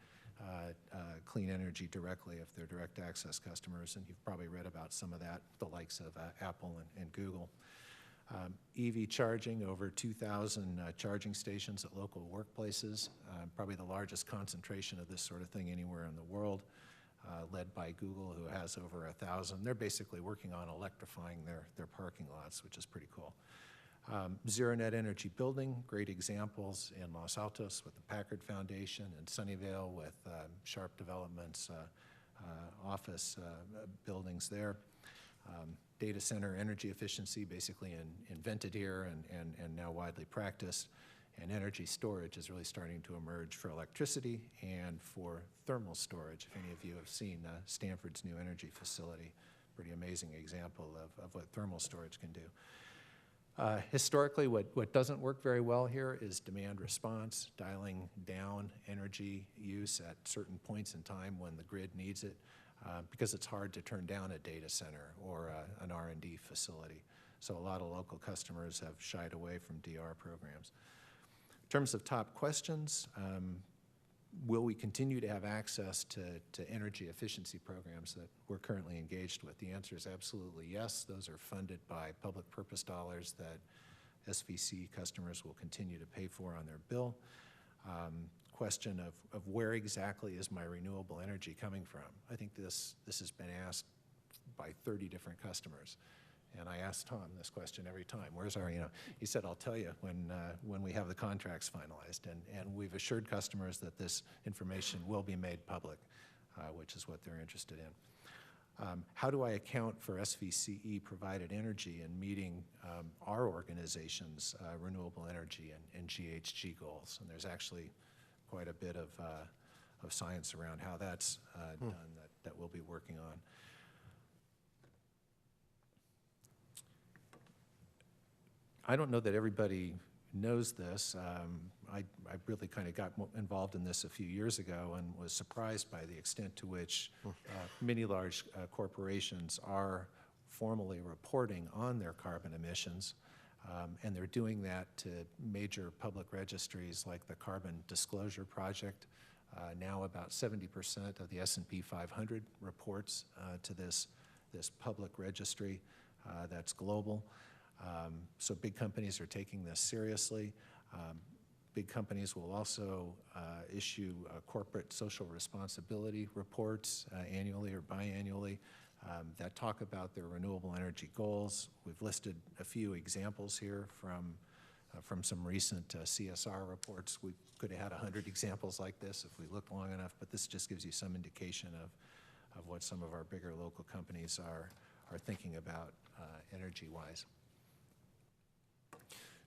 clean energy directly if they're direct access customers, and you've probably read about some of that, the likes of Apple and Google. EV charging, over 2,000 charging stations at local workplaces, probably the largest concentration of this sort of thing anywhere in the world, led by Google, who has over 1,000. They're basically working on electrifying their parking lots, which is pretty cool. Zero Net Energy Building, great examples in Los Altos with the Packard Foundation, and Sunnyvale with Sharp Development's office buildings there. Data center energy efficiency, basically invented here and now widely practiced. And energy storage is really starting to emerge for electricity and for thermal storage. If any of you have seen Stanford's new energy facility, pretty amazing example of what thermal storage can do. Historically, what doesn't work very well here is demand response, dialing down energy use at certain points in time when the grid needs it, because it's hard to turn down a data center or an R&D facility. So a lot of local customers have shied away from DR programs. In terms of top questions, will we continue to have access to energy efficiency programs that we're currently engaged with? The answer is absolutely yes. Those are funded by public purpose dollars that SVCE customers will continue to pay for on their bill. Question of where exactly is my renewable energy coming from? I think this has been asked by 30 different customers. And I asked Tom this question every time. Where's our, he said, I'll tell you when we have the contracts finalized. And we've assured customers that this information will be made public, which is what they're interested in. How do I account for SVCE provided energy in meeting our organization's renewable energy and GHG goals? And there's actually quite a bit of science around how that's done that we'll be working on. I don't know that everybody knows this. I really kind of got involved in this a few years ago and was surprised by the extent to which many large corporations are formally reporting on their carbon emissions. And they're doing that to major public registries like the Carbon Disclosure Project. Now about 70% of the S&P 500 reports to this public registry that's global. So big companies are taking this seriously. Big companies will also issue corporate social responsibility reports annually or biannually that talk about their renewable energy goals. We've listed a few examples here from some recent CSR reports. We could have had 100 examples like this if we looked long enough, but this just gives you some indication of what some of our bigger local companies are thinking about energy-wise.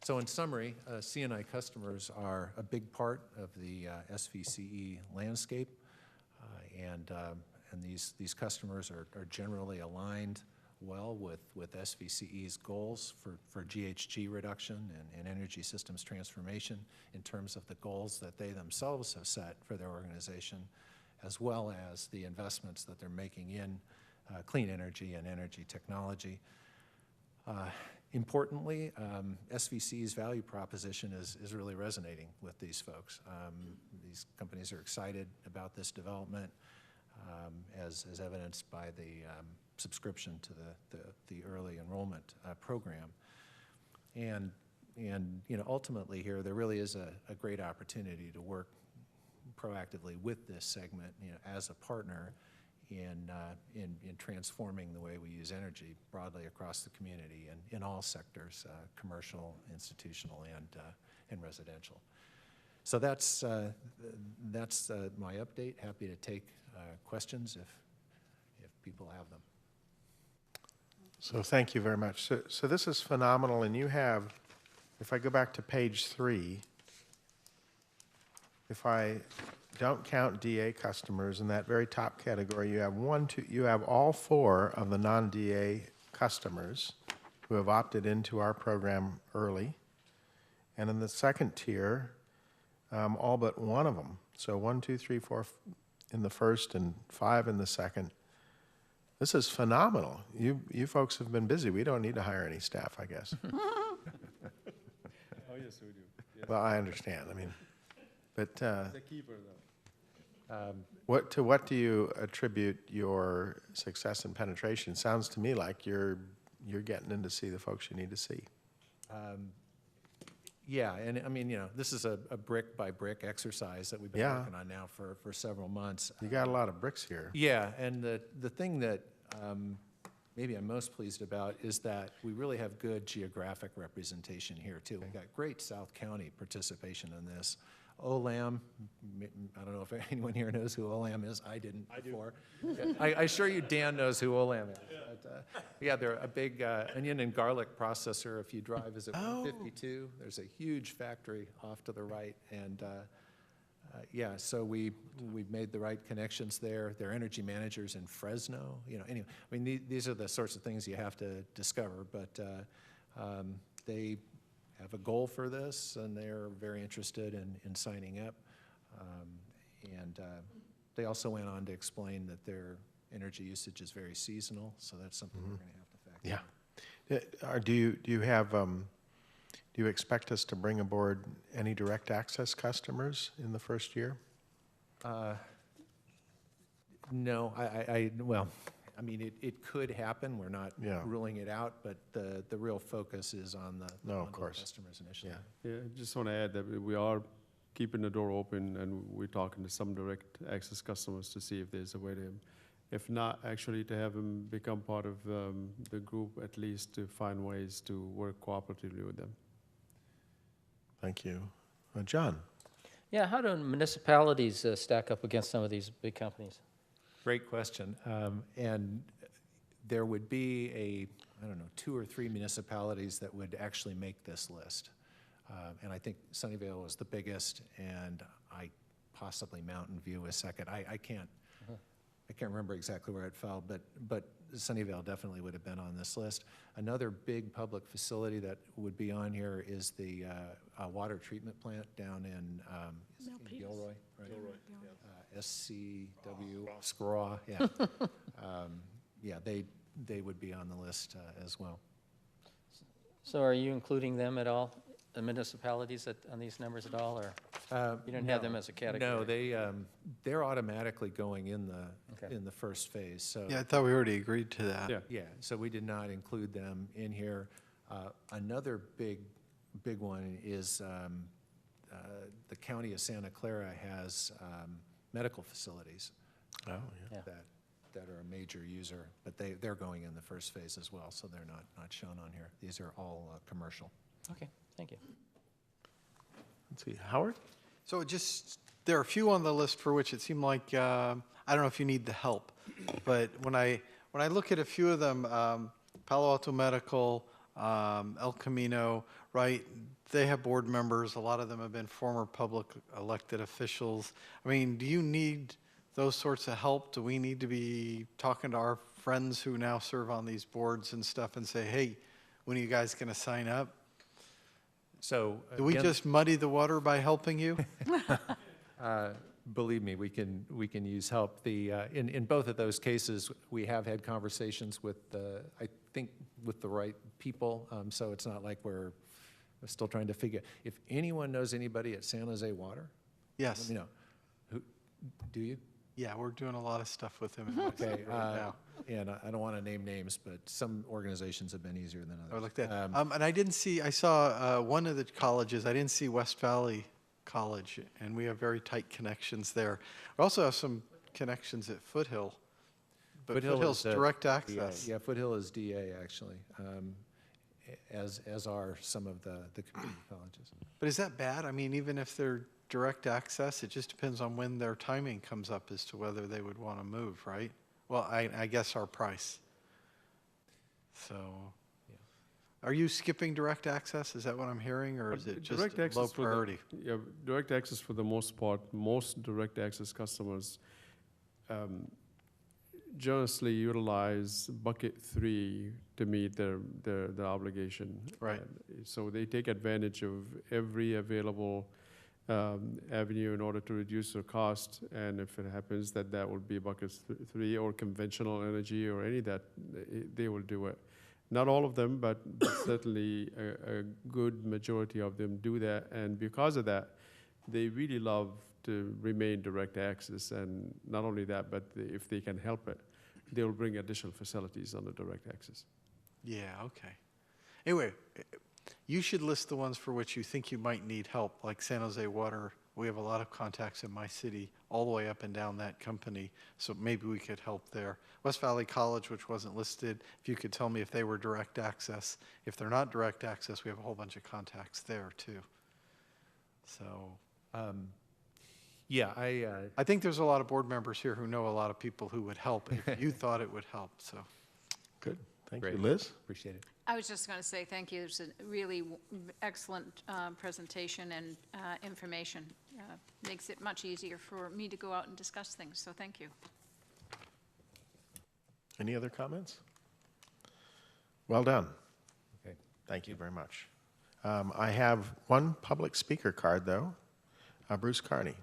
So in summary, C&I customers are a big part of the SVCE landscape, and these customers are generally aligned well with SVCE's goals for GHG reduction and energy systems transformation in terms of the goals that they themselves have set for their organization, as well as the investments that they're making in clean energy and energy technology. Importantly, SVCE's value proposition is really resonating with these folks. These companies are excited about this development, as evidenced by the subscription to the early enrollment program. And ultimately here, there really is a great opportunity to work proactively with this segment, as a partner in transforming the way we use energy broadly across the community and in all sectors, commercial, institutional, and residential. So that's my update. Happy to take questions if people have them. So thank you very much. So this is phenomenal, and you have, if I go back to page 3, if I don't count DA customers in that very top category, you have all 4 of the non-DA customers who have opted into our program early. And in the second tier, all but 1 of them. So 1, 2, 3, 4 in the first and 5 in the second. This is phenomenal. You folks have been busy. We don't need to hire any staff, I guess. Oh, yes, we do. Yes. Well, I understand. I mean, but It's a keeper, though. what do you attribute your success and penetration? Sounds to me like you're getting in to see the folks you need to see. Yeah, and I mean, this is a brick by brick exercise that we've been working on now for several months. You got a lot of bricks here. Yeah, and the thing that maybe I'm most pleased about is that we really have good geographic representation here too. We've got great South County participation in this. OLAM, I don't know if anyone here knows who OLAM is. I didn't before. I assure you Dan knows who OLAM is. But, yeah, they're a big onion and garlic processor. If you drive, is it 152? There's a huge factory off to the right. And yeah, so we've made the right connections there. They're energy managers in Fresno. Anyway, I mean, these are the sorts of things you have to discover. But they have a goal for this, and they're very interested in signing up. And they also went on to explain that their energy usage is very seasonal, so that's something we're going to have to factor in. Do you expect us to bring aboard any direct access customers in the first year? No, well, I mean, it could happen. We're not ruling it out, but the real focus is on the customers initially. Yeah, I just want to add that we are keeping the door open, and we're talking to some direct access customers to see if there's a way to, if not actually to have them become part of the group, at least to find ways to work cooperatively with them. Thank you. John? Yeah, how do municipalities stack up against some of these big companies? Great question. And there would be I don't know, 2 or 3 municipalities that would actually make this list. And I think Sunnyvale was the biggest, and possibly Mountain View was second. I can't remember exactly where it fell, but Sunnyvale definitely would have been on this list. Another big public facility that would be on here is the water treatment plant down in Gilroy, right? Gilroy, yeah. SCW, Scraw, yeah. Yeah, they would be on the list as well. So are you including them at all, the municipalities on these numbers at all, or you don't have them as a category? No, they're automatically going in the first phase. So Yeah, I thought we already agreed to that. yeah. So we did not include them in here. Another big one is the county of Santa Clara has medical facilities. Oh, yeah. That are a major user, but they're going in the first phase as well, so they're not shown on here. These are all commercial. Okay, thank you. Let's see, Howard? So there are a few on the list for which it seemed like, I don't know if you need the help, but when I look at a few of them, Palo Alto Medical, El Camino, right, they have board members. A lot of them have been former public elected officials. I mean, do you need those sorts of help? Do we need to be talking to our friends who now serve on these boards and stuff and say, hey, when are you guys going to sign up? So do we just muddy the water by helping you? Believe me, we can use help. In both of those cases, we have had conversations with I think with the right people. So it's not like we're still trying to figure. If anyone knows anybody at San Jose Water, yes, let me know. Who do you? Yeah, we're doing a lot of stuff with him. Okay, right now. And I don't want to name names, but some organizations have been easier than others. Or like that. And I saw one of the colleges, I didn't see West Valley College, and we have very tight connections there. We also have some connections at Foothill, but Foothill's direct access. Yeah, Foothill is DA actually, as are some of the community colleges. But is that bad? I mean, even if they're direct access, it just depends on when their timing comes up as to whether they would want to move, right? Well, I guess our price. So, are you skipping direct access? Is that what I'm hearing, or is it just low priority? Yeah, direct access for the most part, most direct access customers generously utilize bucket 3 to meet their obligation. Right. So they take advantage of every available avenue in order to reduce their cost, and if it happens that would be buckets 3 or conventional energy or any that, they will do it. Not all of them, but certainly a good majority of them do that, and because of that, they really love to remain direct access, and not only that, but if they can help it, they'll bring additional facilities on the direct access. Yeah, okay. Anyway, you should list the ones for which you think you might need help, like San Jose Water. We have a lot of contacts in my city, all the way up and down that company, so maybe we could help there. West Valley College, which wasn't listed, if you could tell me if they were direct access. If they're not direct access, we have a whole bunch of contacts there too. So, yeah, I think there's a lot of board members here who know a lot of people who would help if you thought it would help. So, good. Thank Great. you, Liz. Appreciate it. I was just going to say thank you. It was a really excellent presentation and information. Makes it much easier for me to go out and discuss things, so thank you. Any other comments? Well done. Okay. Thank you very much. I have one public speaker card, though. Bruce Carney.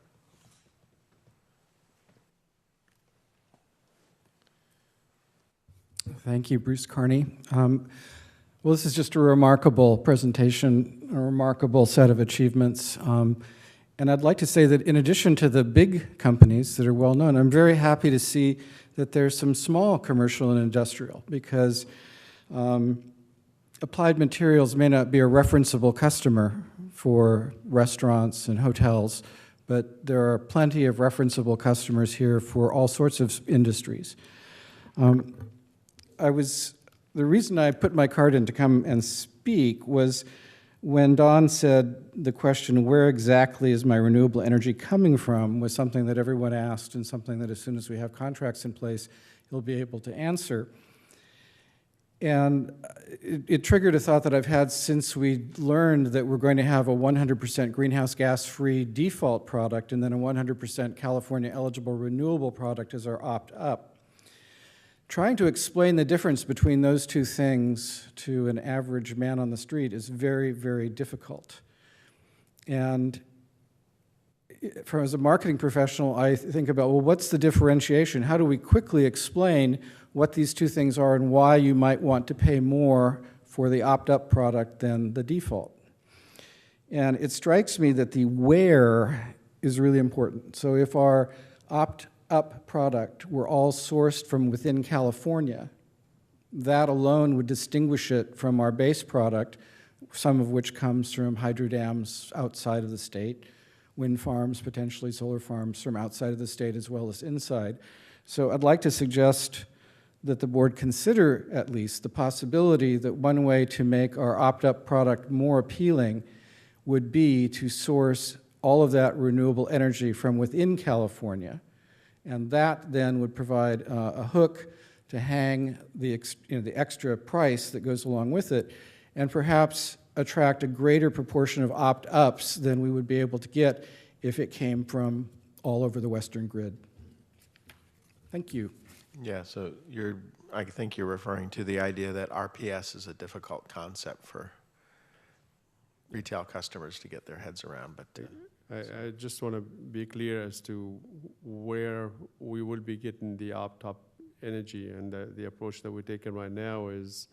Thank you, Bruce Carney. Well, this is just a remarkable presentation, a remarkable set of achievements. And I'd like to say that in addition to the big companies that are well known, I'm very happy to see that there's some small commercial and industrial, because Applied Materials may not be a referenceable customer for restaurants and hotels, but there are plenty of referenceable customers here for all sorts of industries. The reason I put my card in to come and speak was when Don said the question, where exactly is my renewable energy coming from, was something that everyone asked and something that as soon as we have contracts in place, he'll be able to answer. And it triggered a thought that I've had since we learned that we're going to have a 100% greenhouse gas-free default product and then a 100% California-eligible renewable product as our opt-up. Trying to explain the difference between those two things to an average man on the street is very, very difficult. And as a marketing professional, I think about, well, what's the differentiation? How do we quickly explain what these two things are and why you might want to pay more for the opt-up product than the default? And it strikes me that the where is really important. So if our opt-up product were all sourced from within California, that alone would distinguish it from our base product, some of which comes from hydro dams outside of the state, wind farms, potentially solar farms from outside of the state as well as inside. So I'd like to suggest that the board consider at least the possibility that one way to make our opt-up product more appealing would be to source all of that renewable energy from within California. And that then would provide a hook to hang the extra price that goes along with it, and perhaps attract a greater proportion of opt-ups than we would be able to get if it came from all over the Western grid. Thank you. Yeah, so I think you're referring to the idea that RPS is a difficult concept for retail customers to get their heads around. But I just want to be clear as to where we will be getting the opt-up energy, and the approach that we're taking right now is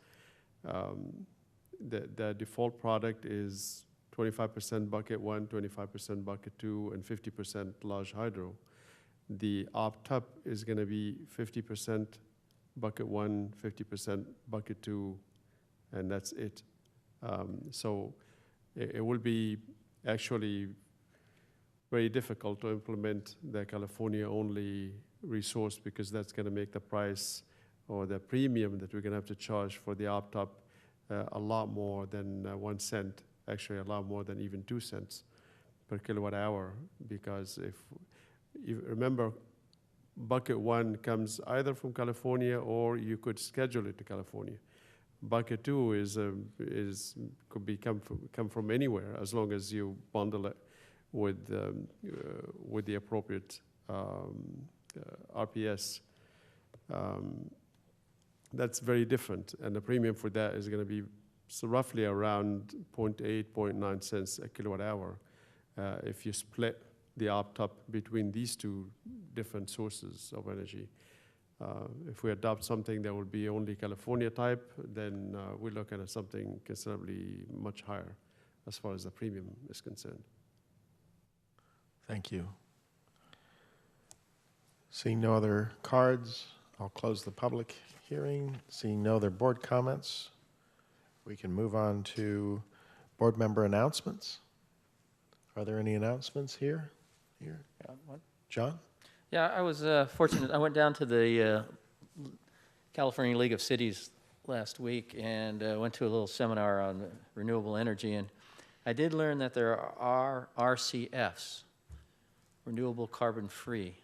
the default product is 25% bucket 1, 25% bucket 2, and 50% large hydro. The opt-up is going to be 50% bucket 1, 50% bucket 2, and that's it. So it will be actually very difficult to implement the California-only resource, because that's going to make the price or the premium that we're going to have to charge for the opt-up a lot more than 1 cent, actually a lot more than even 2 cents per kilowatt hour, because if you remember, bucket 1 comes either from California or you could schedule it to California. Bucket 2 could come from anywhere, as long as you bundle it with the appropriate RPS. That's very different, and the premium for that is going to be roughly around 0.8, 0.9 cents a kilowatt hour if you split the opt-up between these two different sources of energy. If we adopt something that will be only California type, then we're looking at something considerably much higher as far as the premium is concerned. Thank you. Seeing no other cards, I'll close the public hearing. Seeing no other board comments, we can move on to board member announcements. Are there any announcements here? John? Yeah, I was fortunate. I went down to the California League of Cities last week and went to a little seminar on renewable energy, and I did learn that there are RCFs, renewable carbon free.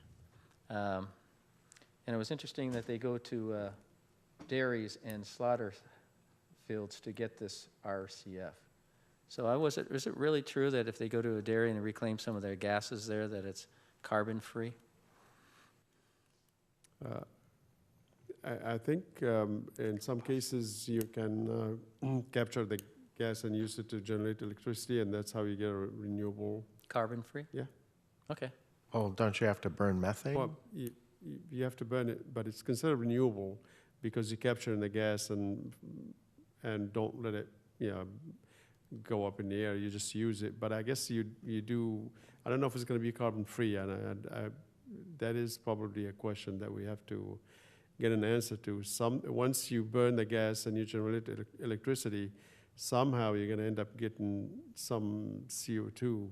And it was interesting that they go to dairies and slaughter fields to get this RCF. So is it really true that if they go to a dairy and reclaim some of their gases there, that it's carbon free? I think in some cases you can capture the gas and use it to generate electricity, and that's how you get a renewable. Carbon free? Yeah. Okay. Oh, don't you have to burn methane? Well, you have to burn it, but it's considered renewable because you capture the gas and don't let it go up in the air. You just use it. But I guess you do. I don't know if it's going to be carbon free, and that is probably a question that we have to get an answer to. Once you burn the gas and you generate electricity, somehow you're going to end up getting some CO2.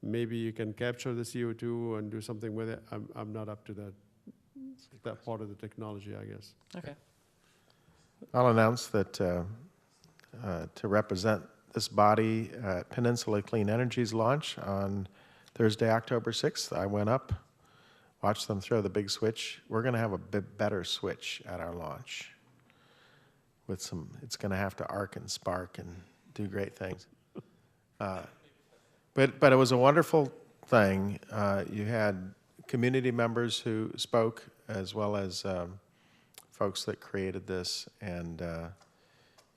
Maybe you can capture the CO2 and do something with it. I'm not up to that part of the technology, I guess. Okay. I'll announce that to represent this body at Peninsula Clean Energy's launch on Thursday, October 6th, I went up, watched them throw the big switch. We're going to have a bit better switch at our launch. with some, it's going to have to arc and spark and do great things. But it was a wonderful thing. You had community members who spoke, as well as folks that created this, and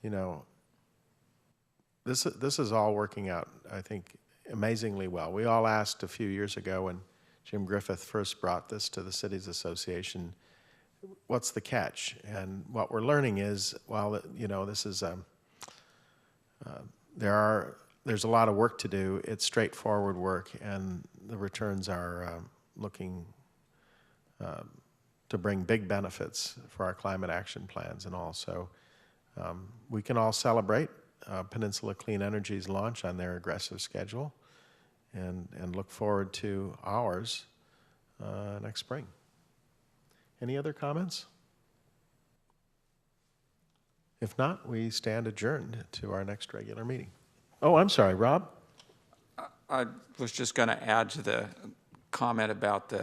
you know, this is all working out, I think, amazingly well. We all asked a few years ago when Jim Griffith first brought this to the Cities Association, what's the catch? And what we're learning is, while you know, this is there's a lot of work to do. It's straightforward work, and the returns are looking to bring big benefits for our climate action plans and all. So we can all celebrate Peninsula Clean Energy's launch on their aggressive schedule, and look forward to ours next spring. Any other comments? If not, we stand adjourned to our next regular meeting. Oh, I'm sorry, Rob? I was just going to add to the comment about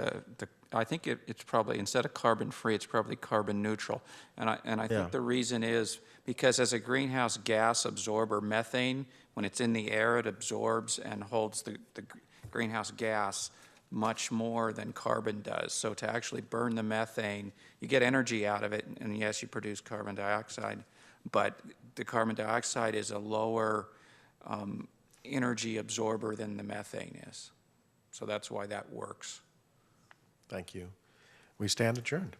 I think it's probably, instead of carbon-free, it's probably carbon neutral. And I think the reason is because as a greenhouse gas absorber, methane, when it's in the air, it absorbs and holds the greenhouse gas much more than carbon does. So to actually burn the methane, you get energy out of it, and yes, you produce carbon dioxide, but the carbon dioxide is a lower energy absorber than the methane is. So that's why that works. Thank you. We stand adjourned.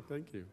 Thank you.